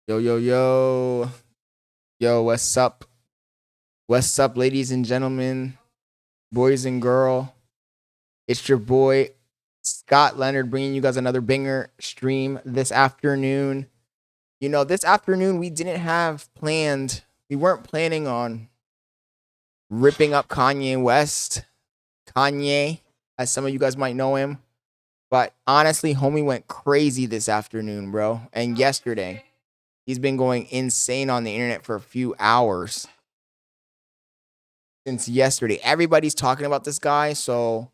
Yo, yo, yo. Yo, what's up? What's up, ladies and gentlemen, boys and girl? It's your boy, Scott Leonard, bringing you guys another banger stream this afternoon. This afternoon we didn't have planned, we weren't planning on ripping up Kanye West, Kanye, as some of you guys might know him. But honestly, homie went crazy this afternoon, bro, and yesterday. He's been going insane on the internet for a few hours since yesterday. Everybody's talking about this guy, so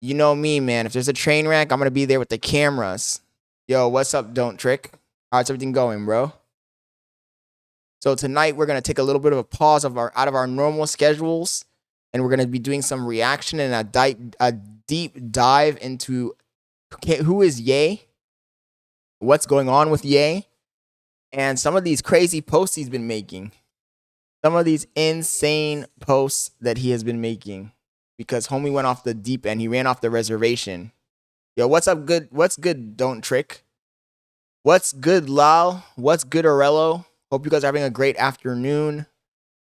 you know me, man. If there's a train wreck, I'm gonna be there with the cameras. Yo, what's up, Don't Trick? How's everything going, bro? So tonight we're gonna take a little bit of a pause out of our normal schedules, and we're gonna be doing some reaction and a deep dive into who is Ye, what's going on with Ye, and some of these crazy posts he's been making. Some of these insane posts that he has been making, because homie went off the deep end. He ran off the reservation. Yo, what's up? Good. What's good? Don't Trick. What's good, Lal? What's good, Orello? Hope you guys are having a great afternoon.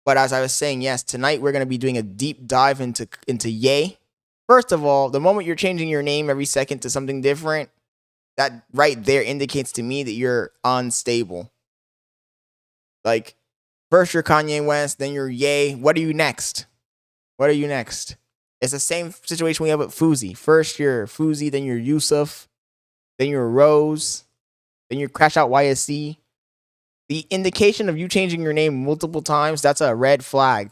But as I was saying, yes, tonight we're gonna be doing a deep dive into Ye. First of all, the moment you're changing your name every second to something different, that right there indicates to me that you're unstable. Like, first you're Kanye West, then you're Ye. What are you next? What are you next? It's the same situation we have with Fuzi. First you're Fuzi, then you're Yusuf, then you're Rose, then you're Crash Out YSC. The indication of you changing your name multiple times, that's a red flag.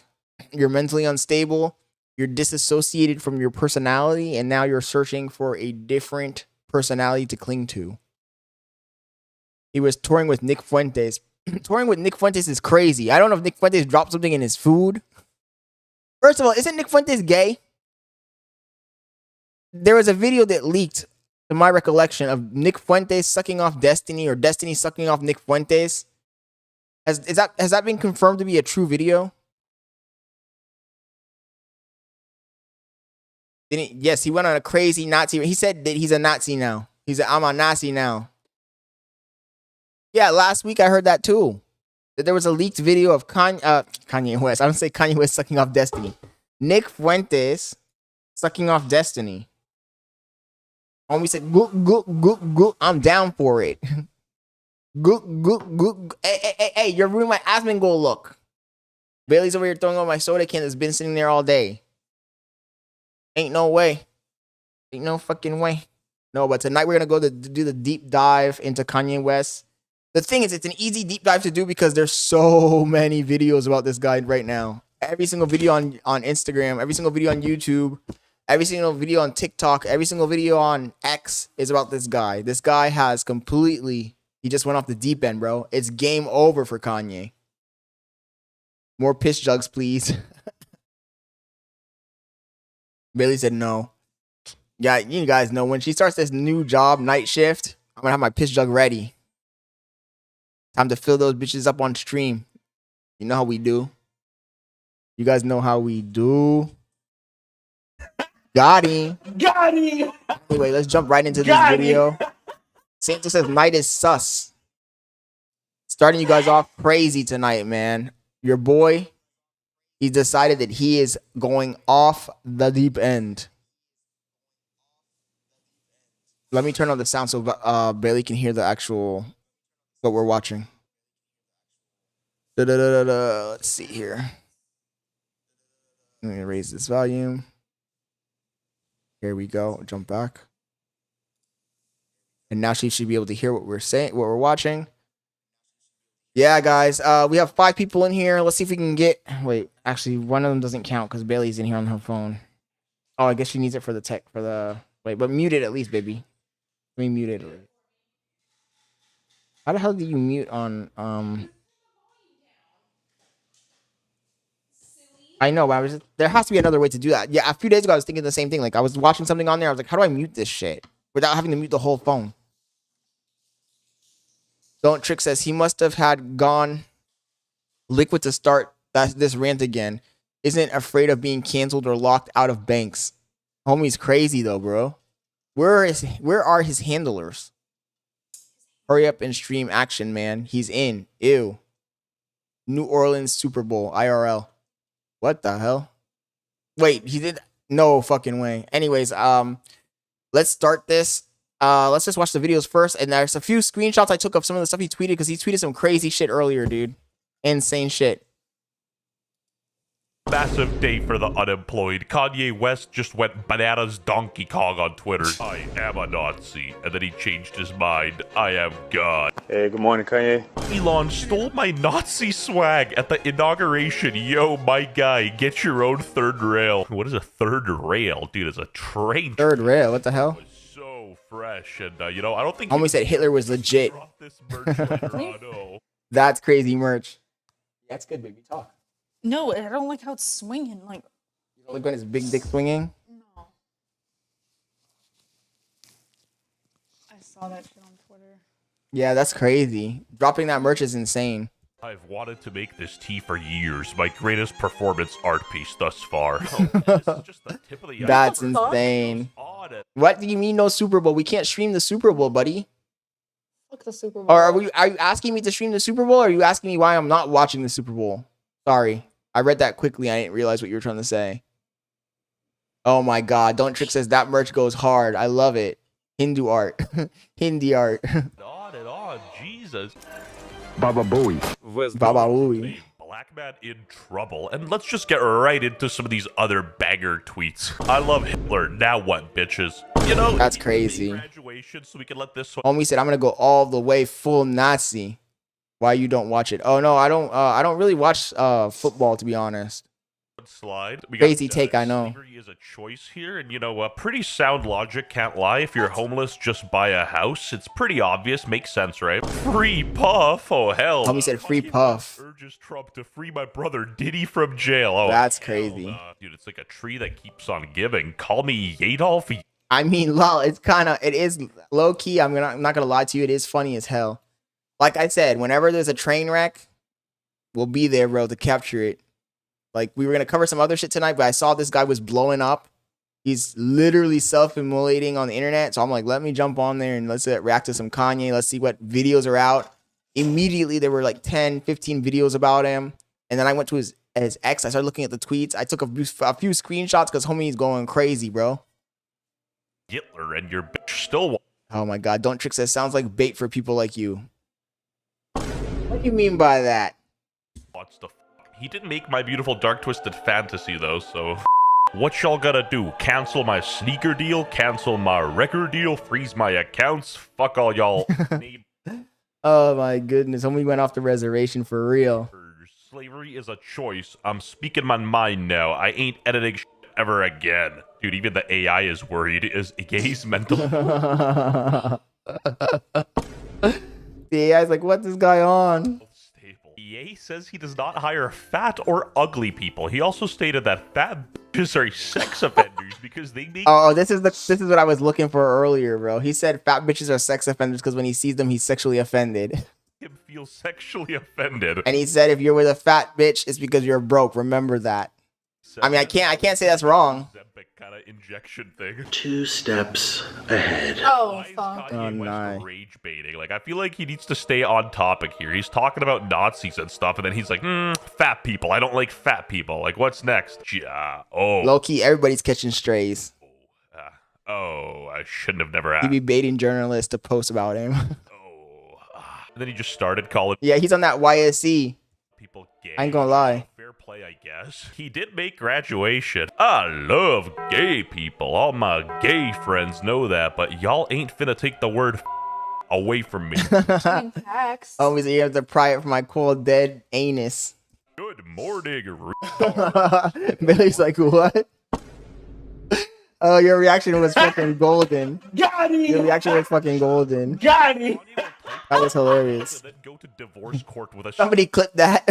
You're mentally unstable, you're disassociated from your personality, and now you're searching for a different personality to cling to. He was touring with Nick Fuentes. Touring with Nick Fuentes is crazy. I don't know if Nick Fuentes dropped something in his food. First of all, isn't Nick Fuentes gay? There was a video that leaked, to my recollection, of Nick Fuentes sucking off Destiny, or Destiny sucking off Nick Fuentes. Has that been confirmed to be a true video? Yes, he went on a crazy Nazi. He said that he's a Nazi now. I'm a Nazi now. Yeah, last week I heard that too. That there was a leaked video of Kanye West. I don't say Kanye West sucking off Destiny. Nick Fuentes sucking off Destiny. Homie said, "Go. I'm down for it." Go. Hey, you're ruining my Asmongold look. Bailey's over here throwing on my soda can that's been sitting there all day. Ain't no way. Ain't no fucking way. No, but tonight we're gonna go to do the deep dive into Kanye West. The thing is, it's an easy deep dive to do because there's so many videos about this guy right now. Every single video on Instagram, every single video on YouTube, every single video on TikTok, every single video on X is about this guy. This guy has completely, he just went off the deep end, bro. It's game over for Kanye. More piss jugs, please. Bailey said no. Yeah, you guys know when she starts this new job, night shift, I'm gonna have my piss jug ready. Time to fill those bitches up on stream. You know how we do. You guys know how we do. Got him. Got him. Anyway, let's jump right into this video. Santa says night is sus. Starting you guys off crazy tonight, man. Your boy, he decided that he is going off the deep end. Let me turn on the sound so Bailey can hear the actual what we're watching. Let's see here. Let me raise this volume. Here we go. Jump back. And now she should be able to hear what we're saying, what we're watching. Yeah, guys. We have 5 people in here. Let's see if we can get. Wait, actually, one of them doesn't count because Bailey's in here on her phone. Oh, I guess she needs it for the tech for the. Wait, but mute it at least, baby. Let me mute it. How the hell do you mute on I know, but there has to be another way to do that. Yeah, a few days ago I was thinking the same thing. Like I was watching something on there. I was like, how do I mute this shit without having to mute the whole phone? Don't Trick says he must have had gone liquid to start this rant again. Isn't afraid of being canceled or locked out of banks. Homie's crazy though, bro. Where are his handlers? Hurry up and stream action, man. He's in. Ew. New Orleans Super Bowl IRL. What the hell? Wait, he did. No fucking way. Anyways, let's start this. Let's just watch the videos first. And there's a few screenshots I took of some of the stuff he tweeted because he tweeted some crazy shit earlier, dude. Insane shit. Massive day for the unemployed. Kanye West just went bananas Donkey Kong on Twitter. I am a Nazi. And then he changed his mind. I am God. Hey, good morning, Kanye. Elon stole my Nazi swag at the inauguration. Yo, my guy, get your own third rail. What is a third rail? Dude, it's a train. Third rail? What the hell? So fresh. And, you know, I don't think... Homie said Hitler was legit. This merch later on. Oh. That's crazy merch. That's good, baby. Talk. No, I don't like how it's swinging. Like, You don't like when his big dick swinging? no. I saw that shit on Twitter. Yeah, that's crazy. Dropping that merch is insane. I've wanted to make this tee for years. My greatest performance art piece thus far. Oh, this is just the tip of the That's iceberg. insane. What do you mean no Super Bowl? We can't stream the Super Bowl, buddy. Fuck the Super Bowl. Or are you asking me to stream the Super Bowl, or are you asking me why I'm not watching the Super Bowl? Sorry. I read that quickly. I didn't realize what you were trying to say. Oh my god. Don't Trick says that merch goes hard. I love it. Hindu art. Hindi art. On and on. Jesus. Baba Booey. Baba Ooey. Black man in trouble. And let's just get right into some of these other banger tweets. I love Hitler. Now what, bitches? You know, That's crazy. Graduation, so we can let this one Homie said I'm gonna go all the way full Nazi. Why you don't watch it? Oh no, I don't really watch football, to be honest. slide. We Crazy take, I know. Slavery is a choice here, and you know, pretty sound logic, can't lie. If you're homeless, just buy a house. It's pretty obvious, makes sense, right? Free Puff, oh hell. Homie said free Puff. Urges Trump to free my brother Diddy from jail. Oh, That's hell crazy. nah. Dude, it's like a tree that keeps on giving. Call me Adolf. I mean, lol, it is low key. I'm not gonna lie to you. It is funny as hell. Like I said, whenever there's a train wreck, we'll be there, bro, to capture it. Like, we were gonna cover some other shit tonight, but I saw this guy was blowing up. He's literally self-immolating on the internet. So I'm like, let me jump on there and let's react to some Kanye. Let's see what videos are out. Immediately, there were like 10, 15 videos about him. And then I went to his ex. I started looking at the tweets. I took a few screenshots because homie's going crazy, bro. Hitler and your bitch still. Oh my god, Don't Trick says sounds like bait for people like you. What do you mean by that? What's the He didn't make my beautiful dark twisted fantasy though, so what y'all gotta do? Cancel my sneaker deal, cancel my record deal, freeze my accounts, fuck all y'all. Oh my goodness, homie went off the reservation for real. Slavery is a choice. I'm speaking my mind now. I ain't editing shit ever again. Dude, even the AI is worried. Is gays mental? The AI's like, what's this guy on? EA says he does not hire fat or ugly people. He also stated that fat bitches are sex offenders because they make. Oh, this is what I was looking for earlier, bro. He said fat bitches are sex offenders because when he sees them, he's sexually offended. Him feel sexually offended. And he said if you're with a fat bitch, it's because you're broke. Remember that. I mean, I can't say that's wrong. Kind of injection thing. 2 steps ahead. Oh, fuck. Oh, Kanye West no. rage baiting. Like, I feel like he needs to stay on topic here. He's talking about Nazis and stuff, and then he's like, fat people. I don't like fat people. Like, what's next? Yeah. Oh. Low key, everybody's catching strays. I shouldn't have never asked. He be baiting journalists to post about him. And then he just started calling Yeah, he's on that YSC. people gay. I ain't gonna lie. Fair play, I guess. He did make graduation. I love gay people. All my gay friends know that, but y'all ain't finna take the word away from me. Always you have to pry it from my cold dead anus. Good morning, Billy's like, what? Oh, your reaction was fucking golden. Got it! Your reaction was fucking golden. Got it! That was hilarious. Then go to divorce court with a Somebody clipped that.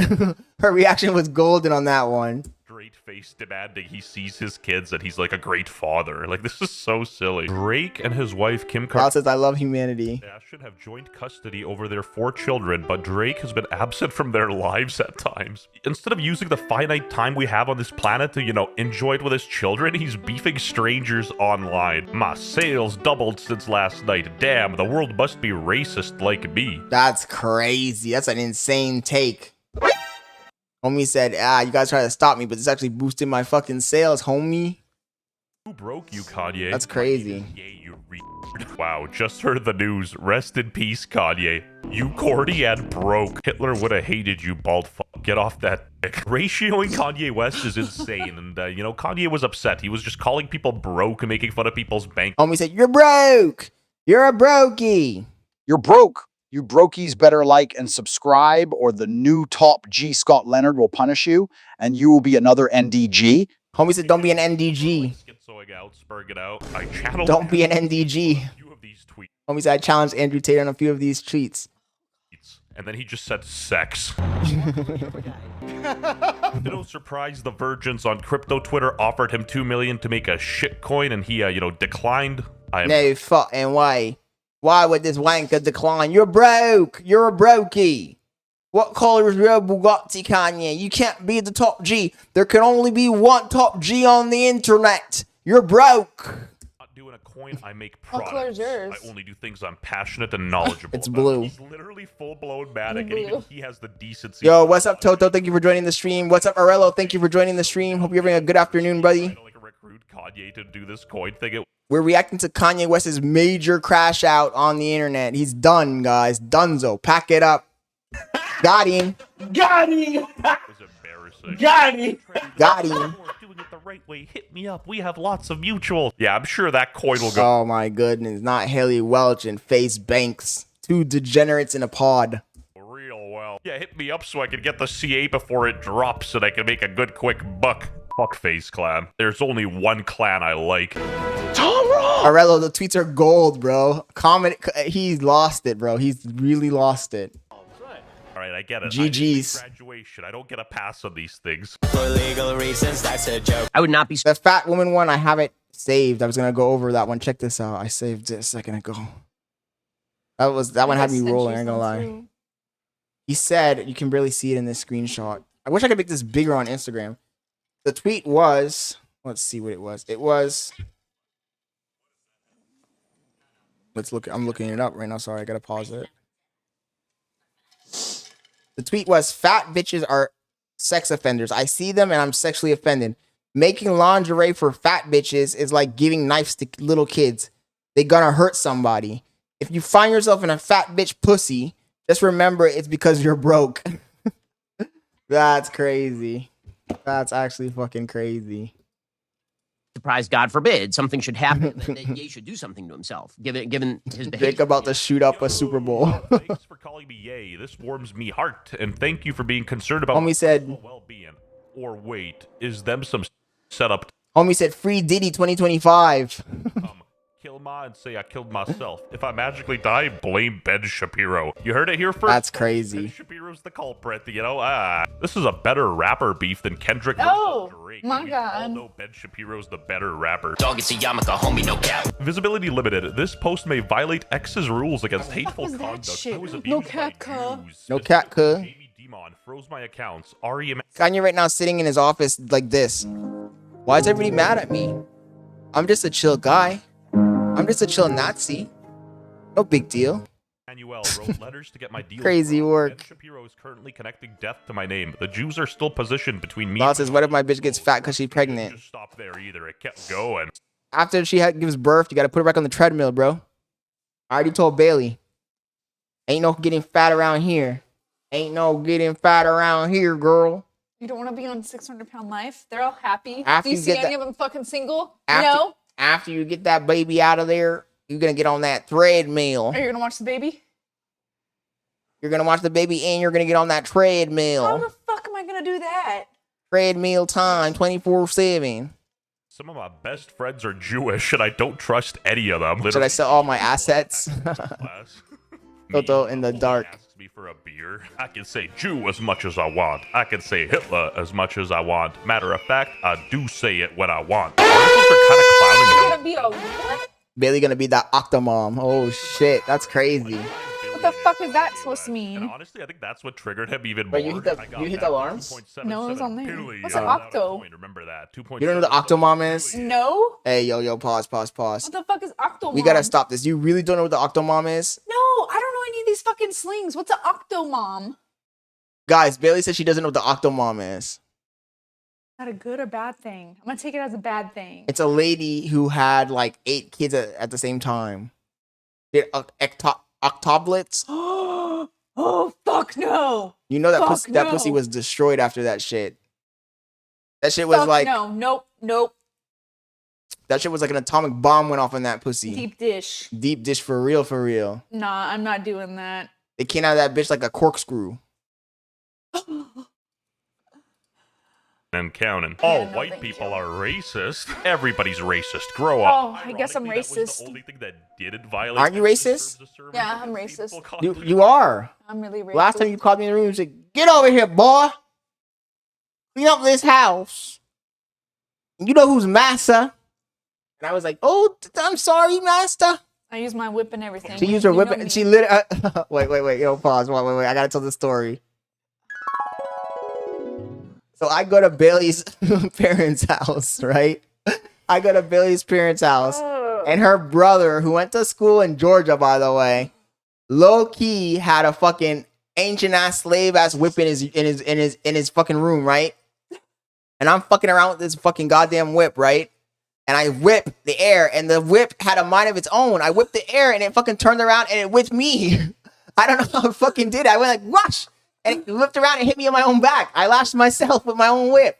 Her reaction was golden on that one. straight face demanding he sees his kids and he's like a great father. Like, this is so silly. Drake and his wife Kim Kyle says, I love humanity. Kardashian have joint custody over their 4 children, but Drake has been absent from their lives at times. Instead of using the finite time we have on this planet to, you know, enjoy it with his children, he's beefing strangers online. My sales doubled since last night. Damn, the world must be racist like me. That's crazy. That's an insane take. Homie said, you guys try to stop me, but this actually boosted my fucking sales, homie. Who broke you, Kanye? That's crazy. Yeah, you wow, just heard the news. Rest in peace, Kanye. You corny and broke. Hitler would have hated you, bald fuck. Get off that dick. Ratioing Kanye West is insane, and, you know, Kanye was upset. He was just calling people broke and making fun of people's bank. Homie said, you're broke. You're a brokey. You're broke. You brokies better like and subscribe, or the new top G Scott Leonard will punish you, and you will be another NDG. Homie said, don't be an NDG. Don't be an NDG. Homie said, I challenged Andrew Tate on a few of these tweets. And then he just said sex. No surprise, the virgins on crypto Twitter offered him $2 million to make a shit coin, and he, you know, declined. No fucking way. Why would this wanker decline? You're broke. You're a brokey. What color is your Bugatti, Kanye? You can't be the top G. There can only be one top G on the internet. You're broke. Not doing a coin, I make What products. color is yours? I only do things I'm passionate and knowledgeable It's about. blue. He's literally full-blown manic, and even he has the decency. Yo, what's up, Toto? Thank you for joining the stream. What's up, Arello? Thank you for joining the stream. Hope you're having a good afternoon, buddy. I don't like recruit Kanye to do this coin thing. We're reacting to Kanye West's major crash out on the internet. He's done, guys. Dunzo. Pack it up. Got him. Got him! It was embarrassing. Got him! Got him. Doing it the right way. Hit me up. We have lots of mutual. Yeah, I'm sure that coin will go. Oh my goodness. Not Haley Welch and Face Banks. Two degenerates in a pod. Real well. Yeah, hit me up so I can get the CA before it drops and I can make a good quick buck. Fuck Face Clan. There's only one clan I like. Arello, the tweets are gold, bro. Comment. He's lost it, bro. He's really lost it. Alright, I get it. GG's. I did graduation. I don't get a pass on these things. For legal reasons, that's a joke. I would not be. The fat woman one, I have it saved. I was gonna go over that one. Check this out. I saved it a second ago. That one had me rolling. I ain't gonna lie. He said you can barely see it in this screenshot. I wish I could make this bigger on Instagram. The tweet was. Let's see what it was. It was. Let's look. I'm looking it up right now. Sorry, I gotta pause it. The tweet was, fat bitches are sex offenders. I see them and I'm sexually offended. Making lingerie for fat bitches is like giving knives to little kids. They gonna hurt somebody. If you find yourself in a fat bitch pussy, just remember it's because you're broke. That's crazy. That's actually fucking crazy. Surprised, God forbid, something should happen. That Ye should do something to himself, given his behavior. Jake about to shoot up a Super Bowl. Thanks for calling me Yay. This warms me heart. And thank you for being concerned about Homie said, well-being. Or wait, is them some setup? Homie said, free Diddy 2025. Kill Ma and say I killed myself. If I magically die, blame Ben Shapiro. You heard it here first. That's crazy. Ben Shapiro's the culprit, you know? This is a better rapper beef than Kendrick Oh, versus Drake. my We God. all know Ben Shapiro's the better rapper. Dog, it's a yarmulke, homie, no cap. Visibility limited. This post may violate X's rules against hateful was that conduct. shit? I was No abused cat, by cuh. Jews. No cat, cuh. Jamie Demon froze my accounts. REM. Kanye right now sitting in his office like this. Why is everybody mad at me? I'm just a chill guy. I'm just a chill Nazi. No big deal. Manuel wrote letters to get my deal. Crazy work. Ben Shapiro is currently connecting death to my name. The Jews are still positioned between me. Law says, what if my bitch gets fat because she's It didn't pregnant? just stop there either. It kept going. After she gives birth, you got to put her back on the treadmill, bro. I already told Bailey. Ain't no getting fat around here. Ain't no getting fat around here, girl. You don't want to be on 600-pound life? They're all happy. After Do you you see get any that- of them fucking single? After, No? After you get that baby out of there, you're going to get on that treadmill. Are you going to watch the baby? You're going to watch the baby and you're going to get on that How treadmill. the fuck am I going to do that? Treadmill time, 24/7. Some of my best friends are Jewish, and I don't trust any of them. Should I sell all my assets? Class. Toto Me in the only dark. asks me for for a beer. I can say Jew as much as I want. I can say Hitler as much as I want. Matter of fact, I do say it when I want. Articles are kind of clowning him. Gonna be a what? Bailey gonna be that Octomom. Oh shit, that's crazy. What the fuck is that supposed to mean? And honestly, I think that's what triggered him even Wait, more. you hit the- I got you hit that the alarms? 2.77 No, it was on there. billion What's an without a octo? point. Remember that. You don't know who the 2.77 Octomom is? No? Hey, yo, pause. What the fuck is Octomom? We gotta stop this. You really don't know what the Octomom is? No, I don't know any of these fucking slings. What's an Octomom? Guys, Bailey says she doesn't know what the Octomom is. Is that a good or bad thing? I'm gonna take it as a bad thing. It's a lady who had like 8 kids at the same time. They're octoblets. Oh, fuck no. You know that Fuck pussy, that no. pussy was destroyed after that shit. That shit was Fuck like no. Nope. that shit was like an atomic bomb went off in that pussy. Deep dish. Deep dish for real, for real. Nah, I'm not doing that. It came out of that bitch like a corkscrew. and counting. Yeah, All no, white thank people you. are racist. Everybody's racist. Grow up. Oh, I guess I'm Ironically, that was racist. the only thing that didn't violate Aren't you terms racist? of service Yeah, I'm because racist. people called You it- you are. I'm really racist. Last time you called me in the room, you said, "Get over here, boy. Clean up this house." You know who's master? And I was like, "Oh, I'm sorry, master." I use my whip and everything. She You- used her you whip know and me. she lit. Wait. Yo, pause. Wait. I gotta tell the story. So I go to Bailey's parents' house, right? I go to Bailey's parents' house, Ugh. and her brother, who went to school in Georgia, by the way, low key had a fucking ancient ass slave ass whip in his fucking room, right? And I'm fucking around with this fucking goddamn whip, right? And I whip the air, and the whip had a mind of its own. I whipped the air, and it fucking turned around, and it whipped me. I don't know how it fucking did. I went like, rush, and it whipped around and hit me on my own back. I lashed myself with my own whip.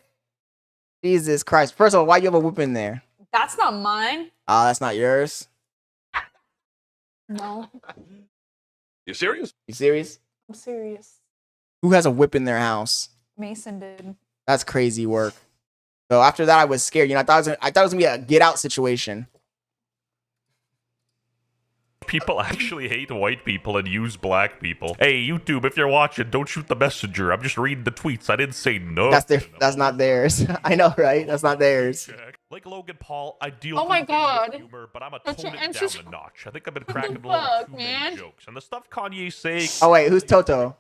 Jesus Christ. First of all, why you have a whip in there? That's not mine. Oh, that's not yours? No, You serious? You serious? I'm serious. Who has a whip in their house? Mason did. That's crazy work. So after that, I was scared. You know, I thought it was gonna be a get out situation. People actually hate white people and use black people. Hey, YouTube, if you're watching, don't shoot the messenger. I'm just reading the tweets. I didn't say no. That's not theirs. I know, right? That's not theirs. Like Logan Paul, I deal Oh my with English God. humor, but I'm a That's tone your it answer. down a notch. I think I've been the cracking a little fuck, too man? many jokes. And the stuff Kanye's saying. Oh wait, who's Toto?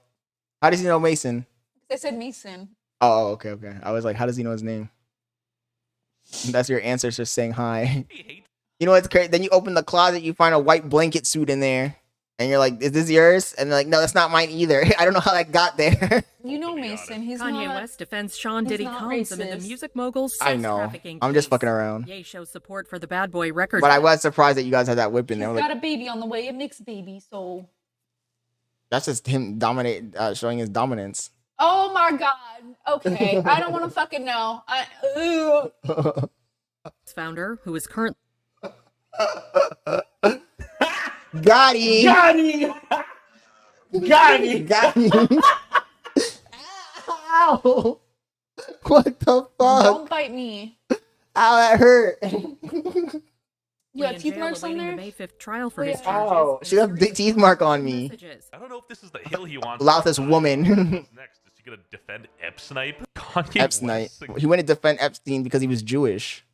How does he know Mason? They said Mason. Oh, okay. I was like, how does he know his name? That's your answer, just saying hi. He hates You know what's crazy? Then you open the closet, you find a white blanket suit in there, and you're like, "Is this yours?" And they're like, "No, that's not mine either." I don't know how that got there. You know be Mason. He's Kanye not. West defends Sean he's Diddy not Combs amid the racist. music mogul's I sex know. trafficking I'm just case. fucking around. Ye shows support for the Bad Boy record. But I was surprised that you guys had that whip in He's there. I'm got like, a baby on the way, a mixed baby. So. that's just him showing his dominance. Oh my God. Okay, I don't want to fucking know. founder, who is currently Got him. Ow! What the fuck? Don't bite me. Ow, that hurt. You got in teeth jail marks on awaiting there? the May 5th trial for Oh, his yeah. charges. Ow, and she got a big series teeth of mark on me. messages. I don't know if this is the hill he wants. Loudest to die. woman. What's next? Is he gonna defend Epsnipe? Kanye Epstein. West He went to defend Epstein because he was Jewish.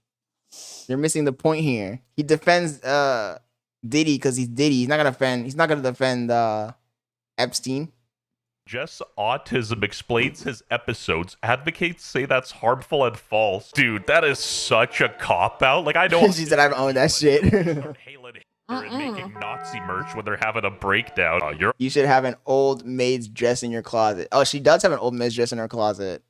You're missing the point here. He defends Diddy because he's Diddy. He's not gonna defend Epstein. Jess Autism explains his episodes. Advocates say that's harmful and false. Dude, that is such a cop-out. Like, I know... She said I don't own that shit. Start hailing Hitler and making Nazi merch when they're having a breakdown. You're You should have an old maid's dress in your closet. Oh, she does have an old maid's dress in her closet.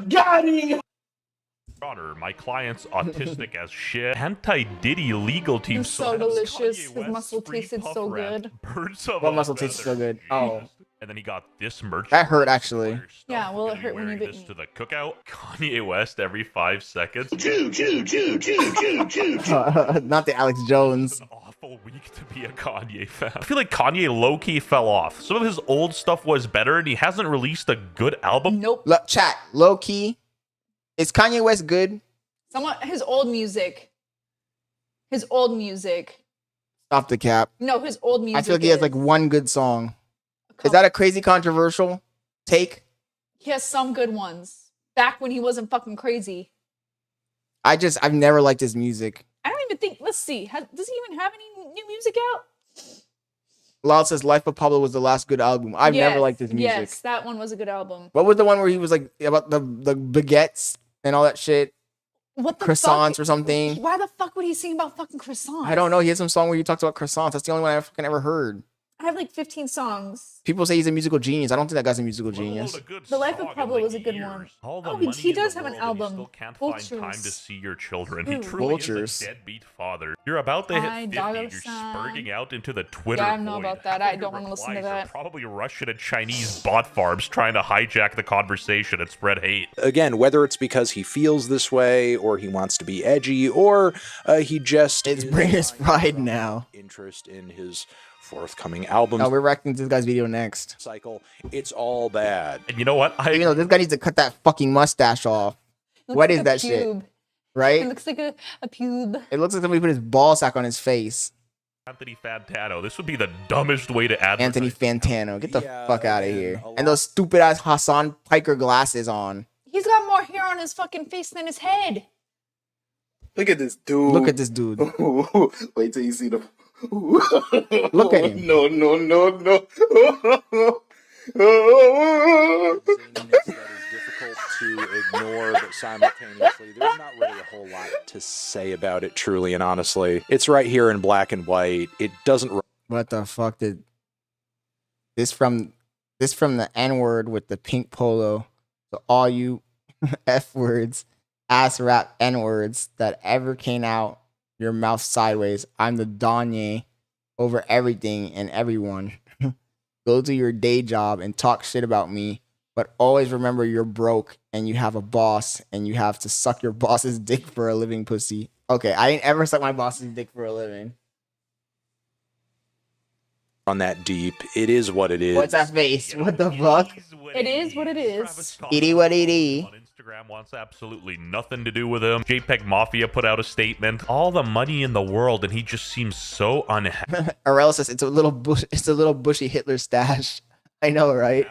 Got him. honor. My client's autistic as shit. Anti-Diddy legal team It's so slaps delicious. Kanye His West's muscle free tasted puff so rat. good. Birds of What a muscle tasted so feather. good? Oh. Jesus. And then he got this merch. That hurt, actually. Stuff. Yeah, well, it Gonna be hurt when you wearing bit this me. to the cookout. Kanye West every 5 seconds. Not the Alex Jones. It's an awful week to be a Kanye fan. I feel like Kanye low-key fell off. Some of his old stuff was better, and he hasn't released a good album. Nope. Look, chat, low key. Is Kanye West good? His old music. His old music. Stop the cap. No, his old music. I feel like he has like one good song. Is that a crazy controversial take? He has some good ones. Back when he wasn't fucking crazy. I've never liked his music. I don't even think. Let's see. Does he even have any new music out? Lal says Life of Pablo was the last good album. I've never liked his music. Yes, that one was a good album. What was the one where he was like about the baguettes and all that shit? What the Croissants fuck? or something? Why the fuck would he sing about fucking croissants? I don't know. He has some song where he talks about croissants. That's the only one I fucking ever heard. I have like 15 songs. People say he's a musical genius. I don't think that guy's a musical genius. The Life of Pablo was a good one. Oh, he does have an album. Still can't find time to see your children. He truly Vultures. is a deadbeat father. You're about to hit 50. You're spurting out into the Twitter Yeah, I know void. about that. I don't want to listen to Replies are that. Probably Russian and Chinese bot farms trying to hijack the conversation and spread hate. Again, whether it's because he feels this way, or he wants to be edgy, or he just It's British Pride now. Interest in his forthcoming albums. Oh, we're reacting to this guy's video next. Cycle. It's all bad. And you know what? You know, this guy needs to cut that fucking mustache off. What is that shit? Right? It looks like a pube. It looks like somebody put his ball sack on his face. Anthony Fantano. This would be the dumbest way to advertise. Anthony Fantano. Get the fuck out of here. And those stupid ass Hassan Piker glasses on. He's got more hair on his fucking face than his head. Look at this dude. Look at this dude. Wait till you see the. Look at him. No. That is difficult to ignore, but simultaneously, there's not really a whole lot to say about it, truly and honestly. It's right here in black and white. It doesn't. What the fuck did this from the N-word with the pink polo? So all you F words, ass rap N-words that ever came out your mouth sideways. I'm the Donye over everything and everyone. Go to your day job and talk shit about me, but always remember you're broke and you have a boss and you have to suck your boss's dick for a living, pussy. Okay, I ain't ever suck my boss's dick for a living. On that deep. It is what it is. What's that face? What the fuck? It is what it is. Itty what itty. On Instagram wants absolutely nothing to do with him. JPEG Mafia put out a statement. All the money in the world, and he just seems so unhappy. Arel says it's a little bushy Hitler stash. I know, right?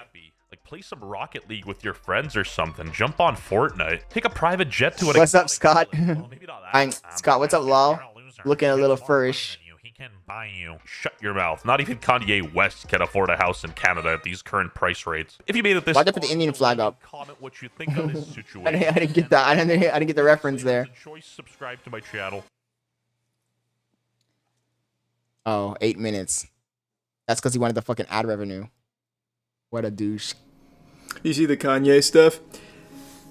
Like, play some Rocket League with your friends or something. Jump on Fortnite. Take a private jet to an. What's up, Scott? Well, maybe not that. I'm Scott. What's up, Lal? Looking a little furish. He can buy you. Shut your mouth. Not even Kanye West can afford a house in Canada at these current price rates. If you made it this Why'd they put the Indian flag up? Comment what you think of this situation. I didn't get that. I didn't get the reference there. Choice, subscribe to my channel. Oh, 8 minutes. That's because he wanted the fucking ad revenue. What a douche. You see the Kanye stuff?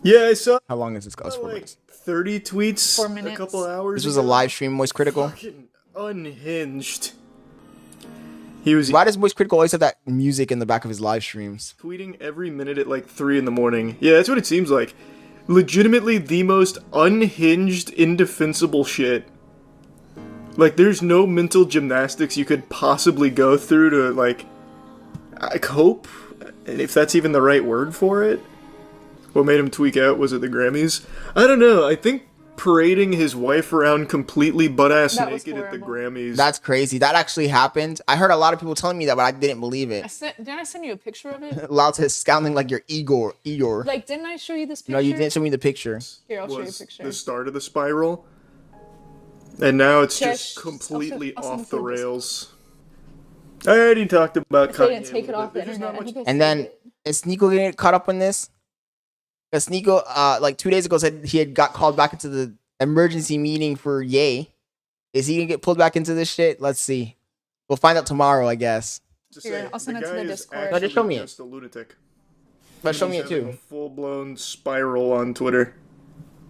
Yeah, I saw. How long is this? Goes 4 minutes. 30 tweets 4 minutes. a couple hours. This was a live stream, Moist Critical. Fucking unhinged. He was Why does Moist Critical always have that music in the back of his live streams? tweeting every minute at like 3 in the morning. Yeah, that's what it seems like. Legitimately the most unhinged, indefensible shit. Like, there's no mental gymnastics you could possibly go through to, like, cope, if that's even the right word for it. What made him tweak out? Was it the Grammys? I don't know. I think parading his wife around completely butt-ass That was naked at the horrible. Grammys. That's crazy. That actually happened. I heard a lot of people telling me that, but I didn't believe it. Didn't I send you a picture of it? Loud says sounding like you're Igor. Like, didn't I show you this picture? No, you didn't show me the picture. Here, I'll show you a was picture. the start of the spiral. And now it's Yeah, just completely I'll send off the it to you. rails. I already talked about If they didn't Kanye take it a off the bit. There's not internet, I much- think I And saved then it. is Sneeko gonna get caught up on this? Because Sneeko, like 2 days ago, said he had got called back into the emergency meeting for Ye. Is he gonna get pulled back into this shit? Let's see. We'll find out tomorrow, I guess. to Here, say, I'll send it to guy the is Discord. No, just show me it. just a lunatic. But show me it He's having too. a full-blown spiral on Twitter.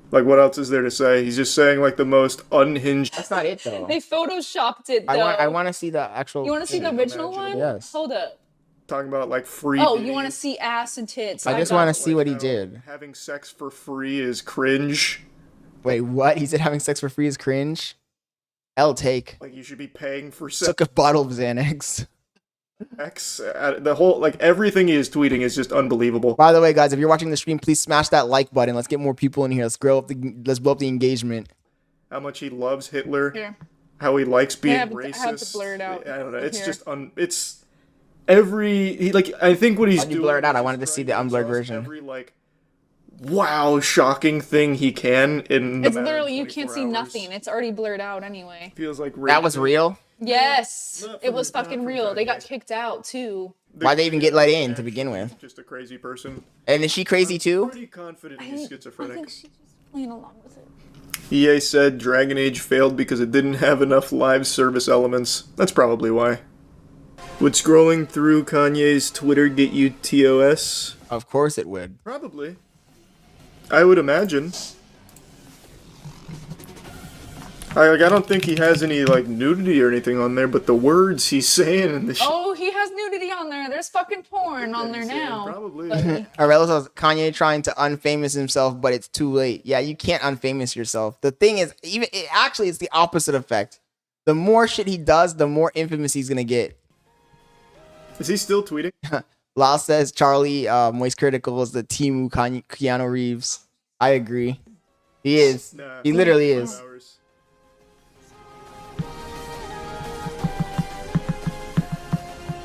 Like, what else is there to say? He's just saying, like, the most unhinged... That's not it though. They photoshopped it, though. I want to see the actual. You want to see the original one? Yes. Hold up. Talking about, like, free... Oh, Diddy. you want to see ass and tits? I just got want it. to see what he how did. Having sex for free is cringe. Wait, what? He said having sex for free is cringe. I'll take. Like, you should be paying for Took a bottle of Xanax. sex. The whole, like, everything he is tweeting is just unbelievable. By the way, guys, if you're watching the stream, please smash that like button. Let's get more people in here. Let's blow up the engagement. How much he loves Hitler. Here. how he likes being I have to racist. blur it out I don't know. It's here. just it's like I think what he's Why'd you doing. blur it out? I is wanted to just see the trying unblurred exhaust version. Every like wow, shocking thing he can in the It's matter of literally, you can't 24 see hours. nothing. It's already blurred out anyway. Feels like That was real? Yes, Not it from- was not fucking from real. They got Kanye. kicked out too. Why'd they even get let in to begin with? Just a crazy person. And is she crazy too? Pretty confident I he's think schizophrenic. she's just playing along with it. EA said Dragon Age failed because it didn't have enough live service elements. That's probably why. Would scrolling through Kanye's Twitter get you TOS? Of course it would. Probably. I would imagine. I don't think he has any like nudity or anything on there, but the words he's saying and the shit Oh, he has nudity on there. There's fucking porn on there he's saying, now. probably. Arella says Kanye trying to unfamous himself, but it's too late. Yeah, you can't unfamous yourself. The thing is, actually, it's the opposite effect. The more shit he does, the more infamous he's gonna get. Is he still tweeting? Lal says Charlie Moist Critical is the Timu Keanu Reeves. I agree. He is. Nah, He literally 5 is. hours.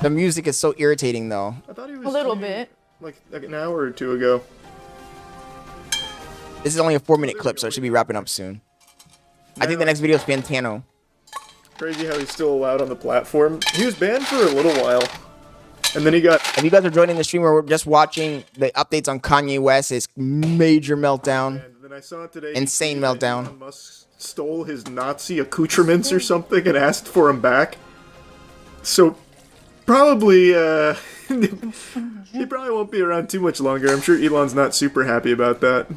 The music is so irritating, though. I thought he was A little tweeting, bit. like an hour or two ago. This is only a 4-minute clip, so it should be wrapping up soon. I think the next video is Fantano. Crazy how he's still allowed on the platform. He was banned for a little while. And then he got... If you guys are joining the stream where we're just watching the updates on Kanye West, his major meltdown. And then I saw today... Insane that meltdown. Elon Musk stole his Nazi accoutrements or something and asked for him back. So, probably, he probably won't be around too much longer. I'm sure Elon's not super happy about that.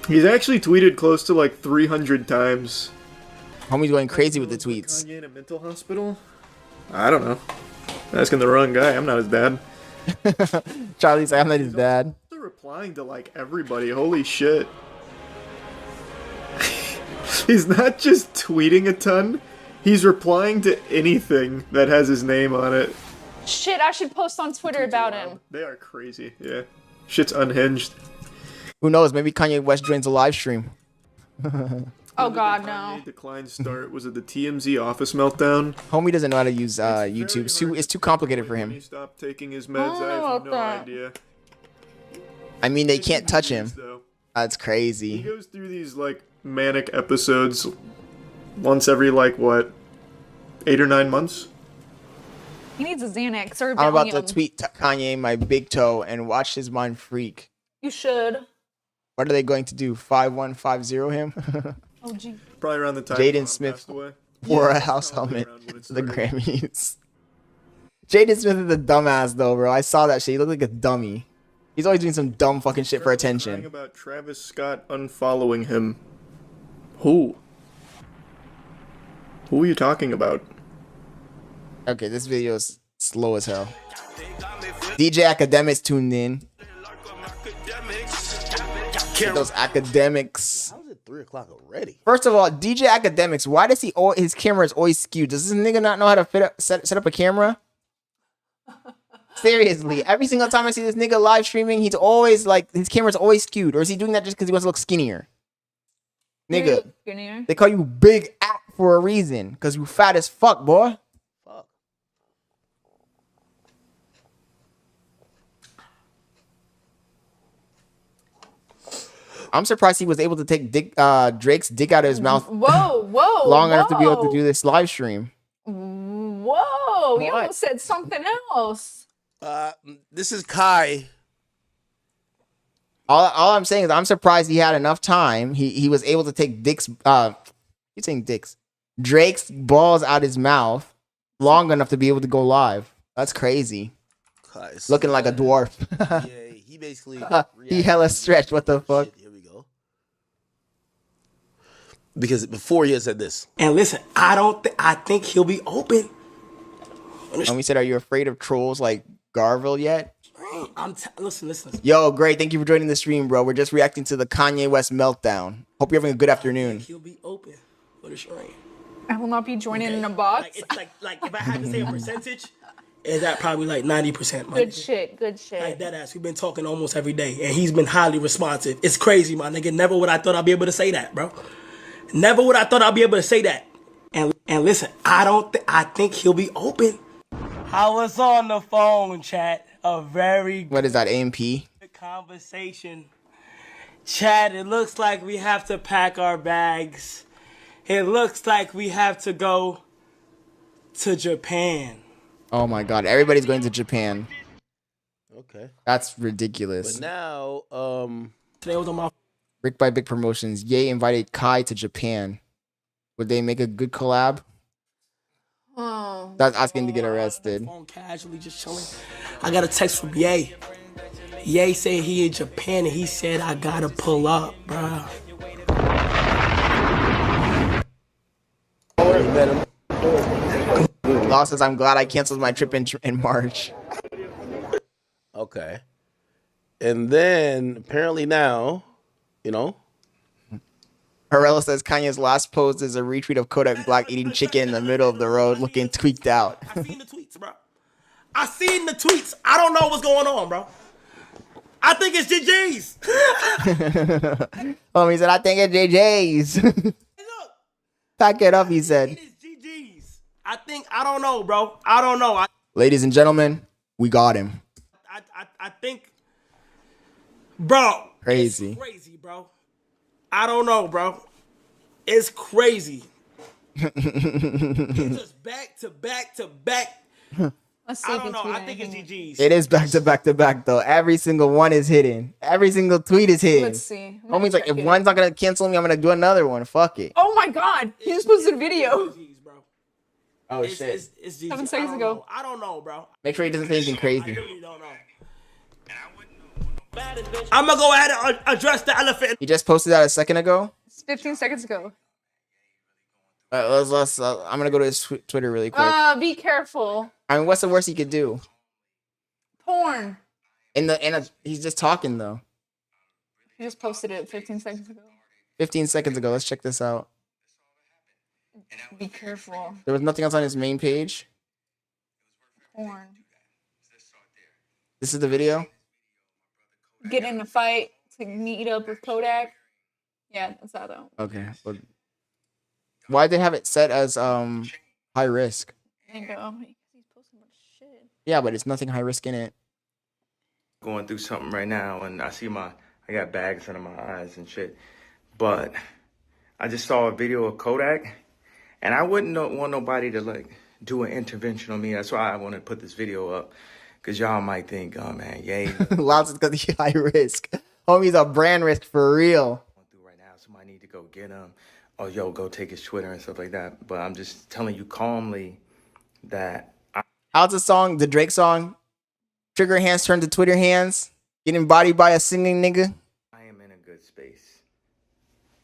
He's actually tweeted close to like 300 times. Homie's going crazy with the tweets. Kanye in a mental hospital? I don't know. Asking the wrong guy. I'm not his dad. Charlie's like, I'm not his dad. They're replying to like everybody. Holy shit. He's not just tweeting a ton. He's replying to anything that has his name on it. Shit, I should post on Twitter about him. They are crazy. Yeah. Shit's unhinged. Who knows? Maybe Kanye West joins a live stream. Oh god, no. Decline start. Was it the TMZ office meltdown? Homie doesn't know how to use YouTube. It's too complicated for He him. stopped taking his meds. I Oh, have no that. idea. I mean, they can't touch him. Though. That's He crazy. goes through these like manic episodes once every like what 8 or 9 months. He needs a Xanax or a I'm about to Valium. tweet Kanye my big toe and watch his mind freak. You should. What are they going to do? 5150 him? Oh, gee. Probably around the time Jaden Mom Smith passed away. Wore Yeah, a house probably helmet around when it to the started. Grammys. Jaden Smith is a dumbass though, bro. I saw that shit. He looked like a dummy. He's always doing some dumb fucking shit for Crying attention. about Travis Scott unfollowing him. Who? Who are you talking about? Okay, this video is slow as hell. DJ Academics tuned in. Those academics. How is it 3 o'clock already? First of all, DJ Academics, why does his camera is always skewed? Does this nigga not know how to set up a camera? Seriously, every single time I see this nigga live streaming, he's always like, his camera's always skewed. Or is he doing that just because he wants to look skinnier? Nigga, Skinnier. they call you Big Act for a reason. Because you fat as fuck, boy. Fuck. I'm surprised he was able to take Drake's dick out of his mouth Whoa. long enough to be able to do this live stream. Whoa. You What? almost said something else. This is Kai. All I'm saying is I'm surprised he had enough time. He was able to take he's saying Drake's balls out his mouth long enough to be able to go live. That's crazy. Kai. Looking like a dwarf. Yeah, he basically. He hella stretched. What the fuck? Shit, here we go. Because before he had said this. And listen, I think he'll be open. And we said, are you afraid of trolls like Garville yet? Listen. Yo, great. Thank you for joining the stream, bro. We're just reacting to the Kanye West meltdown. Hope you're having a good afternoon. He'll be open for the stream. I will not be joining in a box. It's like if I had to say a percentage, is that probably like 90%. Good shit. Like that ass. We've been talking almost every day, and he's been highly responsive. It's crazy, my nigga. Never would I thought I'd be able to say that, bro. Never would I thought I'd be able to say that. And listen, I think he'll be open. I was on the phone, chat. A very What is that, AMP? good conversation. Chat, it looks like we have to pack our bags. It looks like we have to go to Japan. Oh my god, everybody's going to Japan. Okay. That's ridiculous. But now, Today was on my Brick by Brick Promotions. Ye invited Kai to Japan. Would they make a good collab? Oh. That's asking to get arrested. phone casually just chilling. I got a text from Ye. Ye said he in Japan and he said I gotta pull up, bruh. you met him. Law says, I'm glad I canceled my trip in March. Okay. And then apparently now, you know. Harrell says Kanye's last post is a retweet of Kodak Black eating chicken in the middle of the road looking tweaked out. I seen the tweets, bro. I seen the tweets. I don't know what's going on, bro. I think it's GG's. He said, I think it's JJ's. Pack it up, he said. It is GG's. I don't know, bro. I don't know. Ladies and gentlemen, we got him. I think, bro. Crazy. It's crazy, bro. I don't know, bro. It's crazy. It's just back to back to back. Let's see I if don't it's know. I tweeting think it's anything. GG's. It is back to back to back, though. Every single one is hidden. Every single tweet is hidden. Let's see. I'm gonna Homie's like, check if it. one's not going to cancel me, I'm going to do another one. Fuck it. Oh my god! He just posted a video. GG's, bro. Oh, It's GG's. 7 seconds ago. I don't know, bro. Make sure he doesn't say anything I crazy. really don't know. I'm gonna go ahead and address the elephant. He just posted that a second ago. It's 15 seconds ago. I'm going to go to his Twitter really quick. Be careful. I mean, what's the worst he could do? Porn. He's just talking, though. He just posted it 15 seconds ago. 15 seconds ago. Let's check this out. Be careful. There was nothing else on his main page. Porn. This is the video. Get in a fight to meet up with Kodak. Yeah, that's that though. Okay. Well, why'd they have it set as high risk? There you go. He's posting about shit. Yeah, but it's nothing high risk in it. Going through something right now, and I got bags under my eyes and shit. But I just saw a video of Kodak, and I wouldn't want nobody to like do an intervention on me. That's why I want to put this video up, because y'all might think, oh man, yay. Lots is because he's high risk. Homie's a brand risk for real. Right now, somebody need to go get him. Oh, yo, go take his Twitter and stuff like that. But I'm just telling you calmly that How's the song, the Drake song? Trigger hands turn to Twitter hands. Getting bodied by a singing nigga. I am in a good space.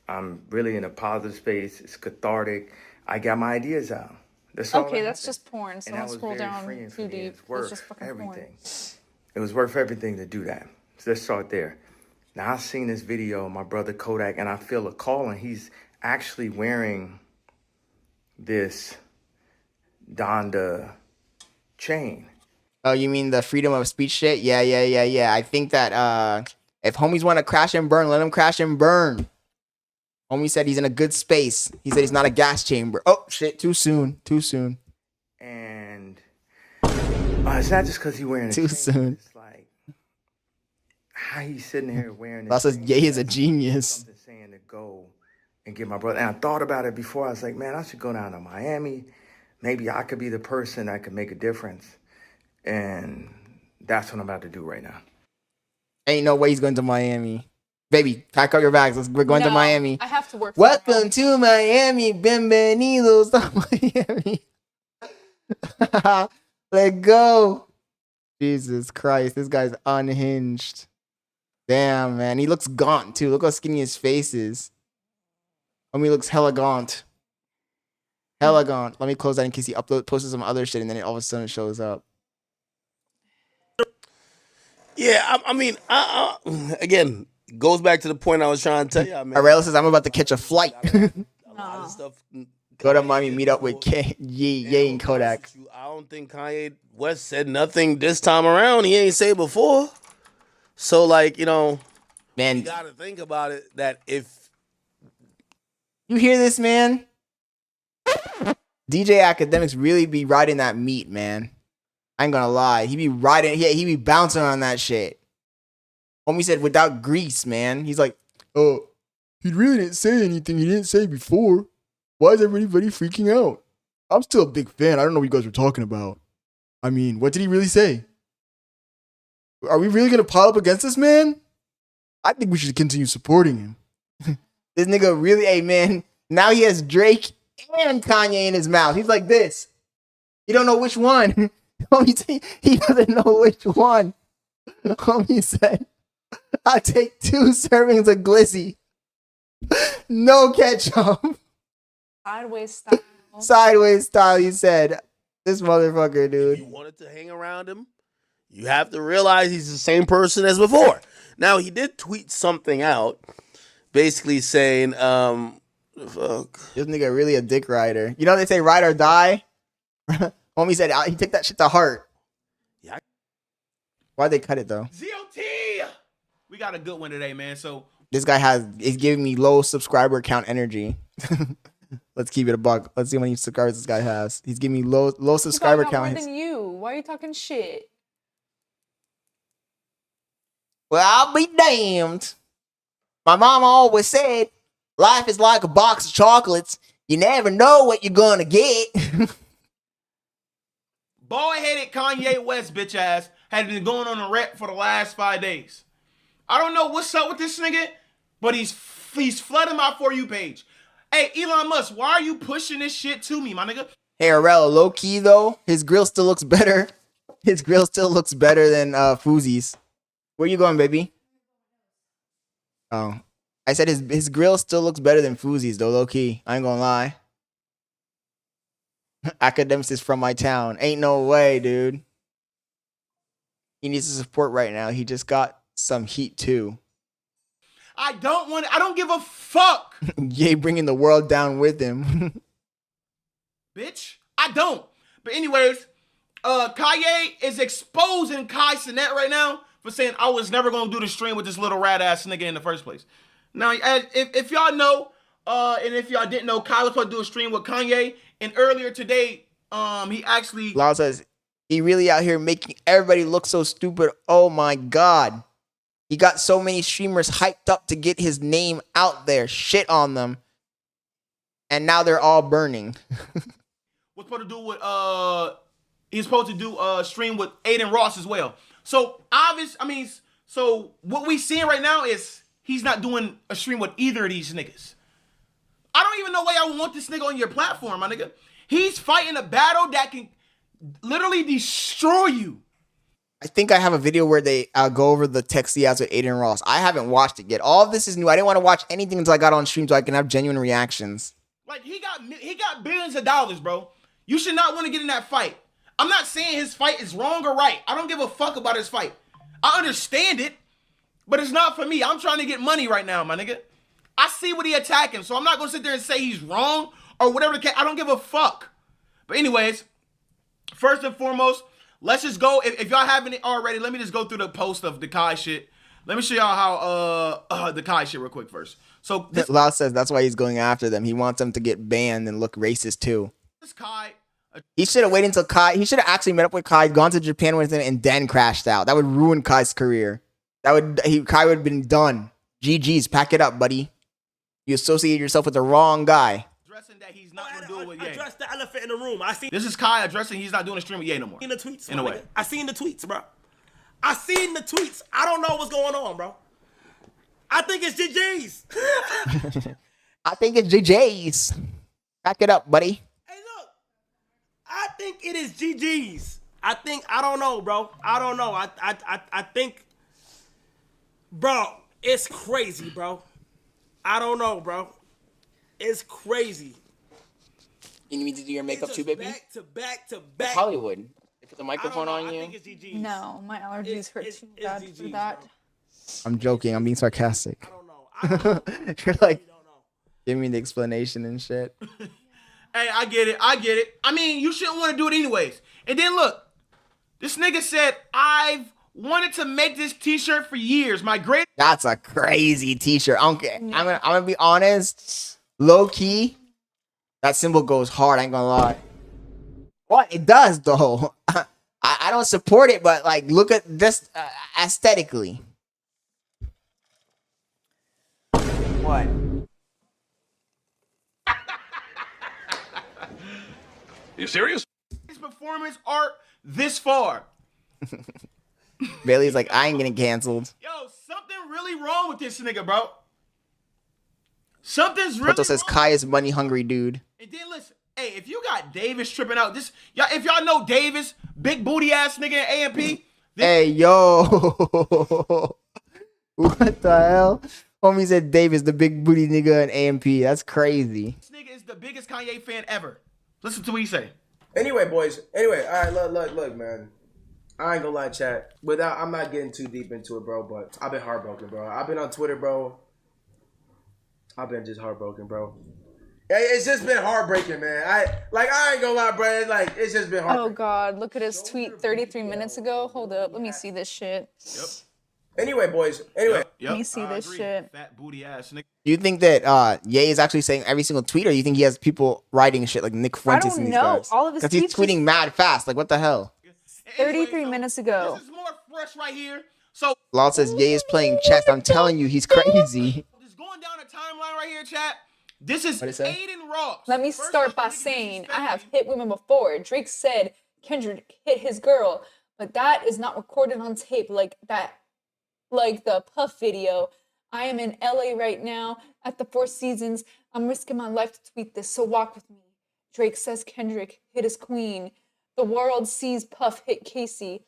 I'm really in a positive space. It's cathartic. I got my ideas out. That's all. Okay, that's just porn. So And that don't was scroll very down freeing for too me. deep. It's It's worth just fucking everything. porn. It was worth everything to do that. So let's start there. Now I've seen this video of my brother Kodak, and I feel a call, and he's actually wearing this Donda chain. Oh, you mean the freedom of speech shit? Yeah. I think that if homies want to crash and burn, let them crash and burn. Homie said he's in a good space. He said he's not a gas chamber. Oh, shit. Too soon. And it's not just because he's wearing a Too chain. soon. It's like how he's sitting here wearing That this. says Ye is a genius. Something saying to go and get my brother. And I thought about it before. I was like, man, I should go down to Miami. Maybe I could be the person that could make a difference. And that's what I'm about to do right now. Ain't no way he's going to Miami. Baby, pack up your bags. We're going to No, Miami. I have to work. for Welcome to Miami. Bienvenidos to Miami. Let go. Jesus Christ. This guy's unhinged. Damn, man. He looks gaunt, too. Look how skinny his face is. He looks hella gaunt. Hella gaunt. Let me close that in case he posted some other shit and then all of a sudden it shows up. Yeah, I mean, again, goes back to the point I was trying to tell you. Man. Arela says, I'm about to catch a flight. A lot of stuff. Go to Miami, meet up with Ye and Kodak. I don't think Kanye West said nothing this time around. He ain't say before. So, like, you know, man, you got to think about it that if you hear this, man, DJ Academics really be riding that meat, man. I ain't gonna lie. He be riding, he be bouncing on that shit. Homie said without grease, man. He's like, oh, he really didn't say anything he didn't say before. Why is everybody freaking out? I'm still a big fan. I don't know what you guys were talking about. I mean, what did he really say? Are we really gonna pile up against this man? I think we should continue supporting him. This nigga really, hey man, now he has Drake and Kanye in his mouth. He's like this. He don't know which one. He doesn't know which one. Homie said, I take 2 servings of glizzy. No ketchup. Sideways style. Sideways style, he said. This motherfucker, dude. If you wanted to hang around him, you have to realize he's the same person as before. Now, he did tweet something out, basically saying, fuck. This nigga really a dick rider. You know they say ride or die? Homie said he took that shit to heart. Yeah. Why'd they cut it though? ZOT! We got a good one today, man. So This guy is giving me low subscriber count energy. Let's keep it a buck. Let's see how many subscribers this guy has. He's giving me low subscriber count. More than you. Why are you talking shit? Well, I'll be damned. My mama always said, life is like a box of chocolates. You never know what you're gonna get. bald-headed Kanye West bitch ass had been going on a rep for the last 5 days. I don't know what's up with this nigga, but he's flooding my For You page. Hey, Elon Musk, why are you pushing this shit to me, my nigga? Hey, Arella, low key though, his grill still looks better. His grill still looks better than Fuzi's. Where you going, baby? Oh, I said his grill still looks better than Fuzi's though, low key. I ain't gonna lie. Academics is from my town. Ain't no way, dude. He needs the support right now. He just got some heat too. I don't give a fuck. Yay, bringing the world down with him. Bitch, I don't. But anyways, Kanye is exposing Kai Cenat right now for saying I was never gonna do the stream with this little rat ass nigga in the first place. Now, if y'all know, and if y'all didn't know, Kai was supposed to do a stream with Kanye, and earlier today, he actually. Lau says he really out here making everybody look so stupid. Oh my god. He got so many streamers hyped up to get his name out there, shit on them, and now they're all burning. Was supposed to do with he's supposed to do a stream with Aiden Ross as well. So so what we seeing right now is he's not doing a stream with either of these niggas. I don't even know why I want this nigga on your platform, my nigga. He's fighting a battle that can literally destroy you. I think I have a video where they go over the text he has with Aiden Ross. I haven't watched it yet. All of this is new. I didn't want to watch anything until I got on stream so I can have genuine reactions. Like, he got billions of dollars, bro. You should not want to get in that fight. I'm not saying his fight is wrong or right. I don't give a fuck about his fight. I understand it, but it's not for me. I'm trying to get money right now, my nigga. I see what he attacking, so I'm not going to sit there and say he's wrong or whatever the case. I don't give a fuck. But anyways, first and foremost, let's just go. If y'all haven't already, let me just go through the post of the Kai shit. Let me show y'all how the Kai shit real quick first. So Lau says that's why he's going after them. He wants them to get banned and look racist too. This Kai. He should have waited until Kai. He should have actually met up with Kai, gone to Japan with him, and then crashed out. That would ruin Kai's career. Kai would have been done. GG's, pack it up, buddy. You associated yourself with the wrong guy. Addressing that he's not gonna do it with Ye. Address the elephant in the room. This is Kai addressing he's not doing a stream with Ye no more. In the tweets, in a way. I seen the tweets, bro. I seen the tweets. I don't know what's going on, bro. I think it's GG's. I think it's GG's. Pack it up, buddy. Hey, look. I think it is GG's. I don't know, bro. I don't know. I think, bro, it's crazy, bro. I don't know, bro. It's crazy. You need me to do your makeup too, baby? Back to back. Hollywood. They put the microphone on you. I think it's GG's. No, my allergies hurt too bad for that. I'm joking. I'm being sarcastic. I don't know. You're like, give me the explanation and shit. Hey, I get it. I mean, you shouldn't want to do it anyways. And then look, this nigga said, I've wanted to make this t-shirt for years. That's a crazy t-shirt. I'm gonna be honest. Low key, That symbol goes hard. I ain't gonna lie. What it does though. I don't support it, but like, look at this aesthetically. What? You serious? His performance art this far. Bailey's like, I ain't getting canceled. Yo, something really wrong with this nigga, bro. Something's really Proto says wrong. Kai is money hungry, dude. And then listen, hey, if you got Davis tripping out, this y'all, if y'all know Davis, big booty ass nigga in AMP. Hey, yo. What the hell? Homie said Davis, the big booty nigga in AMP. That's crazy. This nigga is the biggest Kanye fan ever. Listen to what he say. Anyway, boys. Anyway, all right, look, man. I ain't gonna lie, chat. I'm not getting too deep into it, bro, but I've been heartbroken, bro. I've been on Twitter, bro. I've been just heartbroken, bro. It's just been heartbreaking, man. I ain't gonna lie, bro. Like, it's just been heartbreaking. Oh God, look at his tweet 33 minutes ago. Hold up, let me see this shit. Yep. Anyway, boys. Anyway. Let me see this shit. Fat booty ass nigga. Do you think that Ye is actually saying every single tweet, or do you think he has people writing shit like Nick Fuentes and these guys? All of his Because he's tweets tweeting mad fast. Like, what the hell? 33 minutes ago. This is more fresh right here. So Lal says Ye is playing chess. I'm telling you, he's crazy. just going down the timeline right here, chat. This is Aiden Ross. Let me start by saying I have hit women before. Drake said Kendrick hit his girl, but that is not recorded on tape like that, like the Puff video. I am in LA right now at the Four Seasons. I'm risking my life to tweet this, so walk with me. Drake says Kendrick hit his queen. The world sees Puff hit Casey.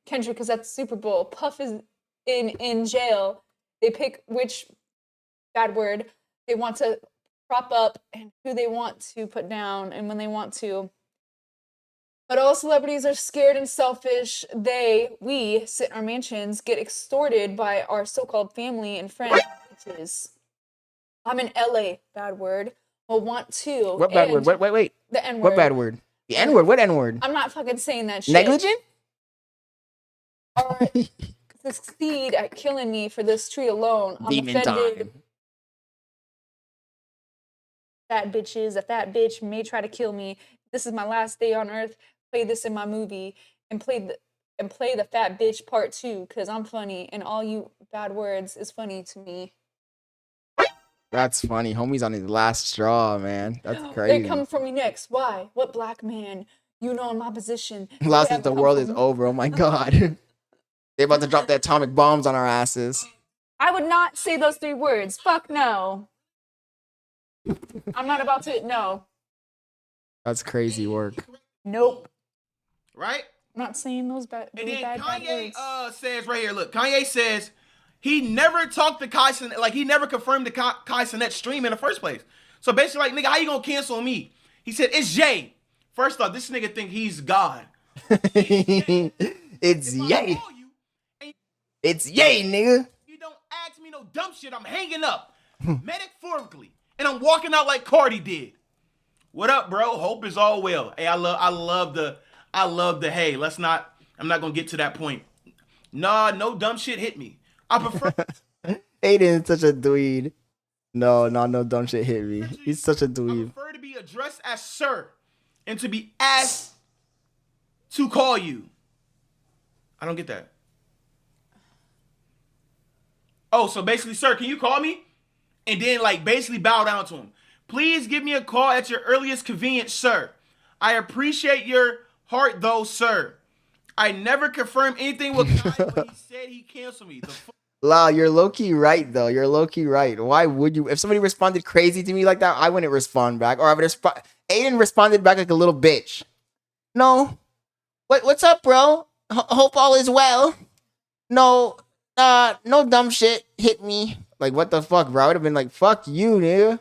Kendrick is at the Super Bowl. Puff is in jail. They pick which bad word they want to prop up and who they want to put down and when they want to. But all celebrities are scared and selfish. We sit in our mansions, get extorted by our so-called family and friends. I'm in LA, bad word. Will want to. What bad word? Wait. The N-word. What bad word? The N-word? What N-word? I'm not fucking saying that shit. Negligent? Or succeed at killing me for this tree alone. I'm Demon offended. time. Fat bitches, a fat bitch may try to kill me. This is my last day on earth. Play this in my movie and play the fat bitch part 2 because I'm funny and all you bad words is funny to me. That's funny. Homie's on his last straw, man. That's crazy. They're coming for me next. Why? What black man? You know in my position. Last They since the have world come is for me. over. Oh my god. They're about to drop the atomic bombs on our asses. I would not say those 3 words. Fuck no. I'm not about to. No. That's crazy work. Nope. Right? I'm not saying those bad. And then bad Kanye words. says right here, look, Kanye says he never talked to Kai Cenat, like he never confirmed the Kai Cenat stream in the first place. So basically, like, nigga, how you gonna cancel me? He said, it's Jay. First off, this nigga think he's God. It's Ye. It's Ye, nigga. You don't ask me no dumb shit, I'm hanging up. Metaphorically. And I'm walking out like Cardi did. What up, bro? Hope is all well. Hey, I love the hey, I'm not gonna get to that point. Nah, no dumb shit hit me. I prefer Aiden is such a dweeb. No dumb shit hit me. He's such a I dweeb. prefer to be addressed as sir and to be asked to call you. I don't get that. Oh, so basically, sir, can you call me? And then, like, basically bow down to him. Please give me a call at your earliest convenience, sir. I appreciate your heart, though, sir. I never confirmed anything with Kai when he said he canceled me. Lal, you're low-key right, though. You're low-key right. Why would you? If somebody responded crazy to me like that, I wouldn't respond back. Or I would respond. Aiden responded back like a little bitch. No. What's up, bro? Hope all is well. No dumb shit hit me. Like, what the fuck, bro? I would have been like, fuck you, nigga.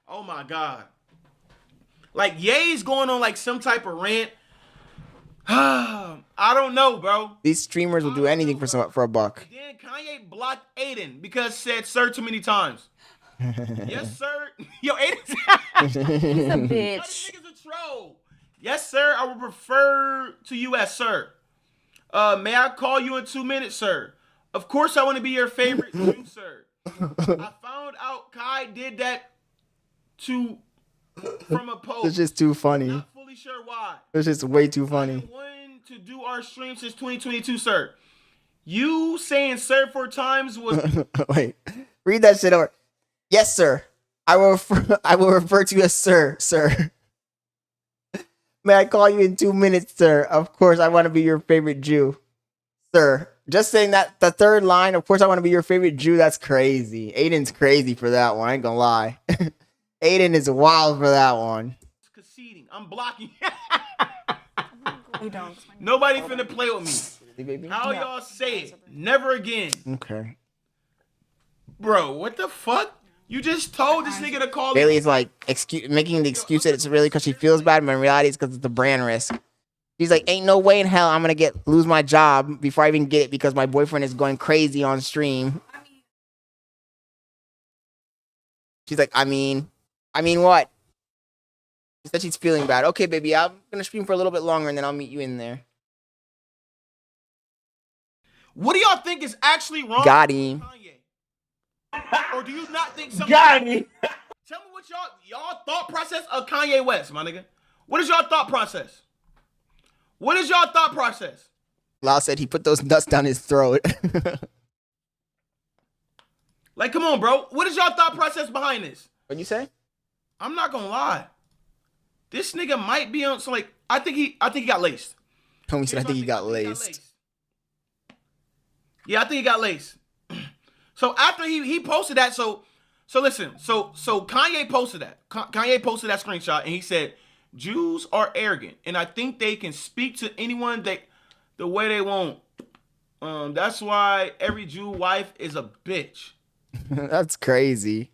Oh my God. Like, Ye's going on like some type of rant. I don't know, bro. These streamers will do anything for a buck. Then Kanye blocked Aiden because said sir too many times. Yes, sir. Yo, Aiden's He's a bitch. This nigga's a troll. Yes, sir. I would refer to you as sir. May I call you in 2 minutes, sir? Of course I want to be your favorite too, sir. I found out Kai did that to from a post. It's just too funny. Not fully sure why. It's just way too funny. Wanting to do our stream since 2022, sir. You saying sir 4 times was Wait, read that shit over. Yes, sir. I will refer to you as sir, sir. May I call you in 2 minutes, sir? Of course, I want to be your favorite Jew, sir. Just saying that the third line. Of course, I want to be your favorite Jew. That's crazy. Aiden's crazy for that one. I ain't gonna lie. Aiden is wild for that one. conceding. I'm blocking. Nobody finna play with me. How y'all say it? Never again. Okay. Bro, what the fuck? You just told this nigga to call Bailey's like making the excuse that it's really because she feels bad, but in reality it's because it's the brand risk. She's like, ain't no way in hell I'm gonna lose my job before I even get it because my boyfriend is going crazy on stream. She's like, I mean what? She said she's feeling bad. Okay, baby, I'm gonna stream for a little bit longer and then I'll meet you in there. What do y'all think is actually wrong? Got him. Or do you not think something? Got him. Tell me what y'all thought process of Kanye West, my nigga. What is y'all thought process? What is y'all thought process? Lau said he put those nuts down his throat. Like, come on, bro. What is y'all thought process behind this? What'd you say? I'm not gonna lie. This nigga might be on. So like, I think he got laced. Homie said I think he got laced. Yeah, I think he got laced. So after he posted that, so listen, so Kanye posted that. Kanye posted that screenshot and he said, Jews are arrogant, and I think they can speak to anyone the way they want. That's why every Jew wife is a bitch. That's crazy.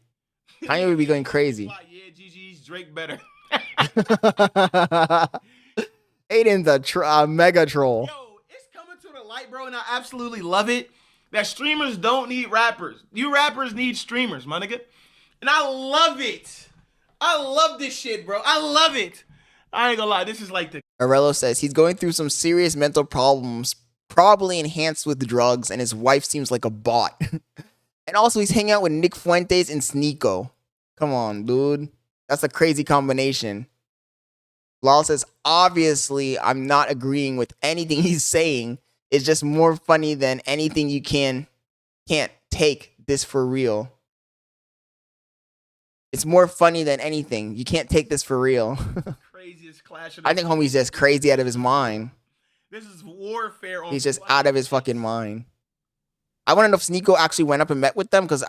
Kanye would be going crazy. Yeah, GG's Drake better. Aiden's a mega troll. Yo, it's coming to the light, bro, and I absolutely love it. That streamers don't need rappers. You rappers need streamers, my nigga. And I love it. I love this shit, bro. I love it. I ain't gonna lie. This is like the... Arello says he's going through some serious mental problems, probably enhanced with drugs, and his wife seems like a bot. And also he's hanging out with Nick Fuentes and Sneeko. Come on, dude. That's a crazy combination. Lal says, obviously, I'm not agreeing with anything he's saying. It's just more funny than anything you can't take this for real. It's more funny than anything. You can't take this for real. Craziest clash of I think homie's just crazy out of his mind. This is warfare. He's just out of his fucking mind. I want to know if Sneeko actually went up and met with them because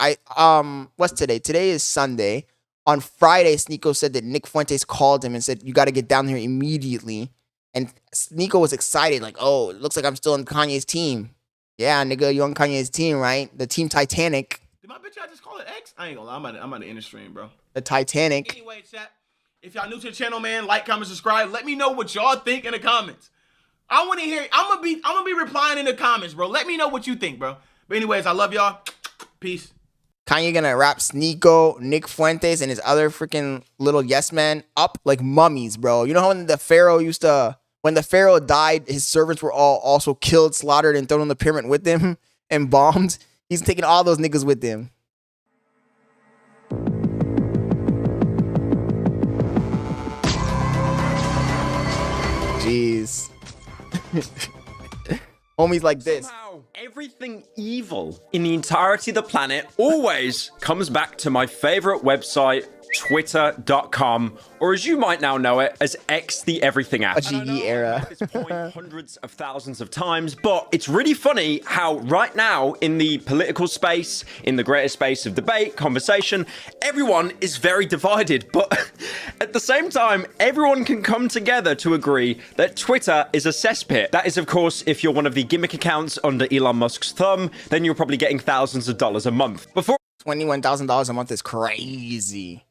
what's today? Today is Sunday. On Friday, Sneeko said that Nick Fuentes called him and said, you got to get down here immediately. And Sneeko was excited, like, oh, it looks like I'm still on Kanye's team. Yeah, nigga, you on Kanye's team, right? The team Titanic. Did my bitch I just call it X? I ain't gonna lie, I'm at the end of stream, bro. The Titanic. Anyway, chat, if y'all new to the channel, man, like, comment, subscribe. Let me know what y'all think in the comments. I want to hear. I'm gonna be replying in the comments, bro. Let me know what you think, bro. But anyways, I love y'all. Peace. Kanye gonna wrap Sneeko, Nick Fuentes, and his other freaking little yes men up like mummies, bro. You know how when the Pharaoh died, his servants were all also killed, slaughtered, and thrown on the pyramid with him and bombed? He's taking all those niggas with him. Jeez. Homies like this. Somehow, everything evil in the entirety of the planet always comes back to my favorite website, Twitter.com, or as you might now know it, as X the Everything app. A GE era. This point hundreds of thousands of times, but it's really funny how right now in the political space, in the greater space of debate, conversation, everyone is very divided, but at the same time, everyone can come together to agree that Twitter is a cesspit. That is, of course, if you're one of the gimmick accounts under Elon Musk's thumb, then you're probably getting thousands of dollars a month. Before $21,000 a month is crazy.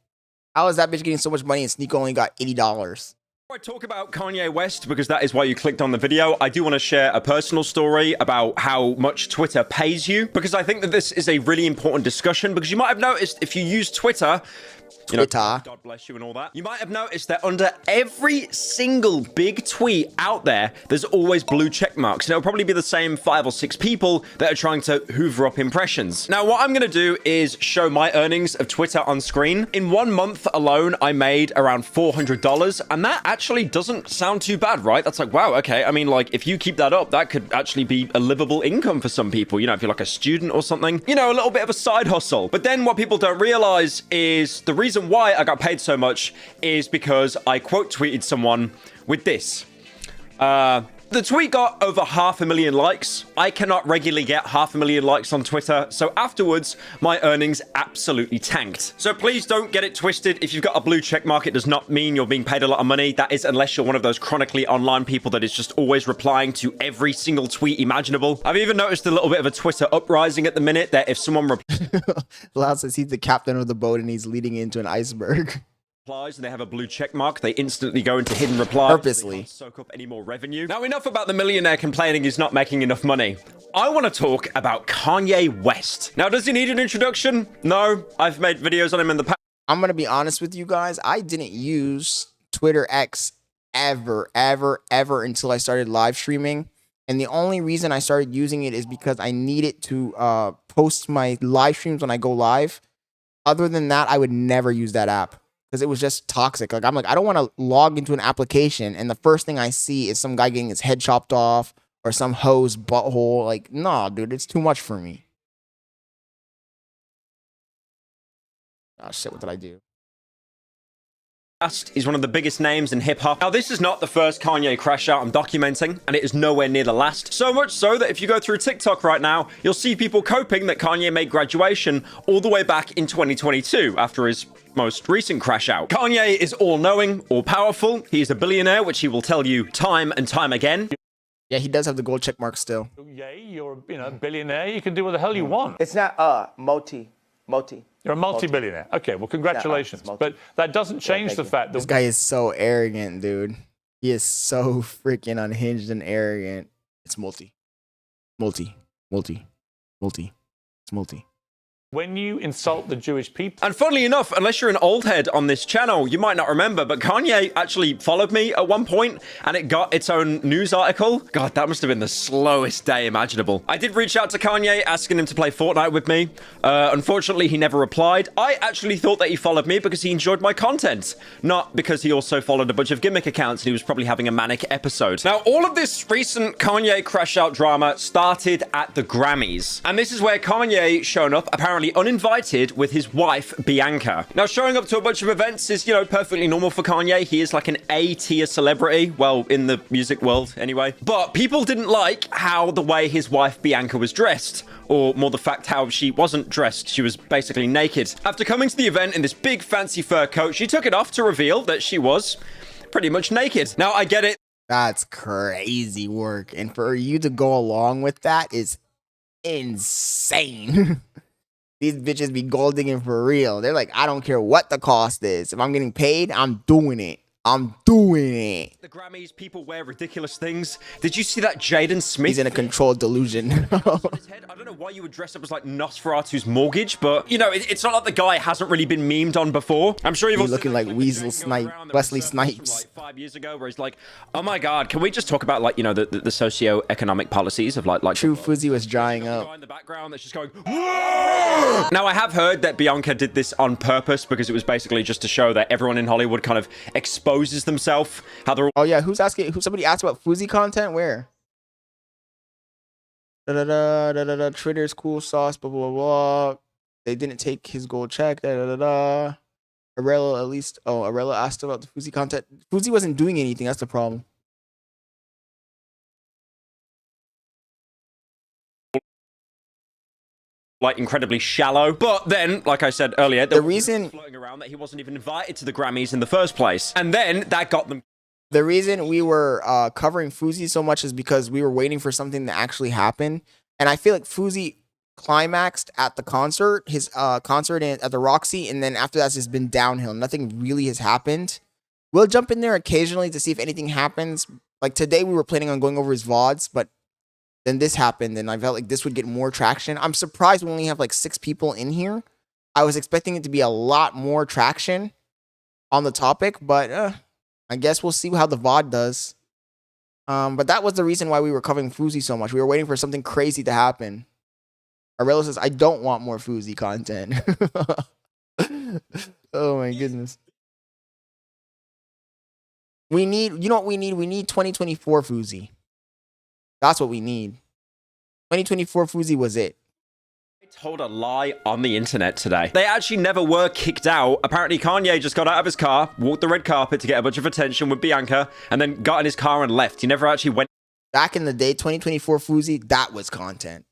How is that bitch getting so much money and Sneeko only got $80? Before I talk about Kanye West, because that is why you clicked on the video, I do want to share a personal story about how much Twitter pays you, because I think that this is a really important discussion, because you might have noticed if you use Twitter, you know, God bless you and all that, you might have noticed that under every single big tweet out there, there's always blue check marks. And it'll probably be the same 5 or 6 people that are trying to hoover up impressions. Now, what I'm going to do is show my earnings of Twitter on screen. In 1 month alone, I made around $400. And that actually doesn't sound too bad, right? That's like, wow, okay. I mean, like, if you keep that up, that could actually be a livable income for some people. You know, if you're like a student or something, you know, a little bit of a side hustle. But then what people don't realize is the reason why I got paid so much is because I quote tweeted someone with this. The tweet got over 500,000 likes. I cannot regularly get 500,000 likes on Twitter, so afterwards, my earnings absolutely tanked. So please don't get it twisted. If you've got a blue check mark, it does not mean you're being paid a lot of money. That is unless you're one of those chronically online people that is just always replying to every single tweet imaginable. I've even noticed a little bit of a Twitter uprising at the minute that if someone Loud says he's the captain of the boat and he's leading into an iceberg. replies and they have a blue check mark, they instantly go into hidden reply. Purposely. They can't soak up any more revenue. Now, enough about the millionaire complaining he's not making enough money. I want to talk about Kanye West. Now, does he need an introduction? No, I've made videos on him in the past. I'm going to be honest with you guys. I didn't use Twitter X ever until I started live streaming. And the only reason I started using it is because I needed to post my live streams when I go live. Other than that, I would never use that app because it was just toxic. Like, I'm like, I don't want to log into an application and the first thing I see is some guy getting his head chopped off or some hoe's butthole. Like, nah, dude, it's too much for me. Oh, shit, what did I do? He's one of the biggest names in hip-hop. Now, this is not the first Kanye crash out I'm documenting, and it is nowhere near the last. So much so that if you go through TikTok right now, you'll see people coping that Kanye made graduation all the way back in 2022 after his most recent crash out. Kanye is all-knowing, all-powerful. He's a billionaire, which he will tell you time and time again. Yeah, he does have the gold check mark still. Yeah, you're a billionaire. You can do what the hell you want. It's not multi. You're a multi-billionaire. Okay, well, congratulations. But that doesn't change the fact that this guy is so arrogant, dude. He is so freaking unhinged and arrogant. It's multi. It's multi. when you insult the Jewish people. And funnily enough, unless you're an old head on this channel, you might not remember, but Kanye actually followed me at one point and it got its own news article. God, that must have been the slowest day imaginable. I did reach out to Kanye asking him to play Fortnite with me. Unfortunately, he never replied. I actually thought that he followed me because he enjoyed my content, not because he also followed a bunch of gimmick accounts and he was probably having a manic episode. Now, all of this recent Kanye crash out drama started at the Grammys. And this is where Kanye shown up, apparently uninvited, with his wife, Bianca. Now, showing up to a bunch of events is, you know, perfectly normal for Kanye. He is like an A-tier celebrity, well, in the music world anyway. But people didn't like how the way his wife, Bianca, was dressed, or more the fact how she wasn't dressed. She was basically naked. After coming to the event in this big fancy fur coat, she took it off to reveal that she was pretty much naked. Now, I get it. That's crazy work. And for you to go along with that is insane. These bitches be gold digging for real. They're like, I don't care what the cost is. If I'm getting paid, I'm doing it. I'm doing it. The Grammys, people wear ridiculous things. Did you see that Jaden Smith? He's in a controlled delusion. I don't know why you would dress up as like Nosferatu's mortgage, but you know, it's not like the guy hasn't really been memed on before. I'm sure you've also looking like Weasel Snipe, Wesley Snipes. Like 5 years ago, where he's like, oh my God, can we just talk about like, you know, the socio-economic policies of like True Fuzzy was drying up. In the background that's just going, whoa! Now, I have heard that Bianca did this on purpose because it was basically just to show that everyone in Hollywood kind of exposes themselves. How they're all. Oh yeah, who's asking? Somebody asked about Fuzzy content? Where? Twitter's cool sauce, blah blah blah. They didn't take his gold check. Arella at least. Oh, Arella asked about the Fuzzy content. Fuzzy wasn't doing anything. That's the problem. Like incredibly shallow, but then, like I said earlier, the reason floating around that he wasn't even invited to the Grammys in the first place, and then that got them. The reason we were covering Fuzzy so much is because we were waiting for something to actually happen, and I feel like Fuzzy climaxed at the concert, his concert at the Roxy, and then after that, it's been downhill. Nothing really has happened. We'll jump in there occasionally to see if anything happens. Like today, we were planning on going over his VODs, but then this happened, and I felt like this would get more traction. I'm surprised we only have like 6 people in here. I was expecting it to be a lot more traction on the topic, but I guess we'll see how the VOD does. But that was the reason why we were covering Fuzi so much. We were waiting for something crazy to happen. Arello says, I don't want more Fuzi content. Oh my goodness. We need, you know what we need? We need 2024 Fuzi. That's what we need. 2024 Fuzi was it. I told a lie on the internet today. They actually never were kicked out. Apparently Kanye just got out of his car, walked the red carpet to get a bunch of attention with Bianca, and then got in his car and left. He never actually went. Back in the day, 2024 Fuzi, that was content.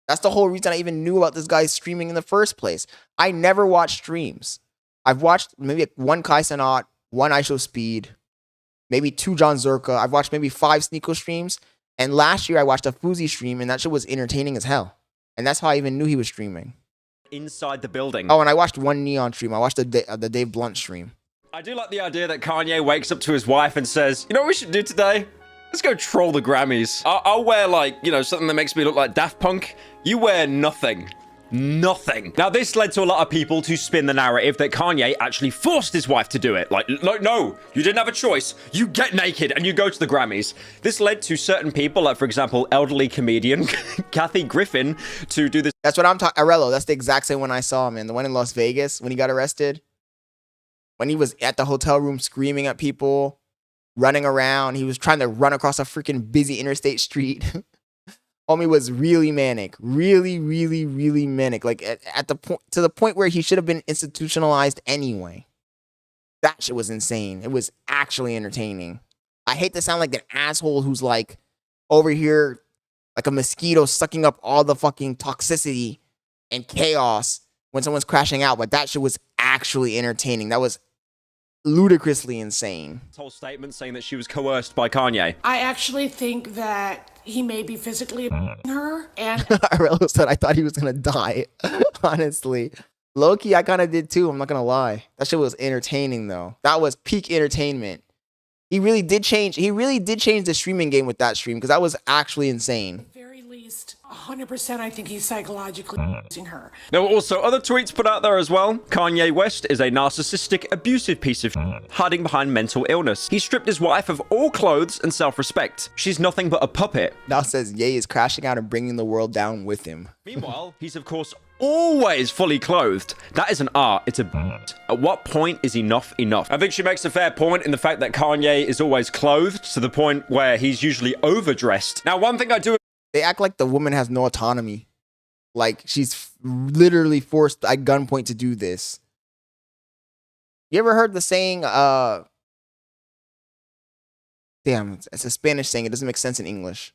That's the whole reason I even knew about this guy streaming in the first place. I never watched streams. I've watched maybe 1 Kai Cenat, 1 IShowSpeed, maybe 2 John Zerka. I've watched maybe 5 Sneeko streams. And last year I watched a Fuzi stream, and that shit was entertaining as hell. And that's how I even knew he was streaming. Inside the building. Oh, and I watched 1 Neon stream. I watched the Dave Blunt stream. I do like the idea that Kanye wakes up to his wife and says, you know what we should do today? Let's go troll the Grammys. I'll wear like, you know, something that makes me look like Daft Punk. You wear nothing. Nothing. Now, this led to a lot of people to spin the narrative that Kanye actually forced his wife to do it. Like, no, you didn't have a choice. You get naked and you go to the Grammys. This led to certain people, like, for example, elderly comedian Kathy Griffin, to do this. That's what I'm talking. Arello, that's the exact same one I saw, man. The one in Las Vegas when he got arrested. When he was at the hotel room screaming at people, running around. He was trying to run across a freaking busy interstate street. Homie was really manic, really manic. Like at the point, to the point where he should have been institutionalized anyway. That shit was insane. It was actually entertaining. I hate to sound like an asshole who's like over here like a mosquito sucking up all the fucking toxicity and chaos when someone's crashing out, but that shit was actually entertaining. That was ludicrously insane. Whole statement saying that she was coerced by Kanye. I actually think that he may be physically abusing her, and Arello said I thought he was gonna die. Honestly, low-key, I kind of did too. I'm not gonna lie. That shit was entertaining though. That was peak entertainment. He really did change. He really did change the streaming game with that stream because that was actually insane. very least 100%, I think he's psychologically abusing her. There were also other tweets put out there as well. Kanye West is a narcissistic, abusive piece of hiding behind mental illness. He stripped his wife of all clothes and self-respect. She's nothing but a puppet. Now says Ye is crashing out and bringing the world down with him. Meanwhile, he's of course always fully clothed. That is an art. It's a At what point is enough enough? I think she makes a fair point in the fact that Kanye is always clothed to the point where he's usually overdressed. Now, one thing I do... They act like the woman has no autonomy. Like she's literally forced at gunpoint to do this. You ever heard the saying, damn, it's a Spanish saying. It doesn't make sense in English.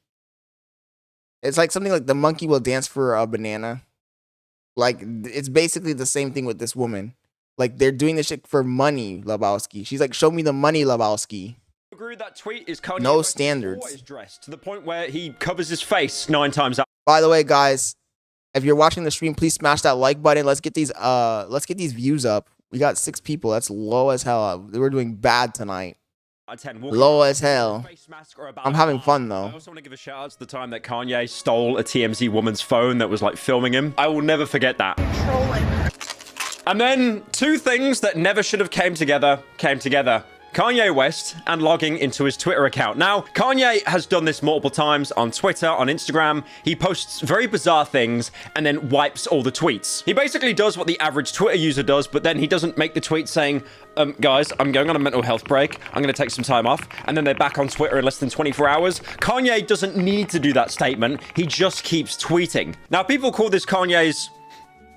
It's like something like the monkey will dance for a banana. Like, it's basically the same thing with this woman. Like, they're doing this shit for money, Lebowski. She's like, show me the money, Lebowski. Agree with that tweet is Kanye no West standards. Always dressed to the point where he covers his face 9 times out. By the way, guys, if you're watching the stream, please smash that like button. Let's get these views up. We got 6 people. That's low as hell. We're doing bad tonight. Low as hell. I'm having fun though. I also want to give a shout out to the time that Kanye stole a TMZ woman's phone that was like filming him. I will never forget that. And then 2 things that never should have came together. Kanye West and logging into his Twitter account. Now, Kanye has done this multiple times on Twitter, on Instagram. He posts very bizarre things and then wipes all the tweets. He basically does what the average Twitter user does, but then he doesn't make the tweet saying, guys, I'm going on a mental health break. I'm going to take some time off. And then they're back on Twitter in less than 24 hours. Kanye doesn't need to do that statement. He just keeps tweeting. Now, people call this Kanye's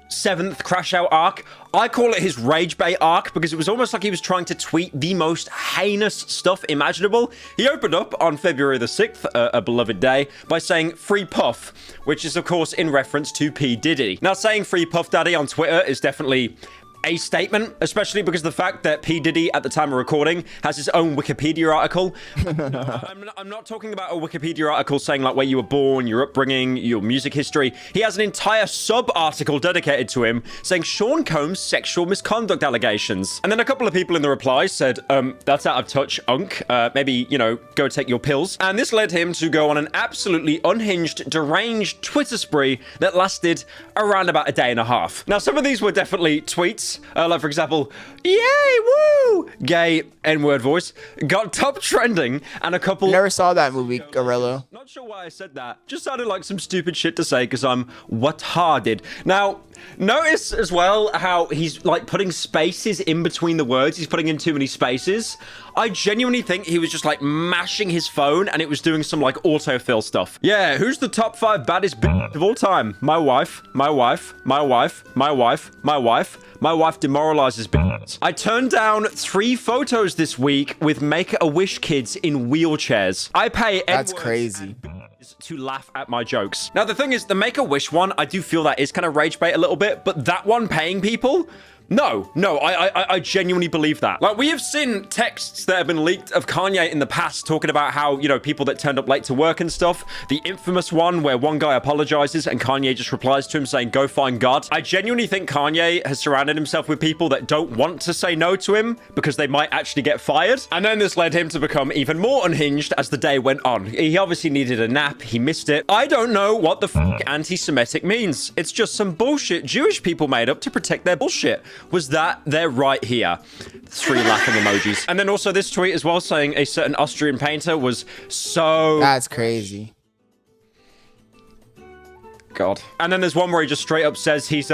7th crash out arc. I call it his rage bait arc because it was almost like he was trying to tweet the most heinous stuff imaginable. He opened up on February the 6th, a beloved day, by saying free Puff, which is of course in reference to P. Diddy. Now, saying free Puff Daddy on Twitter is definitely a statement, especially because the fact that P. Diddy at the time of recording has his own Wikipedia article. I'm not talking about a Wikipedia article saying like where you were born, your upbringing, your music history. He has an entire sub-article dedicated to him saying Sean Combs' sexual misconduct allegations. And then a couple of people in the replies said, that's out of touch, unk. Maybe, you know, go take your pills. And this led him to go on an absolutely unhinged, deranged Twitter spree that lasted around about a day and a half. Now, some of these were definitely tweets. Like, for example, yay, woo, gay N-word voice, got top trending, and a couple... Never saw that movie, Gorilla. Not sure why I said that. Just sounded like some stupid shit to say because I'm what-harded. Now, notice as well how he's, like, putting spaces in between the words. He's putting in too many spaces. I genuinely think he was just, like, mashing his phone and it was doing some, like, autofill stuff. Yeah, who's the top 5 baddest bitch of all time? My wife, my wife, my wife, my wife, my wife. My wife demoralizes bitches. I turned down 3 photos this week with Make-A-Wish kids in wheelchairs. I pay That's crazy. To laugh at my jokes. Now, the thing is, the Make-A-Wish one, I do feel that is kind of rage bait a little bit, but that one paying people... No, I genuinely believe that. Like, we have seen texts that have been leaked of Kanye in the past talking about how, you know, people that turned up late to work and stuff. The infamous one where one guy apologizes and Kanye just replies to him saying, go find God. I genuinely think Kanye has surrounded himself with people that don't want to say no to him because they might actually get fired. And then this led him to become even more unhinged as the day went on. He obviously needed a nap. He missed it. I don't know what the fuck anti-Semitic means. It's just some bullshit Jewish people made up to protect their bullshit. Was that they're right here? 3 laughing emojis. And then also this tweet as well saying a certain Austrian painter was so... That's crazy. God. And then there's one where he just straight up says he's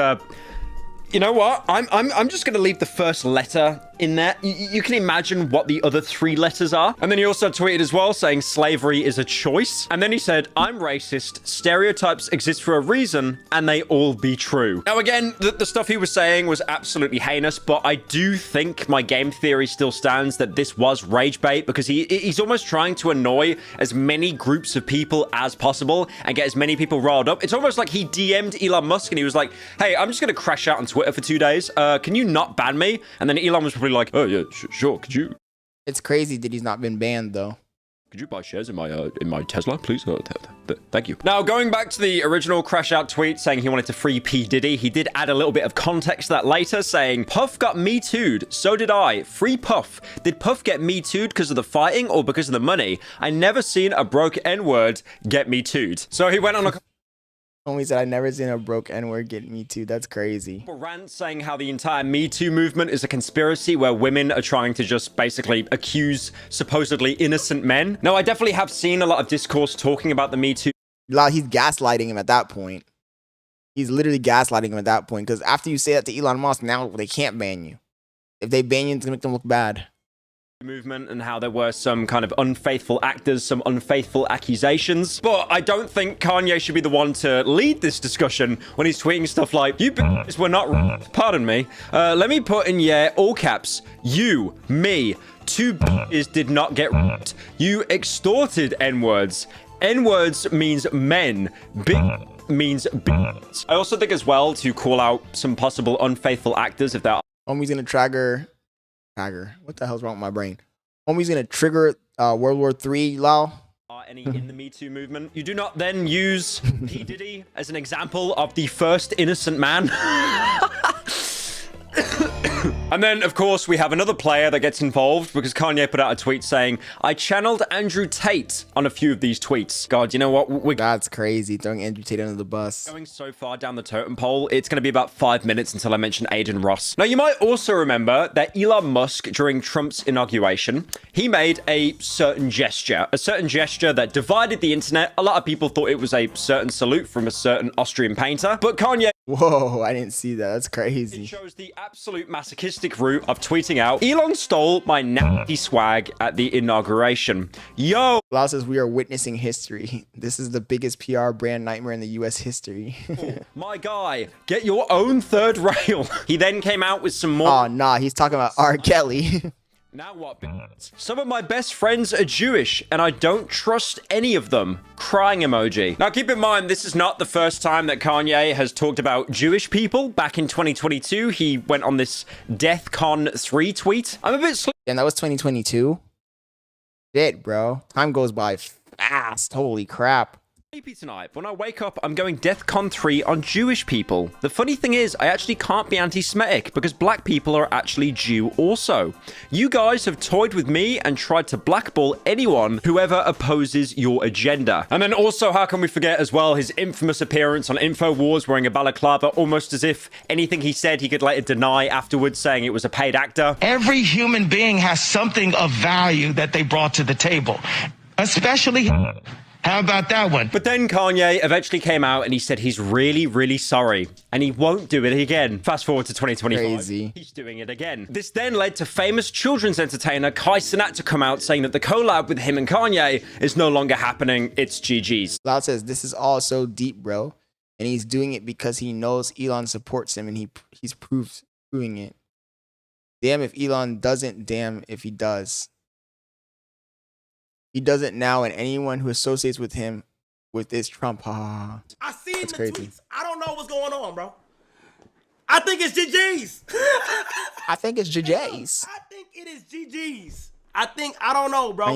you know what? I'm just gonna leave the first letter in there. You can imagine what the other 3 letters are. And then he also tweeted as well saying slavery is a choice. And then he said, I'm racist. Stereotypes exist for a reason and they all be true. Now, again, the stuff he was saying was absolutely heinous, but I do think my game theory still stands that this was rage bait because he's almost trying to annoy as many groups of people as possible and get as many people riled up. It's almost like he DM'd Elon Musk and he was like, hey, I'm just gonna crash out on Twitter for 2 days. Can you not ban me? And then Elon was probably like, oh yeah, sure, could you? It's crazy that he's not been banned though. Could you buy shares in my Tesla, please? Thank you. Now, going back to the original crash out tweet saying he wanted to free P. Diddy, he did add a little bit of context to that later, saying, Puff got Me Too'd, so did I. Free Puff. Did Puff get Me Too'd because of the fighting or because of the money? I never seen a broke N-word get Me Too'd. So he went on a... Homie said, I never seen a broke N-word get Me Too. That's crazy. Rant saying how the entire Me Too movement is a conspiracy where women are trying to just basically accuse supposedly innocent men. Now, I definitely have seen a lot of discourse talking about the Me Too. He's gaslighting him at that point. He's literally gaslighting him at that point because after you say that to Elon Musk, now they can't ban you. If they ban you, it's gonna make them look bad. Movement and how there were some kind of unfaithful actors, some unfaithful accusations. But I don't think Kanye should be the one to lead this discussion when he's tweeting stuff like, you bitches were not right. Pardon me. Let me put in, all caps, you, me, 2 bitches did not get right. You extorted N-words. N-words means men. Bitch means bitch. I also think as well to call out some possible unfaithful actors if they're... Homie's gonna trigger. What the hell's wrong with my brain? Homie's gonna trigger World War III, Lau. Any in the Me Too movement. You do not then use P. Diddy as an example of the first innocent man. And then, of course, we have another player that gets involved because Kanye put out a tweet saying, I channeled Andrew Tate on a few of these tweets. God, you know what? That's crazy, throwing Andrew Tate under the bus. Going so far down the totem pole, it's going to be about 5 minutes until I mention Aiden Ross. Now, you might also remember that Elon Musk, during Trump's inauguration, he made a certain gesture that divided the internet. A lot of people thought it was a certain salute from a certain Austrian painter, but Kanye... Whoa, I didn't see that. That's crazy. It shows the absolute masochistic route of tweeting out, Elon stole my nasty swag at the inauguration. Yo! Lau says we are witnessing history. This is the biggest PR brand nightmare in the US history. My guy, get your own third rail. He then came out with some more... Oh, nah, he's talking about R. Kelly. Now what? Some of my best friends are Jewish, and I don't trust any of them. Crying emoji. Now keep in mind, this is not the first time that Kanye has talked about Jewish people. Back in 2022, he went on this DeathCon 3 tweet. I'm a bit And that was 2022. Shit, bro. Time goes by fast. Holy crap. sleepy tonight. When I wake up, I'm going DeathCon 3 on Jewish people. The funny thing is, I actually can't be anti-Semitic because black people are actually Jew also. You guys have toyed with me and tried to blackball anyone who ever opposes your agenda. And then also, how can we forget as well his infamous appearance on InfoWars wearing a balaclava, almost as if anything he said he could later deny afterwards, saying it was a paid actor. Every human being has something of value that they brought to the table, especially... How about that one? But then Kanye eventually came out and he said he's really, really sorry. And he won't do it again. Fast forward to 2025. Crazy. He's doing it again. This then led to famous children's entertainer Kai Cenat to come out saying that the collab with him and Kanye is no longer happening. It's GG's. Loud says, this is all so deep, bro. And he's doing it because he knows Elon supports him and he's proving it. Damn if Elon doesn't, damn if he does. He does it now, and anyone who associates with him with this Trump, I seen that's the crazy. tweets. I don't know what's going on, bro. I think it's GG's. I think it's JJ's. I think it is GG's. I don't know, bro.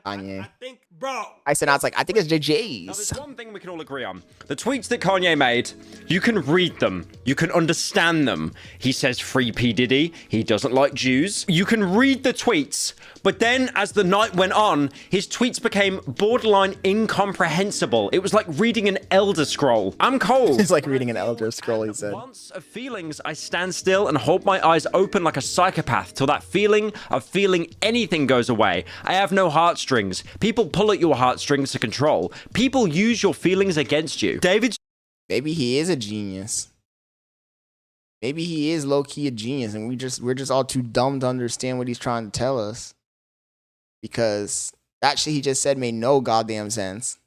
Kanye. I think, bro. I said, I was like, I think it's Now, JJ's. there's one thing we can all agree on. The tweets that Kanye made, you can read them. You can understand them. He says free P. Diddy. He doesn't like Jews. You can read the tweets. But then, as the night went on, his tweets became borderline incomprehensible. It was like reading an Elder Scroll. I'm cold. It's like reading an Elder Scroll, he said. Once of feelings, I stand still and hold my eyes open like a psychopath till that feeling of feeling anything goes away. I have no heartstrings. People pull at your heartstrings to control. People use your feelings against you. David's... Maybe he is a genius. Maybe he is low-key a genius, and we're just all too dumb to understand what he's trying to tell us. Because that shit he just said made no goddamn sense.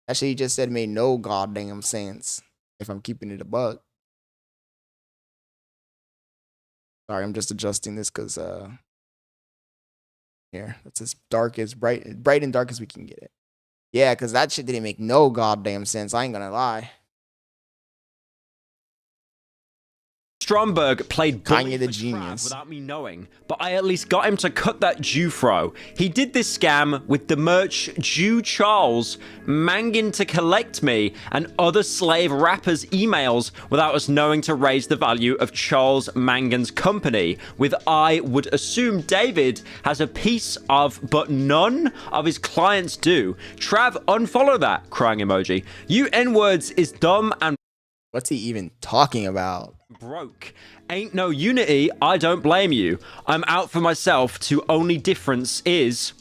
That shit he just said made no goddamn sense. If I'm keeping it a buck. Sorry, I'm just adjusting this because here, that's as dark as bright and dark as we can get it. Yeah, because that shit didn't make no goddamn sense. I ain't gonna lie. Stromberg played bully Kanye the for genius. Trav without me knowing, but I at least got him to cut that Jew fro. He did this scam with the merch Jew Charles, Mangin to collect me, and other slave rappers' emails without us knowing to raise the value of Charles Mangan's company, with I would assume David has a piece of, but none of his clients do. Trav, unfollow that, crying emoji. You N-words is dumb and... What's he even talking about? Broke. Ain't no unity, I don't blame you. I'm out for myself, to only difference is...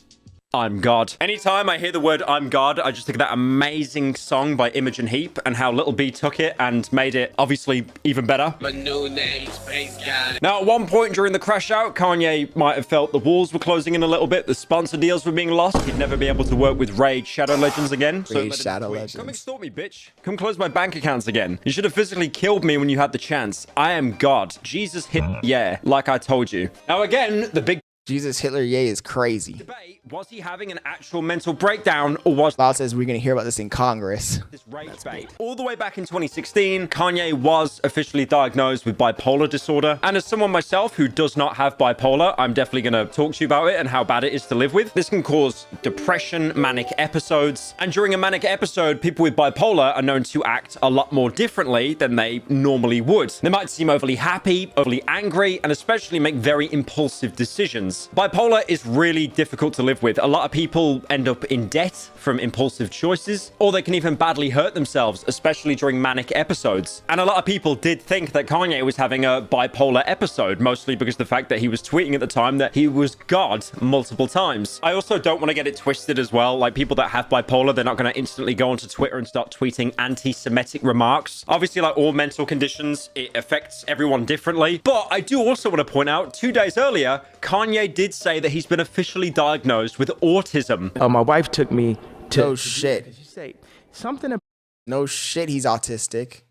I'm God. Anytime I hear the word I'm God, I just think of that amazing song by Imogen Heap and how Little B took it and made it obviously even better. My new name, Space Guy. Now, at one point during the crash out, Kanye might have felt the walls were closing in a little bit, the sponsor deals were being lost, he'd never be able to work with Raid Shadow Legends again. Raid Shadow Legends. Come extort me, bitch. Come close my bank accounts again. You should have physically killed me when you had the chance. I am God. Jesus hit yeah, like I told you. Now again, the big Jesus Hitler Yay is crazy. debate, was he having an actual mental breakdown or was Loud says we're going to hear about this in Congress. this rage bait? All the way back in 2016, Kanye was officially diagnosed with bipolar disorder. And as someone myself who does not have bipolar, I'm definitely going to talk to you about it and how bad it is to live with. This can cause depression, manic episodes. And during a manic episode, people with bipolar are known to act a lot more differently than they normally would. They might seem overly happy, overly angry, and especially make very impulsive decisions. Bipolar is really difficult to live with. A lot of people end up in debt from impulsive choices, or they can even badly hurt themselves, especially during manic episodes. And a lot of people did think that Kanye was having a bipolar episode, mostly because of the fact that he was tweeting at the time that he was God multiple times. I also don't want to get it twisted as well. Like, people that have bipolar, they're not going to instantly go onto Twitter and start tweeting anti-Semitic remarks. Obviously, like all mental conditions, it affects everyone differently. But I do also want to point out, 2 days earlier, Kanye did say that he's been officially diagnosed with autism. My wife took me to... No shit. She said something about... No shit, he's autistic.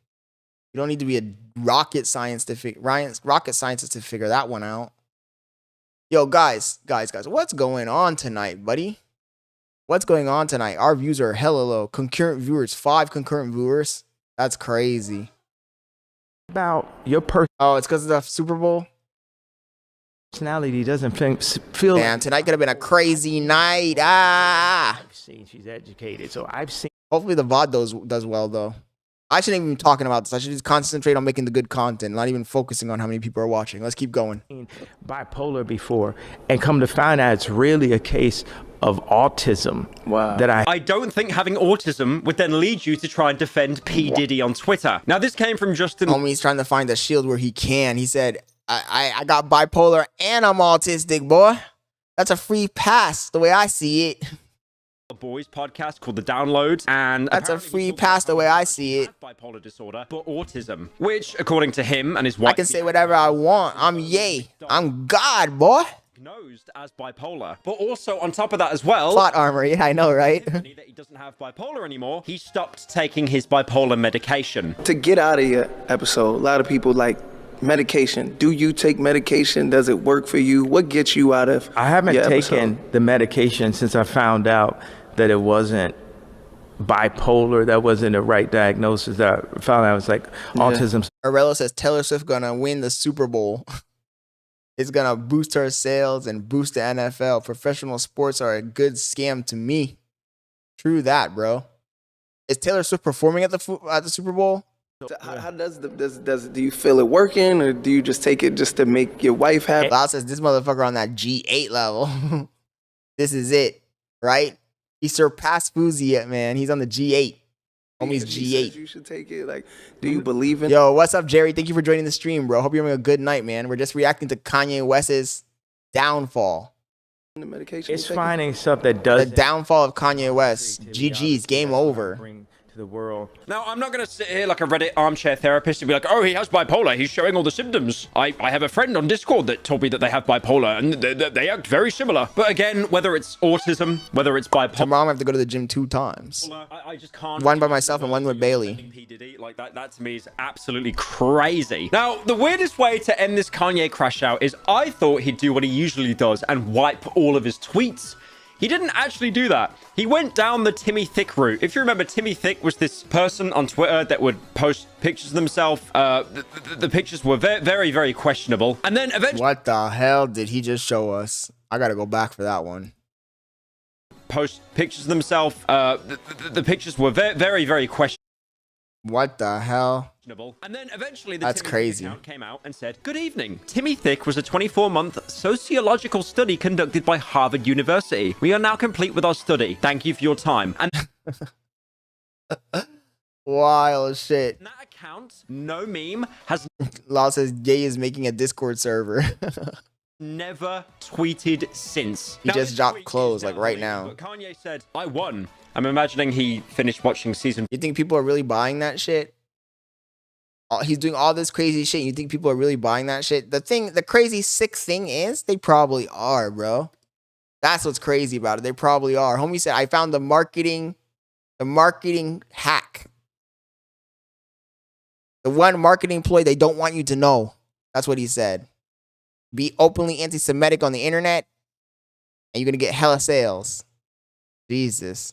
You don't need to be a rocket scientist to figure that one out. Yo, guys, what's going on tonight, buddy? What's going on tonight? Our views are hella low. Concurrent viewers, 5 concurrent viewers. That's crazy. About your Oh, it's because of the Super Bowl? personality doesn't feel. Damn, tonight could have been a crazy night. Ah. I've seen she's educated, so I've seen. Hopefully the VOD does well, though. I shouldn't even be talking about this. I should just concentrate on making the good content, not even focusing on how many people are watching. Let's keep going. Bipolar before, and come to find out it's really a case of autism. Wow. That I don't think having autism would then lead you to try and defend P. Diddy on Twitter. Now, this came from Justin. Homie's trying to find a shield where he can. He said, I got bipolar and I'm autistic, boy. That's a free pass, the way I see it. A boys podcast called The Download, and that's a free pass the way I see it. Bipolar disorder, but autism, which, according to him and his wife, I can say whatever I want. I'm Ye. I'm God, boy. Diagnosed as bipolar, but also on top of that as well, plot armor. Yeah, I know, right? that he doesn't have bipolar anymore. He stopped taking his bipolar medication. To get out of your episode, a lot of people like medication. Do you take medication? Does it work for you? What gets you out of? I haven't your taken episode? the medication since I found out that it wasn't bipolar. That wasn't the right diagnosis. That I found out it was like autism. Arello says Taylor Swift gonna win the Super Bowl. It's gonna boost her sales and boost the NFL. Professional sports are a good scam to me. True that, bro. Is Taylor Swift performing at the Super Bowl? So how does do you feel it working, or do you just take it just to make your wife happy? Lau says this motherfucker on that G8 level. This is it, right? He surpassed Fuzi, man. He's on the G8. Homie's G8. You should take it. Like, do you believe in? Yo, what's up, Jerry? Thank you for joining the stream, bro. Hope you're having a good night, man. We're just reacting to Kanye West's downfall. The medication. It's finding stuff that does. The downfall of Kanye West. GG's, game over. To the world. Now, I'm not going to sit here like a Reddit armchair therapist and be like, oh, he has bipolar. He's showing all the symptoms. I have a friend on Discord that told me that they have bipolar and they act very similar. But again, whether it's autism, whether it's bipolar. Tomorrow I have to go to the gym 2 times. I just can't. One by myself and one with Bailey. P. Diddy, like that to me is absolutely crazy. Now, the weirdest way to end this Kanye crash out is I thought he'd do what he usually does and wipe all of his tweets. He didn't actually do that. He went down the Timmy Thick route. If you remember, Timmy Thick was this person on Twitter that would post pictures of themselves. The pictures were very, very questionable. And then eventually... What the hell did he just show us? I gotta go back for that one. Post pictures of themselves. The pictures were very, very questionable. What the hell? And then eventually the That's Timmy crazy. Thick account came out and said, good evening. Timmy Thick was a 24-month sociological study conducted by Harvard University. We are now complete with our study. Thank you for your time. And wild shit. that account, no meme, has Law says Gay is making a Discord server. never tweeted since. He just dropped clothes like right now. But Kanye said, I won. I'm imagining he finished watching season. You think people are really buying that shit? He's doing all this crazy shit. You think people are really buying that shit? The crazy sick thing is they probably are, bro. That's what's crazy about it. They probably are. Homie said, I found the marketing hack. The one marketing ploy they don't want you to know. That's what he said. Be openly anti-Semitic on the internet, and you're gonna get hella sales. Jesus.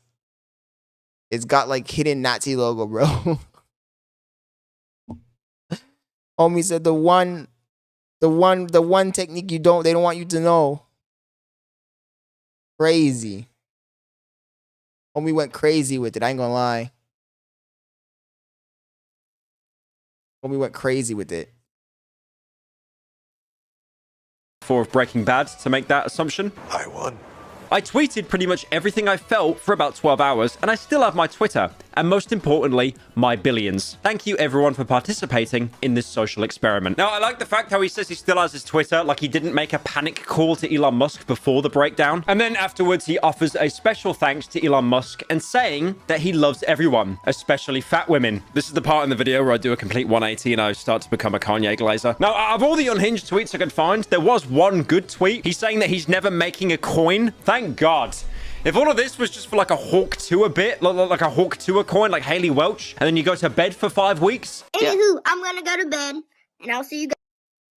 It's got like hidden Nazi logo, bro. Homie said the one technique they don't want you to know. Crazy. Homie went crazy with it. I ain't gonna lie. Homie went crazy with it. For Breaking Bad to make that assumption. I won. I tweeted pretty much everything I felt for about 12 hours, and I still have my Twitter, and most importantly, my billions. Thank you everyone for participating in this social experiment. Now, I like the fact how he says he still has his Twitter, like he didn't make a panic call to Elon Musk before the breakdown. And then afterwards, he offers a special thanks to Elon Musk and saying that he loves everyone, especially fat women. This is the part in the video where I do a complete 180 and I start to become a Kanye glazer. Now, of all the unhinged tweets I could find, there was one good tweet. He's saying that he's never making a coin. Thank God. If all of this was just for like a Hawk Tour bit, like a Hawk Tour coin, like Haley Welch, and then you go to bed for 5 weeks. Anywho, I'm gonna go to bed, and I'll see you guys.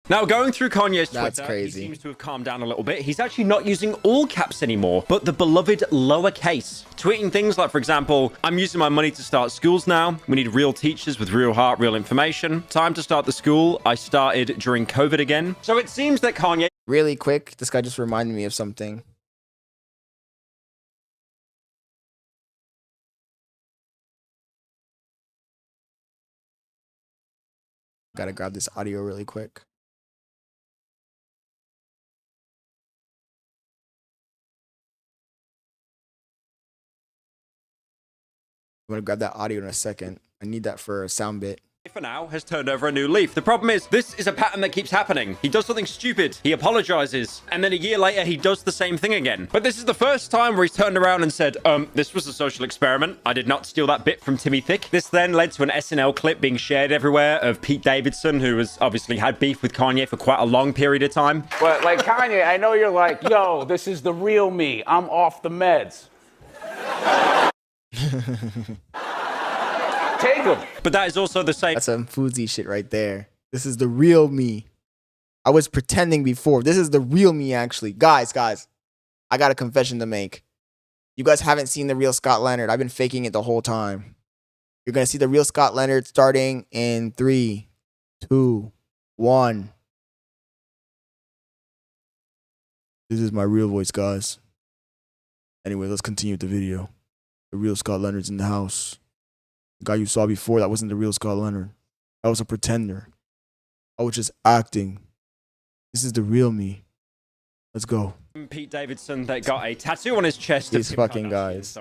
Now, going through Kanye's That's Twitter, crazy. he seems to have calmed down a little bit. He's actually not using all caps anymore, but the beloved lowercase. Tweeting things like, for example, I'm using my money to start schools now. We need real teachers with real heart, real information. Time to start the school. I started during COVID again. So it seems that Kanye... Really quick, this guy just reminded me of something. Gotta grab this audio really quick. I'm gonna grab that audio in a second. I need that for a sound bit. For now, has turned over a new leaf. The problem is, this is a pattern that keeps happening. He does something stupid, he apologizes, and then a year later, he does the same thing again. But this is the first time where he's turned around and said, this was a social experiment. I did not steal that bit from Timmy Thick. This then led to an SNL clip being shared everywhere of Pete Davidson, who has obviously had beef with Kanye for quite a long period of time. But like Kanye, I know you're like, yo, this is the real me. I'm off the meds. Take him. But that is also the same. That's some Foodsie shit right there. This is the real me. I was pretending before. This is the real me, actually. Guys, I got a confession to make. You guys haven't seen the real Scott Leonard. I've been faking it the whole time. You're going to see the real Scott Leonard starting in 3, 2, 1. This is my real voice, guys. Anyway, let's continue with the video. The real Scott Leonard's in the house. The guy you saw before, that wasn't the real Scott Leonard. I was a pretender. I was just acting. This is the real me. Let's go. Pete Davidson that got a tattoo on his chest. These fucking guys.